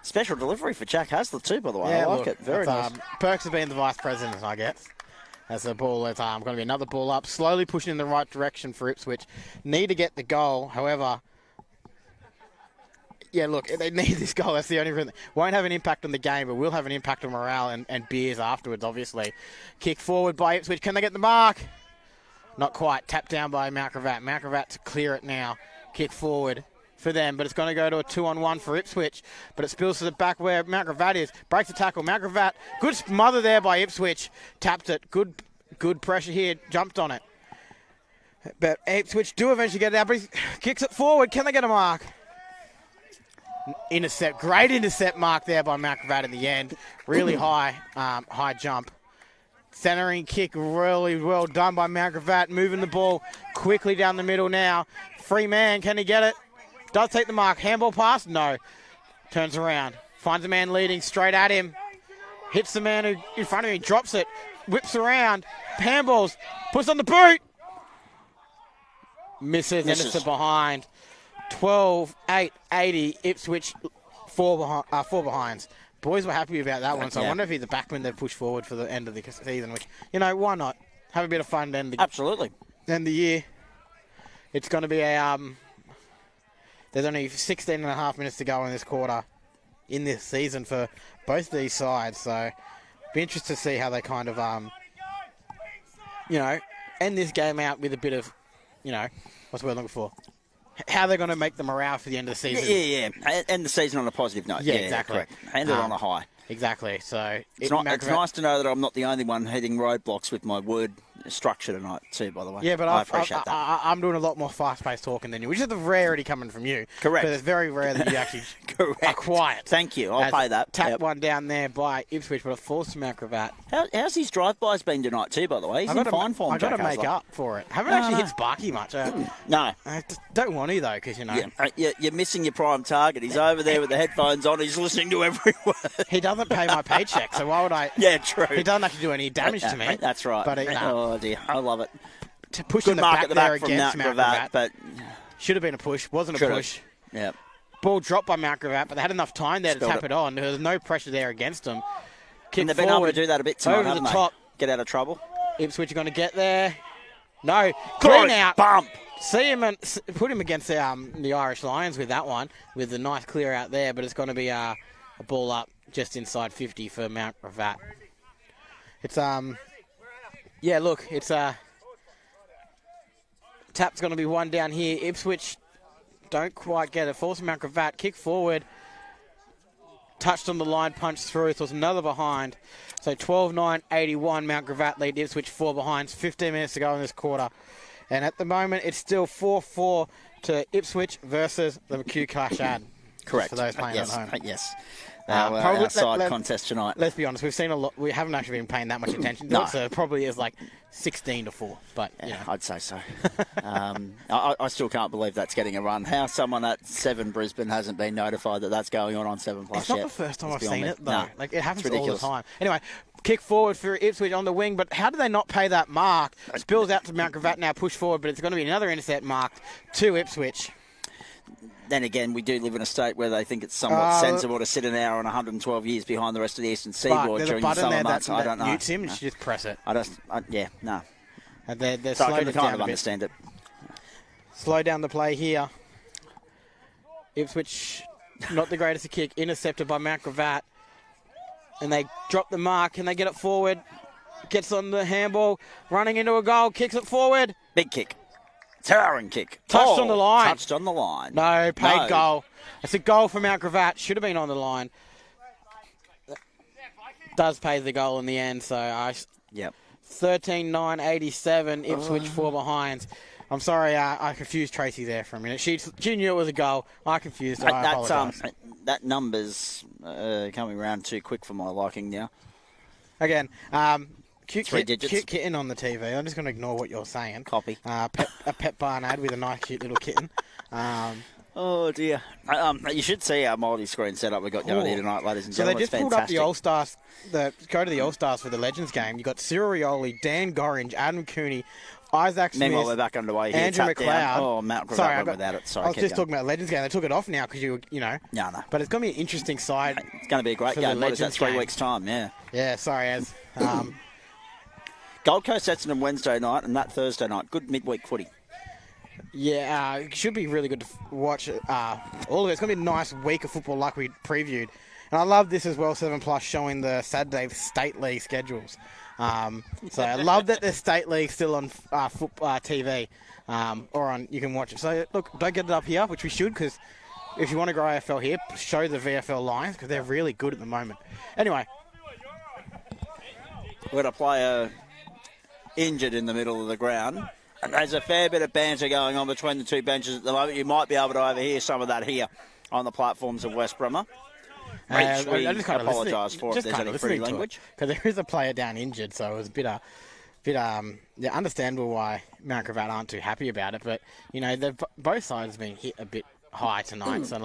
Special delivery for Jack Hasler too, by the way. Yeah, I like it. Very nice. Perks of being the vice president, I guess. As the ball is going to be another ball up, slowly pushing in the right direction for Ipswich. Need to get the goal, however. Yeah, look, they need this goal. That's the only reason. Won't have an impact on the game, but will have an impact on morale and beers afterwards, obviously. Kick forward by Ipswich. Can they get the mark? Not quite. Tapped down by Mount Gravatt. Mount Gravatt to clear it now. Kick forward for them, but it's going to go to a 2-on-1 for Ipswich. But it spills to the back where Mount Gravatt is. Breaks the tackle. Mount Gravatt. Good smother there by Ipswich. Tapped it. Good pressure here. Jumped on it. But Ipswich do eventually get it out, but he kicks it forward. Can they get a mark? Intercept, great intercept mark there by Mount Gravatt in the end. Really high jump. Centering kick, really well done by Mount Gravatt. Moving the ball quickly down the middle now. Free man, can he get it? Does take the mark. Handball pass? No. Turns around. Finds a man leading straight at him. Hits the man who in front of him. Drops it. Whips around. Handballs. Puts on the boot. Misses. And it's to behind. 12-8, 80, Ipswich, four behinds. Boys were happy about that one, so I wonder if he's a backman they've pushed forward for the end of the season, which, why not? Have a bit of fun to end the year. It's going to be there's only 16 and a half minutes to go in this quarter in this season for both these sides, so be interested to see how they kind of, end this game out with a bit of, what's the word I'm looking for? How they're going to make the morale for the end of the season. Yeah. End the season on a positive note. Yeah, exactly. Correct. End it on a high. Exactly. So it's nice to know that I'm not the only one hitting roadblocks with my word structure tonight too, by the way. Yeah, but I appreciate that. I'm doing a lot more fast-paced talking than you, which is the rarity coming from you. Correct. But it's very rare that you actually are quiet. Thank you. I'll pay that. Tap one down there by Ipswich, but it falls to Mount Gravatt. How's his drive-bys been tonight too, by the way? He's in fine form, I've got to make up for it. Haven't actually hit Sparky much. No. I don't want to, though, because, you're missing your prime target. He's over there with the headphones on. He's listening to every word. He doesn't pay my paycheck, so why would I... Yeah, true. He doesn't actually do any damage to me. That's right. But oh, dear. I love it. To push Good in the mark back at the there back from against Mount Gravatt. But should have been a push. Wasn't a push. Yeah. Ball dropped by Mount Gravatt, but they had enough time there to tap it on. There was no pressure there against them. And they've been able to do that a bit tonight, haven't they? Top. Get out of trouble. Ipswich are going to get there. No, Good clean out. bump. See him and put him against the Irish Lions with that one, with a nice clear out there, but it's going to be a ball up just inside 50 for Mount Gravatt. It's yeah, look, it's tap's going to be one down here. Ipswich don't quite get it. Force Mount Gravatt, kick forward, touched on the line, punched through, so it's another behind. So 12-9-81, Mount Gravatt lead Ipswich 4 behinds, 15 minutes to go in this quarter. And at the moment, it's still 4-4 to Ipswich versus the McHugh Clash ad. Correct. For those playing yes. at home. Yes. Our side contest tonight. Let's be honest, we've seen a lot. We haven't actually been paying that much attention to No. it, so it probably is like 16-4. But Yeah, I'd say so. I still can't believe that's getting a run. How someone at 7 Brisbane hasn't been notified that that's going on 7 plus it's not yet. the first time It's I've beyond seen me. it, though. No, Like, it happens it's all the ridiculous. time. Anyway, kick forward for Ipswich on the wing, but how do they not pay that mark? Spills out to Mount Gravatt now, push forward, but it's going to be another intercept marked to Ipswich. Then again, we do live in a state where they think it's somewhat sensible to sit an hour and 112 years behind the rest of the eastern seaboard There's a during the button summer there months. I don't that know. mutes him, and you just press it. No. And they're So I slowing can it kind down of a bit. understand it. Slow down the play here. Ipswich, not the greatest of kick, intercepted by Mount Gravatt. And they drop the mark, and they get it forward. Gets on the handball, running into a goal, kicks it forward. Big kick. Towering kick. Touched on the line. Touched on the line. No, paid No. goal. It's a goal for Mount Gravatt. Should have been on the line. Does pay the goal in the end, so Yep. 13-9-87, Ipswich 4 behinds. I'm sorry, I confused Tracy there for a minute. She knew it was a goal. I confused her. I apologise. That number's coming around too quick for my liking now. Again, cute Three digits. kitten on the TV. I'm just going to ignore what you're saying. Copy. A pet barn ad with a nice, cute little kitten. Oh, dear. You should see our multi-screen setup we got going here tonight, ladies and So they gentlemen. just pulled up the All-Stars, go to the All-Stars for the Legends game. You've got Cyril Rioli, Dan Gorringe, Adam Cooney, Isaac Smith. Meanwhile, we're back underway here. Andrew Tap McLeod. down. Oh, Mount Gravatt went without it. Sorry, I was just talking about Legends game. They took it off now because No. But it's going to be an interesting side. It's going to be a great for the game. What is that, Legends 3 game. weeks' time? Yeah. Yeah, sorry, Az. Gold Coast Essendon Wednesday night and that Thursday night. Good midweek footy. Yeah, it should be really good to watch all of it. It's going to be a nice week of football like we previewed. And I love this as well, 7 Plus, showing the Saturday State League schedules. So I love that the State League still on TV or on, you can watch it. So look, don't get it up here, which we should, because if you want to grow AFL here, show the VFL Lions, because they're really good at the moment. Anyway. We've got a player injured in the middle of the ground. And there's a fair bit of banter going on between the two benches at the moment. You might be able to overhear some of that here on the platforms of West Bromma. We apologise for if there's any free language. Because there is a player down injured, so it was a bit understandable why Mount Gravatt aren't too happy about it. But, both sides have been hit a bit high tonight. So,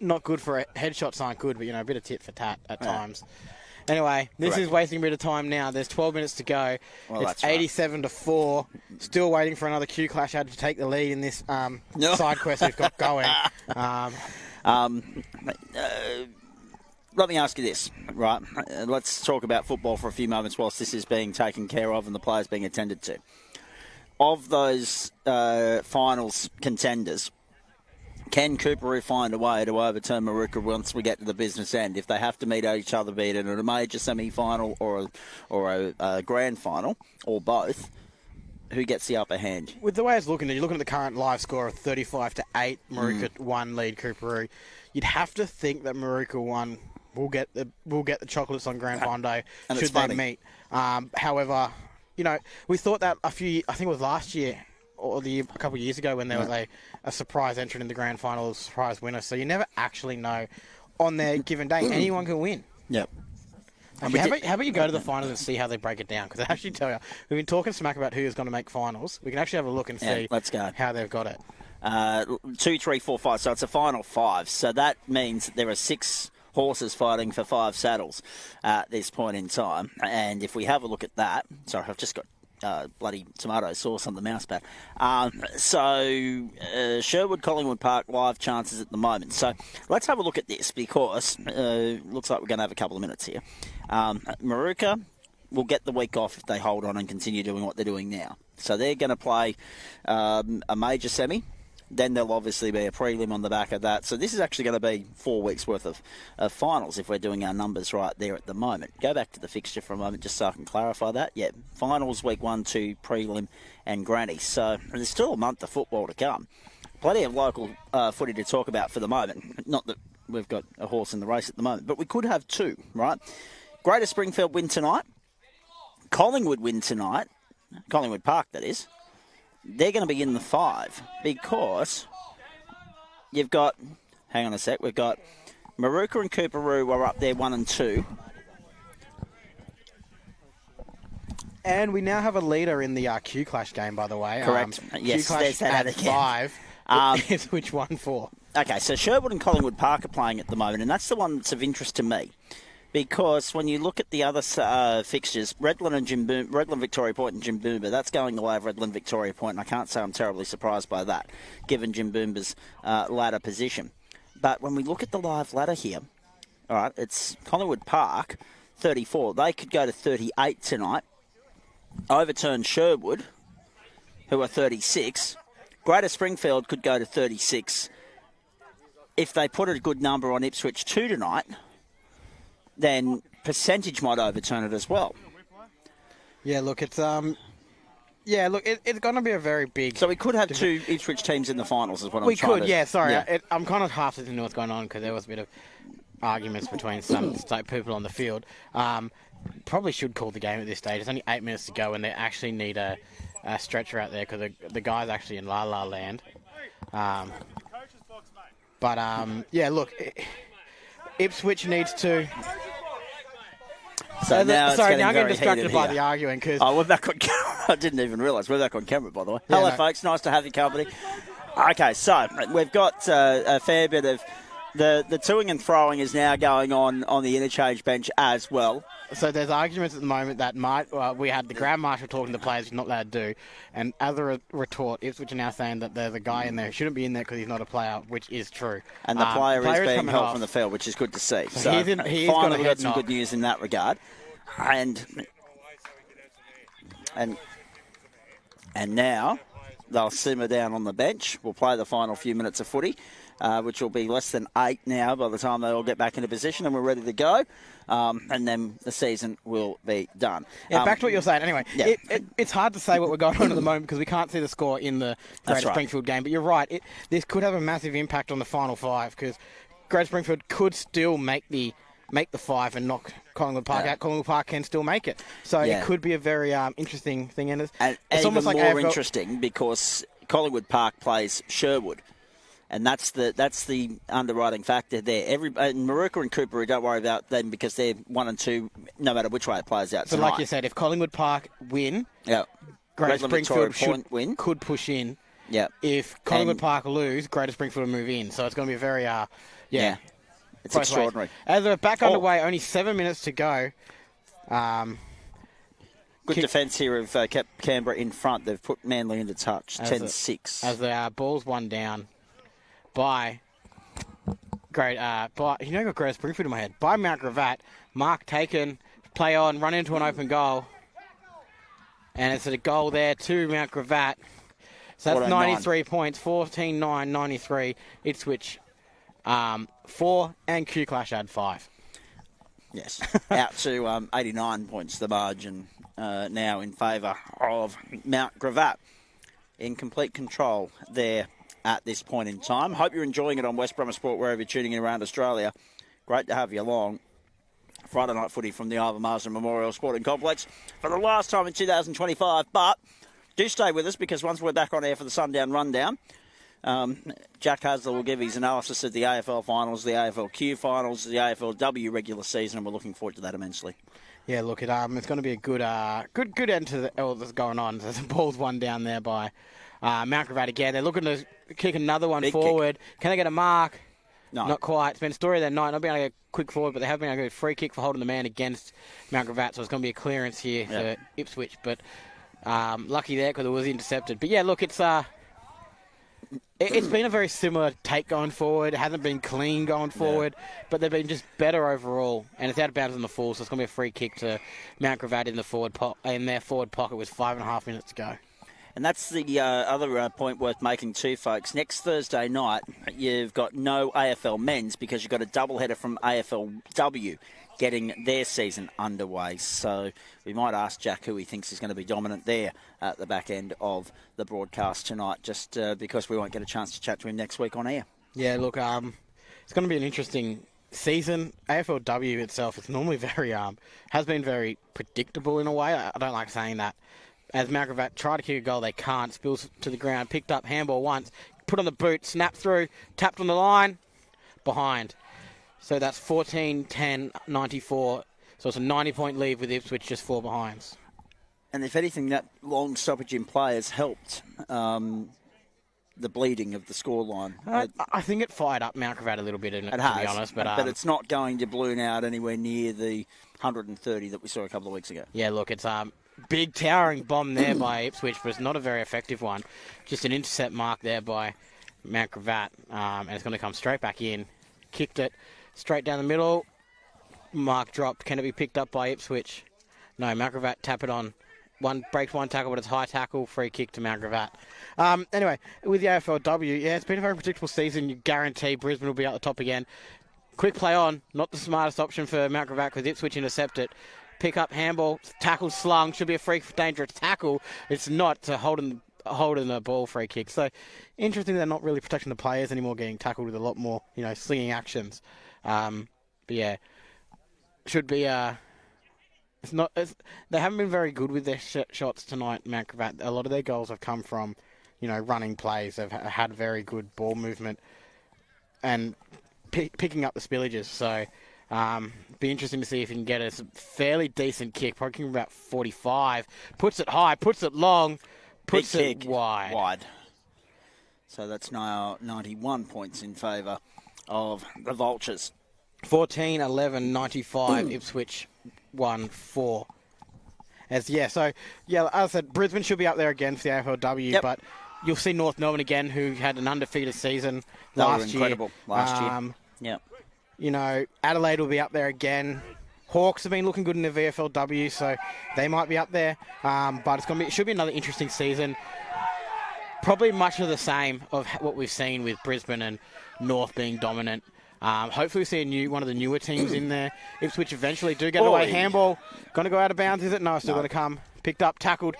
not good for headshots aren't good, but, a bit of tit for tat at times. Anyway, this is wasting a bit of time now. There's 12 minutes to go. Well, it's 87-4. Still waiting for another Q Clash ad to take the lead in this side quest we've got going. Let me ask you this, right? Let's talk about football for a few moments whilst this is being taken care of and the players being attended to. Of those finals contenders, can Cooperoo find a way to overturn Maruka once we get to the business end? If they have to meet each other, be it in a major semi-final or a grand final, or both, who gets the upper hand? With the way it's looking, you're looking at the current live score of 35-8, Maruka 1 lead Cooperoo. You'd have to think that Maruka 1 will get the chocolates on grand final day should they meet. However, we thought that I think it was last year or a couple of years ago when there was a surprise entrant in the grand final, a surprise winner. So you never actually know on their given day. Anyone can win. Yep. Actually, how about you go to the finals and see how they break it down? Because I actually tell you, we've been talking smack about who is going to make finals. We can actually have a look and see let's go. how they've got it. 2, 3, 4, 5. So it's a final 5. So that means that there are 6 horses fighting for 5 saddles at this point in time. And if we have a look at that, sorry, I've just got bloody tomato sauce on the mouse pad. Sherwood, Collingwood Park, live chances at the moment. So let's have a look at this because looks like we're going to have a couple of minutes here. Maruka will get the week off if they hold on and continue doing what they're doing now. So they're going to play a major semi. Then there'll obviously be a prelim on the back of that. So this is actually going to be 4 weeks' worth of finals if we're doing our numbers right there at the moment. Go back to the fixture for a moment just so I can clarify that. Yeah, finals week 1, 2, prelim and granny. So there's still a month of football to come. Plenty of local footy to talk about for the moment. Not that we've got a horse in the race at the moment, but we could have two, right? Greater Springfield win tonight. Collingwood win tonight. Collingwood Park, that is. They're going to be in the 5 because you've got, hang on a sec, we've got Maruka and Cooperoo are up there 1 and 2. And we now have a leader in the Q Clash game, by the way. Correct. Yes, Q Clash at 5. Ipswich 1-4. Okay, so Sherwood and Collingwood Park are playing at the moment, and that's the one that's of interest to me. Because when you look at the other fixtures, Redland Victoria Point and Jimboomba, that's going the way of Redland Victoria Point, and I can't say I'm terribly surprised by that, given Jimboomba's ladder position. But when we look at the live ladder here, all right, it's Collingwood Park, 34. They could go to 38 tonight, overturn Sherwood, who are 36. Greater Springfield could go to 36. If they put a good number on Ipswich 2 tonight, then percentage might overturn it as well. Yeah, look, it's it's going to be a very big. So we could have two Ipswich teams in the finals, is what I'm trying to. We could, yeah. Sorry, yeah. I'm kind of half listening to what's going on because there was a bit of arguments between some people on the field. Probably should call the game at this stage. It's only 8 minutes to go, and they actually need a stretcher out there because the guy's actually in La La Land. Yeah, look. Ipswich needs to. So now I'm getting distracted by the arguing because. Oh, we're back on camera. I didn't even realise we're back on camera, by the way. Hello, folks. Nice to have your company. Okay, so we've got a fair bit of the toing and throwing is now going on the interchange bench as well. So there's arguments at the moment that we had the Grand Marshal talking to players he's not allowed to do, and as a retort, Ipswich are now saying that there's a guy in there who shouldn't be in there because he's not a player, which is true. And the player is being held from the field, which is good to see. So he's finally got some good news in that regard. And now they'll simmer down on the bench. We'll play the final few minutes of footy, which will be less than 8 now by the time they all get back into position and we're ready to go. And then the season will be done. Yeah, back to what you're saying. Anyway, yeah. It's hard to say what we're going on at the moment because we can't see the score in the Greater Springfield game. But you're right. This could have a massive impact on the final 5 because Greater Springfield could still make the 5 and knock Collingwood Park out. Collingwood Park can still make it. So it could be a very interesting thing. And it's almost even like more interesting because Collingwood Park plays Sherwood. And that's the underwriting factor there. Maruka and Cooper, don't worry about them because they're 1 and 2, no matter which way it plays out. So, tonight. like you said, if Collingwood Park win, Greater Springfield could push in. Yeah. If Collingwood Park lose, Greater Springfield will move in. So it's going to be a very it's extraordinary. As they're back underway, only 7 minutes to go. Good defence here have kept Canberra in front. They've put Manly into touch, 10-6. As the ball's one down. By Greater Springfield in my head. By Mount Gravatt, Mark taken, play on, run into an open goal. And it's a goal there to Mount Gravatt. So that's 93 points, 14-9, 93. Ipswich 4 and Q Clash had 5. Yes, out to 89 points the margin now in favour of Mount Gravatt. In complete control there at this point in time. Hope you're enjoying it on West Bromwich Sport wherever you're tuning in around Australia. Great to have you along. Friday night footy from the Ivan Marsden Memorial Sporting Complex for the last time in 2025. But do stay with us because once we're back on air for the Sundown Rundown, Jack Hasler will give his analysis of the AFL finals, the AFLQ finals, the AFLW regular season, and we're looking forward to that immensely. Yeah, look, it's going to be a good end to all that's going on. So the ball's one down there by Mount Gravatt again. They're looking to kick another one forward. Can they get a mark? No. Not quite. It's been a story of their night. Not being able to get a quick forward, but they have been able to get a free kick for holding the man against Mount Gravatt. So it's going to be a clearance here for Ipswich. But lucky there because it was intercepted. But yeah, look, it's It's been a very similar take going forward. It hasn't been clean going forward, but they've been just better overall. And it's out of bounds in the full, so it's going to be a free kick to Mount Gravatt in their forward pocket with 5.5 minutes to go. And that's the other point worth making too, folks. Next Thursday night, you've got no AFL men's because you've got a doubleheader from AFLW getting their season underway. So we might ask Jack who he thinks is going to be dominant there at the back end of the broadcast tonight, just because we won't get a chance to chat to him next week on air. Yeah, look, it's going to be an interesting season. AFLW itself is normally has been very predictable in a way. I don't like saying that. As Mount Gravatt try to kick a goal, they can't. Spills to the ground, picked up, handball once, put on the boot, snapped through, tapped on the line, behind. So that's 14-10-94. So it's a 90-point lead with Ipswich just 4 behinds. And if anything, that long stoppage in play has helped the bleeding of the scoreline. I think it fired up Mount Gravatt a little bit, to be honest. But it's not going to balloon out anywhere near the 130 that we saw a couple of weeks ago. Yeah, look, it's big towering bomb there by Ipswich, but it's not a very effective one. Just an intercept mark there by Mount Gravatt, and it's going to come straight back in. Kicked it straight down the middle. Mark dropped. Can it be picked up by Ipswich? No, Mount Gravatt tap it on. Breaks one tackle, but it's high tackle. Free kick to Mount Gravatt. Anyway, with the AFLW, it's been a very predictable season. You guarantee Brisbane will be at the top again. Quick play on. Not the smartest option for Mount Gravatt because Ipswich intercept it. Pick up, handball, tackle slung. Should be a free dangerous tackle. It's not to holding the ball free kick. So interesting they're not really protecting the players anymore, getting tackled with a lot more, slinging actions. But yeah, should be they haven't been very good with their shots tonight, Mount Gravatt. A lot of their goals have come from, running plays. They've had very good ball movement and picking up the spillages. So be interesting to see if he can get a fairly decent kick, probably about 45. Puts it high, puts it long, puts it wide. So that's now 91 points in favour of the Vultures. 14-11-95, Ipswich 1-4. As I said, Brisbane should be up there again for the AFLW, but you'll see North Melbourne again, who had an undefeated season last year. Incredible last year. Adelaide will be up there again. Hawks have been looking good in the VFLW, so they might be up there. But it should be another interesting season. Probably much of the same of what we've seen with Brisbane and North being dominant. Hopefully we see one of the newer teams in there. Ipswich eventually do get away. Handball. Going to go out of bounds, is it? No, still going to come. Picked up, tackled.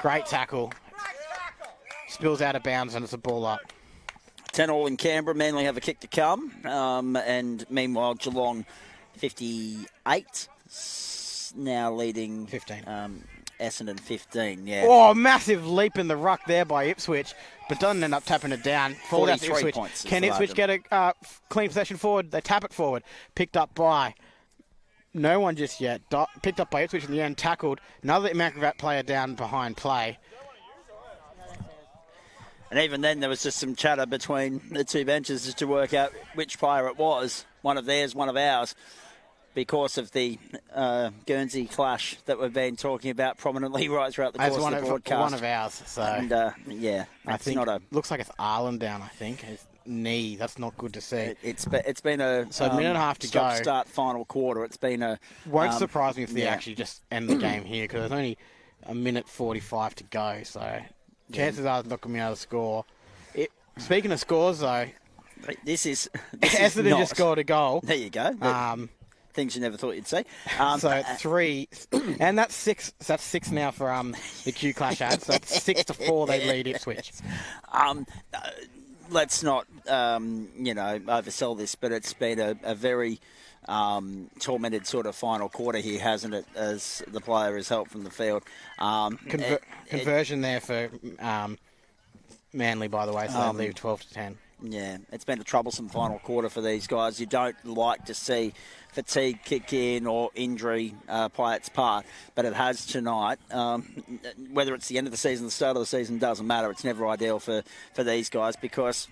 Great tackle. Spills out of bounds and it's a ball up. 10-all in Canberra. Manly have a kick to come. And meanwhile, Geelong 58. Now leading 15. Essendon 15, yeah. Oh, massive leap in the ruck there by Ipswich, but doesn't end up tapping it down. 43 points. Can Ipswich get a clean possession forward? They tap it forward. Picked up by no one just yet. Picked up by Ipswich in the end, tackled. Another Mount Gravatt player down behind play. And even then, there was just some chatter between the two benches just to work out which player it was. One of theirs, one of ours. Because of the Guernsey clash that we've been talking about prominently right throughout the course of the broadcast. One of ours. So. And, I think looks like it's Ireland down, I think. His knee. That's not good to see. It's been a minute and a half to go. Start final quarter. It's been a... Won't surprise me if they actually just end the game here because there's only a minute 45 to go. So chances are it's not going to be able to score. Speaking of scores, though... This is Essendon just scored a goal. There you go. Things you never thought you'd see. So 3, and that's 6. That's 6 now for the Q Clash ads. So that's 6-4. They lead Ipswich. Let's not oversell this, but it's been a very tormented sort of final quarter here, hasn't it? As the player has helped from the field. Conversion there for Manly, by the way. So they leave 12-10. Yeah, it's been a troublesome final quarter for these guys. You don't like to see fatigue kick in or injury play its part, but it has tonight. Whether it's the end of the season, the start of the season, doesn't matter. It's never ideal for these guys because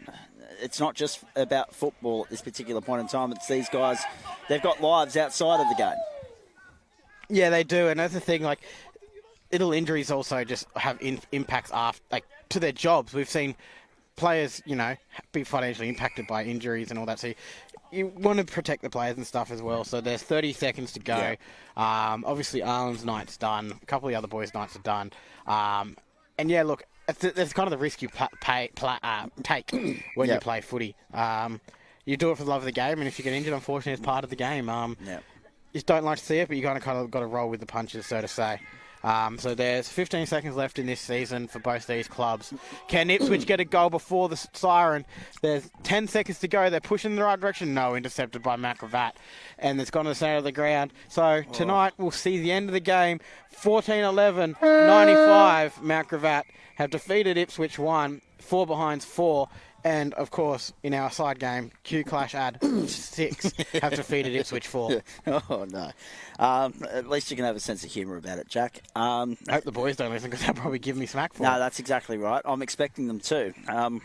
it's not just about football at this particular point in time. It's these guys, they've got lives outside of the game. Yeah, they do. And that's the thing, little injuries also just have impacts to their jobs. We've seen players, be financially impacted by injuries and all that. So you want to protect the players and stuff as well. So there's 30 seconds to go. Yeah. Obviously, Arlen's night's done. A couple of the other boys' nights are done. And yeah, look, that's kind of the risk you take when you play footy. You do it for the love of the game, and if you get injured, unfortunately, it's part of the game. You just don't like to see it, but you kind of got to roll with the punches, so to say. So there's 15 seconds left in this season for both these clubs. Can Ipswich get a goal before the siren? There's 10 seconds to go. They're pushing in the right direction. No, intercepted by Gravatt. And it's gone to the centre of the ground. So tonight we'll see the end of the game. 14-11, 95. Gravatt have defeated Ipswich 1, 4 behinds 4. And, of course, in our side game, Q Clash Ad 6 have defeated Ipswich 4. Oh, no. At least you can have a sense of humour about it, Jack. I hope the boys don't listen because they'll probably give me smack for it. No, that's exactly right. I'm expecting them to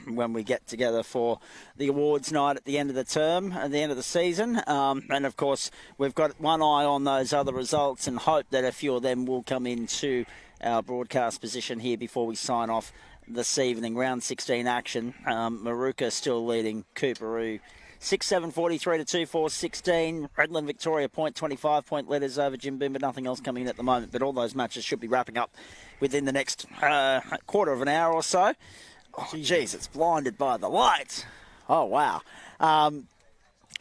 when we get together for the awards night at the end of the term, at the end of the season. And, of course, we've got one eye on those other results and hope that a few of them will come into our broadcast position here before we sign off this evening. Round 16 action. Maruka still leading Cooperoo 6-7, 43 to 2-4, 16. Redland Victoria, 25 point leaders over Jim Boom, but nothing else coming in at the moment. But all those matches should be wrapping up within the next quarter of an hour or so. Oh, jeez, it's blinded by the lights. Oh, wow.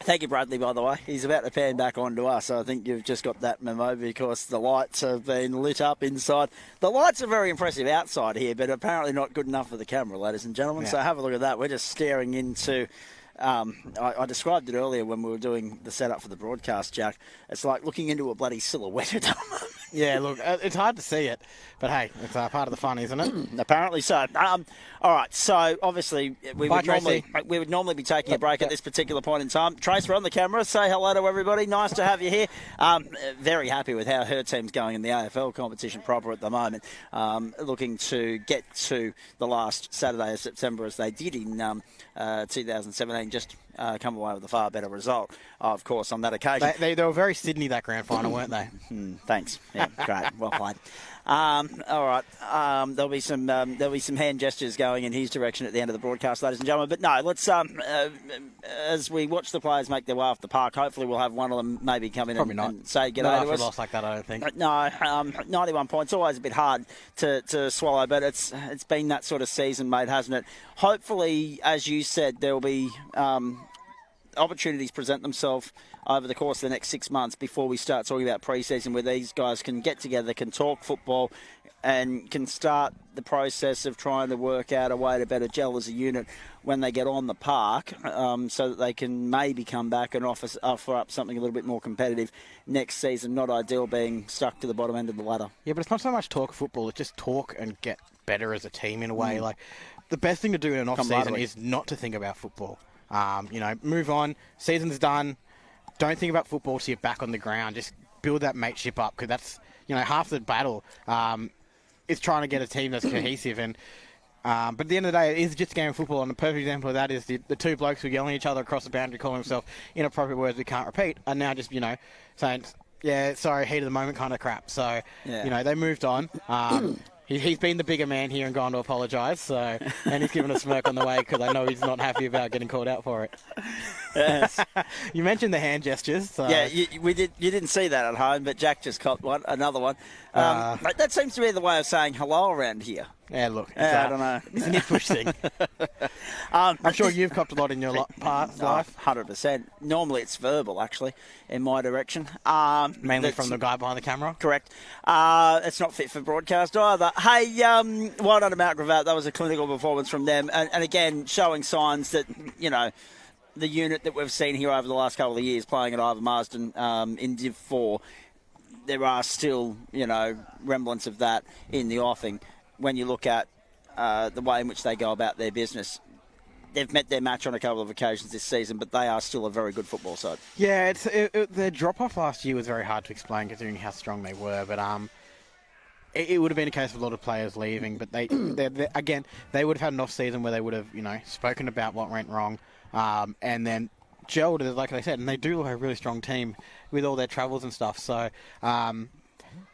Thank you, Bradley, by the way. He's about to pan back on to us. I think you've just got that memo because the lights have been lit up inside. The lights are very impressive outside here, but apparently not good enough for the camera, ladies and gentlemen. Yeah. So have a look at that. We're just staring into... I described it earlier when we were doing the setup for the broadcast, Jack. It's like looking into a bloody silhouette at the moment. Yeah, look, it's hard to see it, but hey, it's part of the fun, isn't it? Apparently so. All right, so obviously we would normally be taking a break at this particular point in time. Trace, we're on the camera. Say hello to everybody. Nice to have you here. Very happy with how her team's going in the AFL competition proper at the moment. Looking to get to the last Saturday of September as they did in 2017. Just come away with a far better result, of course, on that occasion. They were very Sydney, that grand final, weren't they? Thanks. Yeah, great. Well played. All right. There'll be some hand gestures going in his direction at the end of the broadcast, ladies and gentlemen. But no, let's as we watch the players make their way off the park, hopefully we'll have one of them maybe come in and say g'day to us. Lost like that, I don't think. No, 91 points, always a bit hard to swallow, but it's been that sort of season, mate, hasn't it? Hopefully, as you said, there will be opportunities present themselves over the course of the next 6 months before we start talking about pre-season, where these guys can get together, can talk football, and can start the process of trying to work out a way to better gel as a unit when they get on the park, so that they can maybe come back and offer up something a little bit more competitive next season. Not ideal being stuck to the bottom end of the ladder. Yeah, but it's not so much talk of football, it's just talk and get better as a team in a way. Like, the best thing to do in an off-season is not to think about football. Move on. Season's done. Don't think about football till you're back on the ground. Just build that mateship up, because that's, half the battle is trying to get a team that's cohesive. And but at the end of the day, it is just a game of football, and the perfect example of that is the two blokes who are yelling at each other across the boundary, calling themselves inappropriate words we can't repeat, are now just, saying, yeah, sorry, heat of the moment kind of crap. So, they moved on. He's been the bigger man here and gone to apologise, and he's given a smirk on the way because I know he's not happy about getting called out for it. Yes. You mentioned the hand gestures. So. Yeah, you didn't see that at home, but Jack just copped another one. That seems to be the way of saying hello around here. Yeah, look, I don't know. It's an Ipswich thing. I'm sure you've copped a lot in your life. 100%. Normally it's verbal, actually, in my direction. Mainly from the guy behind the camera? Correct. It's not fit for broadcast either. Hey, well done to Mount Gravatt. That was a clinical performance from them. And again, showing signs that, the unit that we've seen here over the last couple of years playing at Ivor Marsden in Div 4, there are still, remnants of that in the offing. When you look at the way in which they go about their business, they've met their match on a couple of occasions this season, but they are still a very good football side. Yeah, their drop-off last year was very hard to explain considering how strong they were, but it would have been a case of a lot of players leaving, but they would have had an off-season where they would have, spoken about what went wrong, and then gelled, like they said, and they do look like a really strong team with all their travels and stuff, so...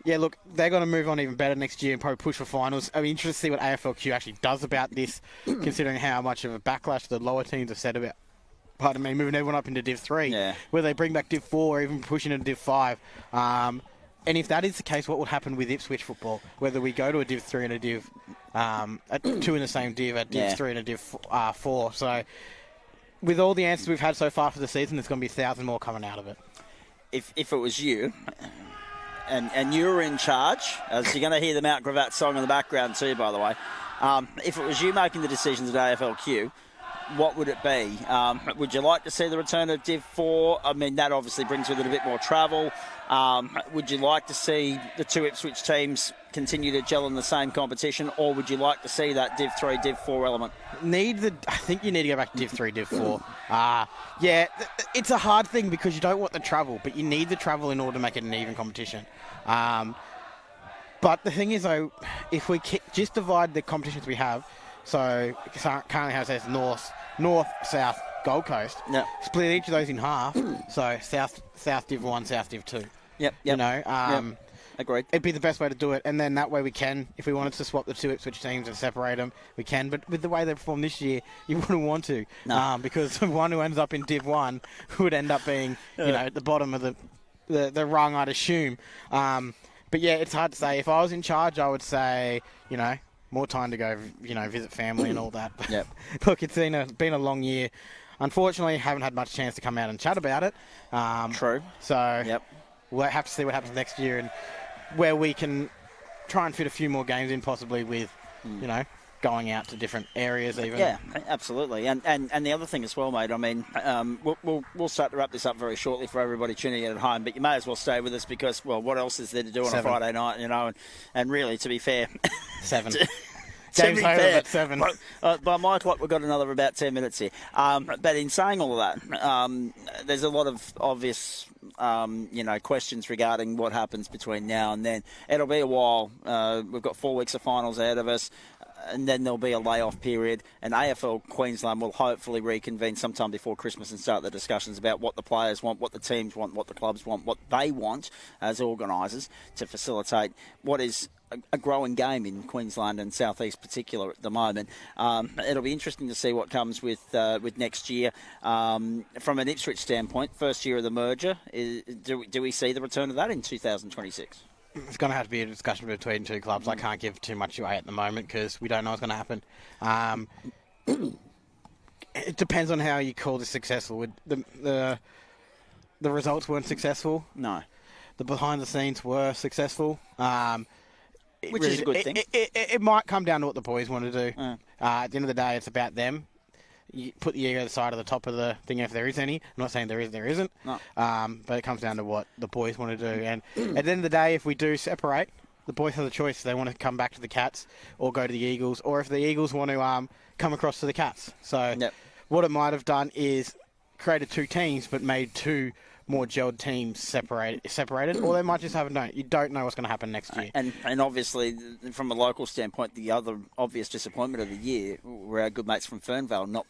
yeah, look, they're going to move on even better next year and probably push for finals. I'm interested to see what AFLQ actually does about this, considering how much of a backlash the lower teams have said about, pardon me, moving everyone up into Div 3, where they bring back Div 4 or even pushing into Div 5. And if that is the case, what will happen with Ipswich football? Whether we go to a Div 3 and a Div 2 in the same Div, a Div 3 and a Div 4. So with all the answers we've had so far for the season, there's going to be 1,000 more coming out of it. If it was you, and you were in charge, as you're going to hear the Mount Gravatt song in the background too, by the way, if it was you making the decisions at AFLQ, what would it be? Would you like to see the return of Div 4? I mean, that obviously brings with it a bit more travel. Would you like to see the two Ipswich teams continue to gel in the same competition, or would you like to see that Div 3, Div 4 element? I think you need to go back to Div 3, Div 4. Yeah, it's a hard thing because you don't want the travel, but you need the travel in order to make it an even competition. But the thing is, though, if we just divide the competitions we have, so currently how it says north, south, Gold Coast. Yep. Split each of those in half. So south Div 1, south Div 2. Yep. You know, agreed. It'd be the best way to do it, and then that way we can, if we wanted to swap the two Ipswich teams and separate them, we can. But with the way they performed this year, you wouldn't want to, because the one who ends up in Div 1 would end up being, you know, at the bottom of the rung, I'd assume. But yeah, it's hard to say. If I was in charge, I would say, you know, more time to go, you know, visit family and all that. Yep. Look, it's been a long year. Unfortunately, haven't had much chance to come out and chat about it. True. So we'll have to see what happens next year and where we can try and fit a few more games in, possibly with, you know, going out to different areas even. Yeah, absolutely. And the other thing as well, mate, I mean, we'll start to wrap this up very shortly for everybody tuning in at home, but you may as well stay with us because, well, what else is there to do on a Friday night, you know? And really, to be fair... 7. Game's over at 7. By my clock, we've got another about 10 minutes here. But in saying all of that, there's a lot of obvious, you know, questions regarding what happens between now and then. It'll be a while. We've got 4 weeks of finals ahead of us. And then there'll be a layoff period, and AFL Queensland will hopefully reconvene sometime before Christmas and start the discussions about what the players want, what the teams want, what the clubs want, what they want as organisers to facilitate what is a growing game in Queensland and South East particular at the moment. It'll be interesting to see what comes with next year. From an Ipswich standpoint, first year of the merger, do we see the return of that in 2026? It's going to have to be a discussion between two clubs. I can't give too much away at the moment because we don't know what's going to happen. It depends on how you call this successful. The results weren't successul. No. The behind the scenes were successful. Which is a good thing. It might come down to what the boys want to do. At the end of the day, it's about them. You put the ego aside of the top of the thing if there is any. I'm not saying there isn't. No. But it comes down to what the boys want to do. And at the end of the day, if we do separate, the boys have the choice. They want to come back to the Cats or go to the Eagles, or if the Eagles want to come across to the Cats. So what it might have done is created 2 teams, but made 2 more gelled teams separated, or they might just have you don't know what's going to happen next year. And obviously, from a local standpoint, the other obvious disappointment of the year were our good mates from Fernvale not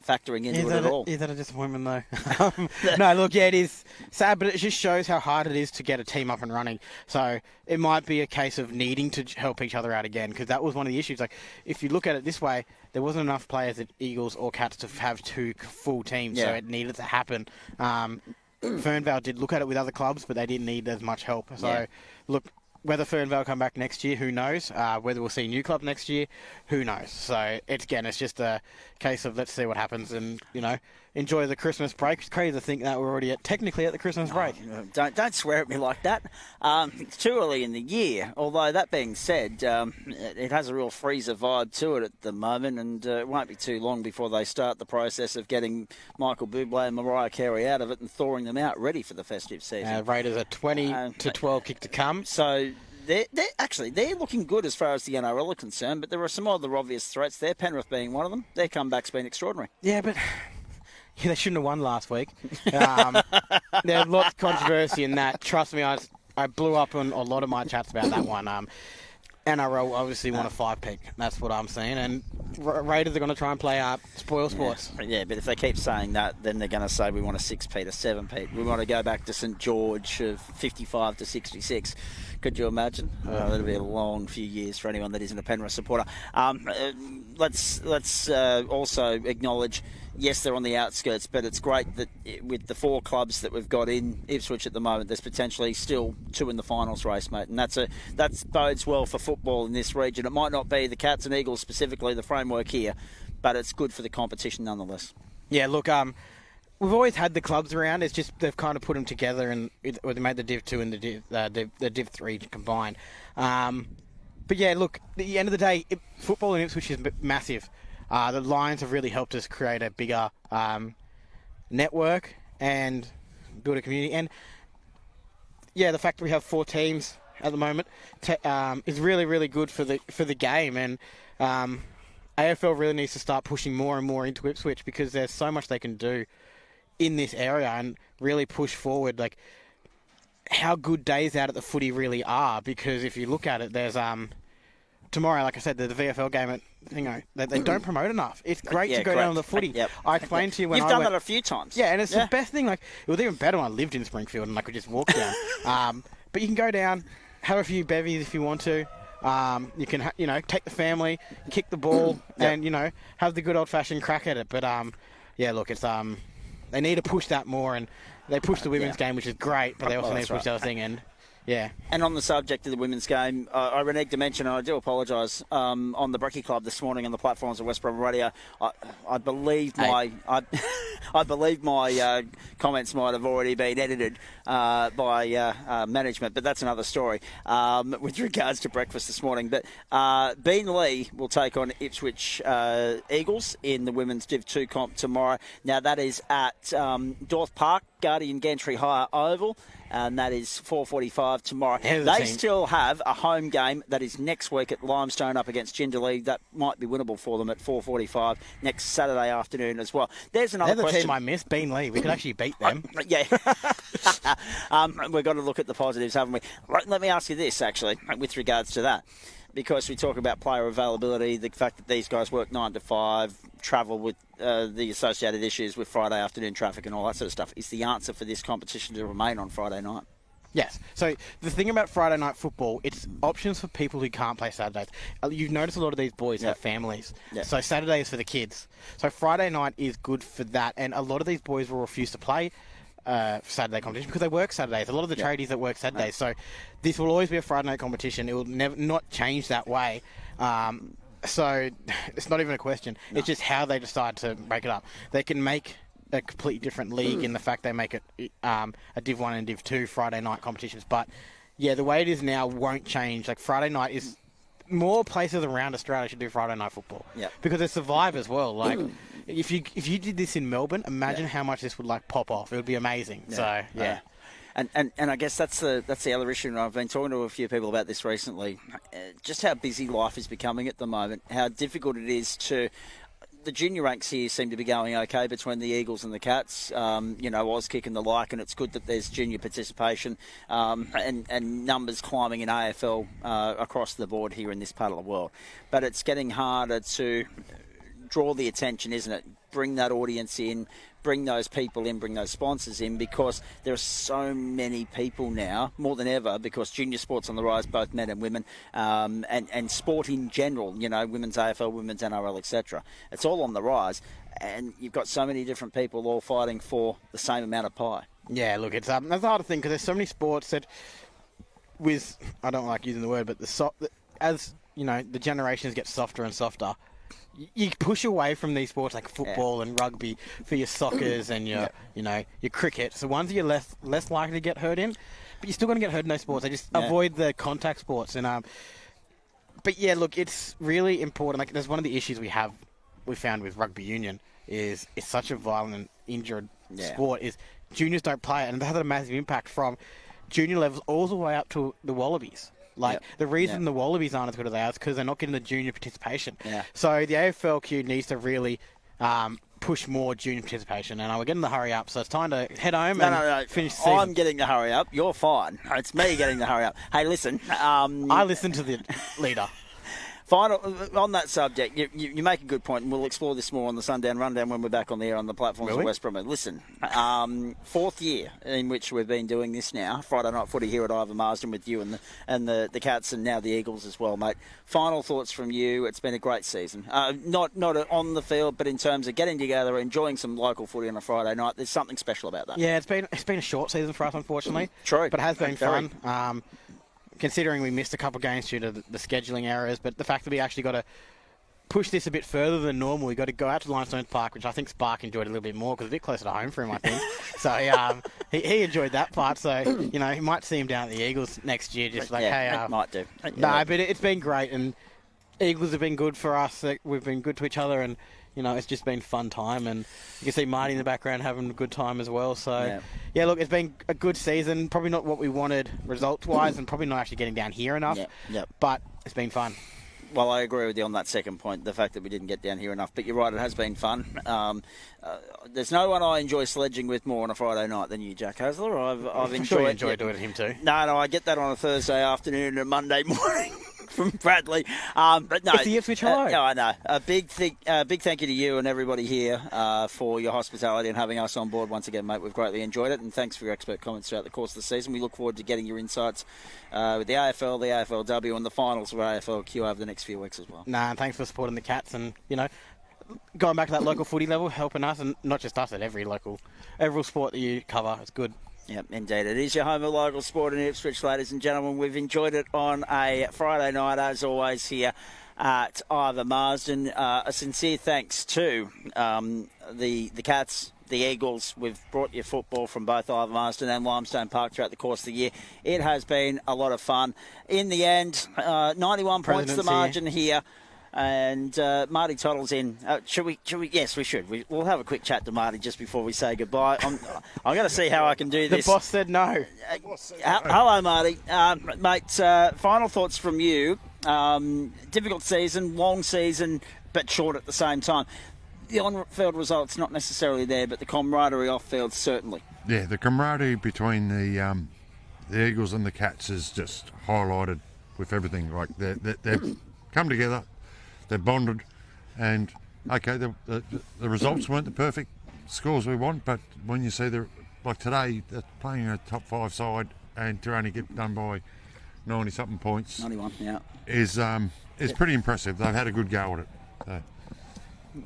factoring into it at all. Is that a disappointment, though? No, look, yeah, it is sad, but it just shows how hard it is to get a team up and running. So it might be a case of needing to help each other out again, because that was one of the issues. Like, if you look at it this way, there wasn't enough players at Eagles or Cats to have 2 full teams, so it needed to happen. Fernvale did look at it with other clubs, but they didn't need as much help. So, look, whether Fernvale come back next year, who knows? Whether we'll see a new club next year, who knows? So, it's just a case of let's see what happens and, you know, enjoy the Christmas break. It's crazy to think that we're already technically at the Christmas break. Don't swear at me like that. It's too early in the year. Although, that being said, it has a real freezer vibe to it at the moment, and it won't be too long before they start the process of getting Michael Bublé and Mariah Carey out of it and thawing them out ready for the festive season. Raiders are 20-12 kick to come. So they're looking good as far as the NRL are concerned, but there are some other obvious threats there, Penrith being one of them. Their comeback's been extraordinary. Yeah, but... Yeah, they shouldn't have won last week. There's lots of controversy in that. Trust me, I blew up on a lot of my chats about that one. NRL obviously want a 5-peat. That's what I'm saying. And Raiders are going to try and play spoil sports. Yeah, but if they keep saying that, then they're going to say we want a 6-peat, a 7-peat. We want to go back to St George of 55 to 66. Could you imagine? That'll be a long few years for anyone that isn't a Penrith supporter. Let's also acknowledge, yes, they're on the outskirts, but it's great that with the 4 clubs that we've got in Ipswich at the moment, there's potentially still 2 in the finals race, mate. And that bodes well for football in this region. It might not be the Cats and Eagles specifically, the framework here, but it's good for the competition nonetheless. Yeah, look, we've always had the clubs around. It's just they've kind of put them together and they made the Div 2 and the Div 3 combined. But yeah, look, at the end of the day, football in Ipswich is massive. The Lions have really helped us create a bigger network and build a community. And yeah, the fact that we have 4 teams at the moment is really, really good for the game. And AFL really needs to start pushing more and more into Ipswich because there's so much they can do in this area and really push forward like how good days out at the footy really are. Because if you look at it, there's tomorrow, like I said, the VFL game at they don't promote enough. It's great to go down on the footy. Yep. I explained to you when you've done that a few times. Yeah, and it's the best thing. Like it was even better when I lived in Springfield and I could just walk down. But you can go down, have a few bevies if you want to. You can take the family, kick the ball, and have the good old fashioned crack at it. But yeah, look, it's they need to push that more, and they push the women's game, which is great. But they also need to push the other thing, and yeah. And on the subject of the women's game, I reneged to mention, and I do apologise, on the Brekkie Club this morning on the platforms of West Brom Radio, I believe my I believe my comments might have already been edited by management, but that's another story with regards to breakfast this morning. But Beenleigh will take on Ipswich Eagles in the women's Div 2 comp tomorrow. Now that is at Dorth Park, Guardian Gantry Hire Oval. And that is 4:45 tomorrow. They still have a home game that is next week at Limestone up against Jindalee. That might be winnable for them at 4:45 next Saturday afternoon as well. There's another question. They're the team I missed, Beenleigh. We could actually beat them. Yeah. We've got to look at the positives, haven't we? Let me ask you this, actually, with regards to that. Because we talk about player availability, the fact that these guys work 9 to 5, travel with the associated issues with Friday afternoon traffic and all that sort of stuff. Is the answer for this competition to remain on Friday night? Yes. So the thing about Friday night football, it's options for people who can't play Saturdays. You've noticed a lot of these boys have families. Yep. So Saturday is for the kids. So Friday night is good for that. And a lot of these boys will refuse to play Saturday competition because they work Saturdays. A lot of the tradies that work Saturdays. So this will always be a Friday night competition. It will not change that way. So it's not even a question. No. It's just how they decide to break it up. They can make a completely different league in the fact they make it a Div 1 and Div 2 Friday night competitions. But yeah, the way it is now won't change. Like Friday night is more places around Australia should do Friday night football. Yeah. Because they survive as well. Like if you did this in Melbourne, imagine how much this would like pop off. It would be amazing. Yeah. So yeah. And I guess that's the other issue, and I've been talking to a few people about this recently, just how busy life is becoming at the moment, how difficult it is to... The junior ranks here seem to be going okay between the Eagles and the Cats, Auskick and the like, and it's good that there's junior participation and numbers climbing in AFL across the board here in this part of the world. But it's getting harder to draw the attention, isn't it? Bring that audience in, bring those people in, bring those sponsors in, because there are so many people now, more than ever, because junior sport's on the rise, both men and women, and sport in general, women's AFL, women's NRL, etc. It's all on the rise, and you've got so many different people all fighting for the same amount of pie. Yeah, look, it's that's the hard thing, because there's so many sports that, I don't like using the word, but as the generations get softer and softer, you push away from these sports like football and rugby for your soccers and your cricket. So ones that you're less likely to get hurt in, but you're still going to get hurt in those sports. They just avoid the contact sports. And but yeah, look, it's really important. Like, there's one of the issues we found with rugby union is it's such a violent and injured sport. Is juniors don't play it, and that has a massive impact from junior levels all the way up to the Wallabies. The reason the Wallabies aren't as good as they are is because they're not getting the junior participation. Yeah. So the AFLQ needs to really push more junior participation, and we're getting the hurry up, so it's time to head home finish the season. I'm getting the hurry up. You're fine. It's me getting the hurry up. Hey, listen. I listen to the leader. Final on that subject, you make a good point, and we'll explore this more on the Sundown Rundown when we're back on the air on the platforms of West Bromwich. Listen, 4th year in which we've been doing this now, Friday night footy here at Ivor Marsden with you and the Cats and now the Eagles as well, mate. Final thoughts from you. It's been a great season. Not on the field, but in terms of getting together, enjoying some local footy on a Friday night. There's something special about that. Yeah, it's been a short season for us, unfortunately. True. But it has been fun. Considering we missed a couple of games due to the scheduling errors, but the fact that we actually got to push this a bit further than normal, we got to go out to Limestone Park, which I think Spark enjoyed a little bit more because it's a bit closer to home for him, I think. So he enjoyed that part. So you might see him down at the Eagles next year, just like might do. No, but it's been great, and Eagles have been good for us. We've been good to each other, and it's just been fun time, and you can see Marty in the background having a good time as well. So, yeah, look, it's been a good season. Probably not what we wanted results-wise, and probably not actually getting down here enough. But it's been fun. Well, I agree with you on that second point, the fact that we didn't get down here enough. But you're right, it has been fun. There's no one I enjoy sledging with more on a Friday night than you, Jack Hasler. I've enjoyed. Sure you enjoy doing it with him too. No, I get that on a Thursday afternoon and a Monday morning. From Bradley, but no, it's the Ipswich Hello. No, I know. A big thank you to you and everybody here for your hospitality and having us on board once again, mate. We've greatly enjoyed it, and thanks for your expert comments throughout the course of the season. We look forward to getting your insights with the AFL, the AFLW, and the finals of AFLQ over the next few weeks as well. And thanks for supporting the Cats, and going back to that local footy level, helping us, and not just us, at every sport that you cover. It's good. Yep, indeed. It is your home of local sport in Ipswich, ladies and gentlemen. We've enjoyed it on a Friday night, as always, here at Ivor Marsden. A sincere thanks to the Cats, the Eagles. We've brought you football from both Ivor Marsden and Limestone Park throughout the course of the year. It has been a lot of fun. In the end, 91 points the margin here. And Marty Toddle's in. Should we? Yes, we should. We'll have a quick chat to Marty just before we say goodbye. I'm going to see how I can do this. The boss said no. Hello, Marty. Mate, final thoughts from you. Difficult season, long season, but short at the same time. The on-field results not necessarily there, but the camaraderie off-field certainly. Yeah, the camaraderie between the Eagles and the Cats is just highlighted with everything. Like they've come together. They're bonded, and okay, the results weren't the perfect scores we want, but when you see like today, they're playing a top 5 side, and to only get done by 90-something points, 91, yeah, is pretty impressive. They've had a good go at it. So.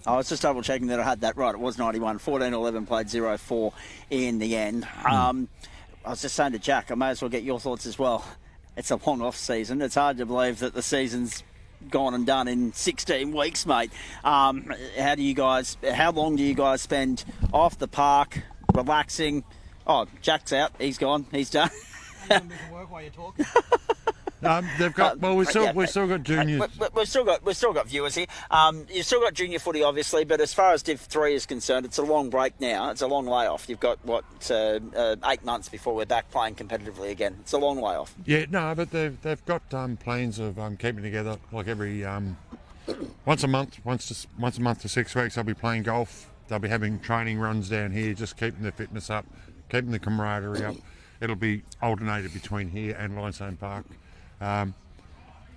I was just double checking that I had that right. It was 91, 14-11 played 0-4 in the end. I was just saying to Jack, I may as well get your thoughts as well. It's a long off season. It's hard to believe that the season's gone and done in 16 weeks, mate. How long do you guys spend off the park, relaxing? Oh, Jack's out. He's gone. He's done. Work while you're talking. They've got. Well, we've still got juniors. We've still got viewers here. You've still got junior footy, obviously, but as far as Div 3 is concerned, it's a long break now. It's a long layoff. You've got 8 months before we're back playing competitively again. It's a long layoff. Yeah, no, but they've got plans of keeping together like every once a month to 6 weeks. They'll be playing golf. They'll be having training runs down here, just keeping their fitness up, keeping the camaraderie up. It'll be alternated between here and Limestone Park.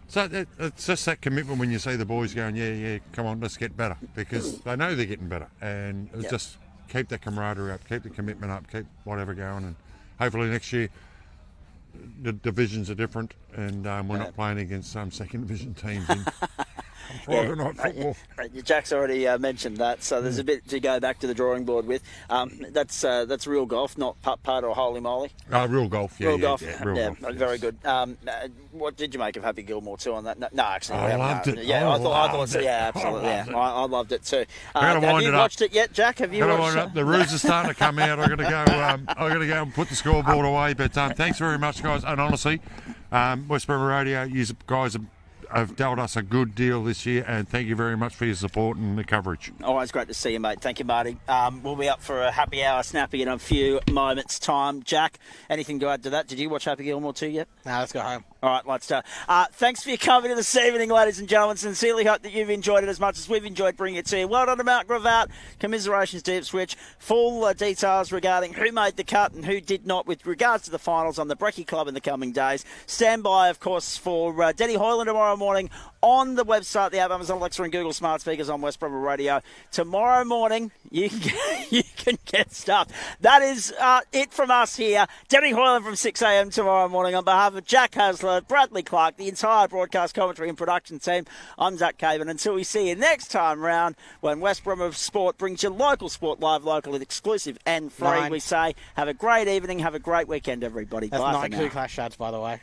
So it's just that commitment when you see the boys going, yeah, come on, let's get better, because they know they're getting better, and just keep that camaraderie up, keep the commitment up, keep whatever going, and hopefully next year the divisions are different, and we're not playing against some second division teams in Friday night football. Jack's already mentioned that, so there's a bit to go back to the drawing board with. That's real golf, not putt or holy moly. Real golf, real golf. Real golf, very good. What did you make of Happy Gilmore too on that? No, actually, I loved it. Yeah, I thought so. Yeah, absolutely. I loved it too. Have you watched it yet, Jack? Have you watched it? The ruse is starting to come out. I got to go and put the scoreboard away. But thanks very much, guys. And honestly, West Bromwich Radio, you guys have dealt us a good deal this year, and thank you very much for your support and the coverage. Always great to see you, mate. Thank you, Marty. We'll be up for a happy hour snappy in a few moments' time. Jack, anything to add to that? Did you watch Happy Gilmore too yet? No, let's go home. All right, let's start. Thanks for your company this evening, ladies and gentlemen. Sincerely hope that you've enjoyed it as much as we've enjoyed bringing it to you. Well done to Mount Gravatt. Commiserations to Ipswich. Full details regarding who made the cut and who did not with regards to the finals on the Brekkie Club in the coming days. Stand by, of course, for Denny Hoyland tomorrow morning on the website, the app, Amazon Alexa and Google Smart Speakers on West Bromwell Radio. Tomorrow morning, you can get stuff. That is it from us here. Denny Hoyland from 6 a.m. tomorrow morning on behalf of Jack Hasler, Bradley Clark, the entire broadcast commentary and production team. I'm Zach Caven. Until we see you next time round when West Bromwell Sport brings you local sport live, local, exclusive and free, we say have a great evening, have a great weekend, everybody. That's Bye 9 for now. Clash Shads, by the way.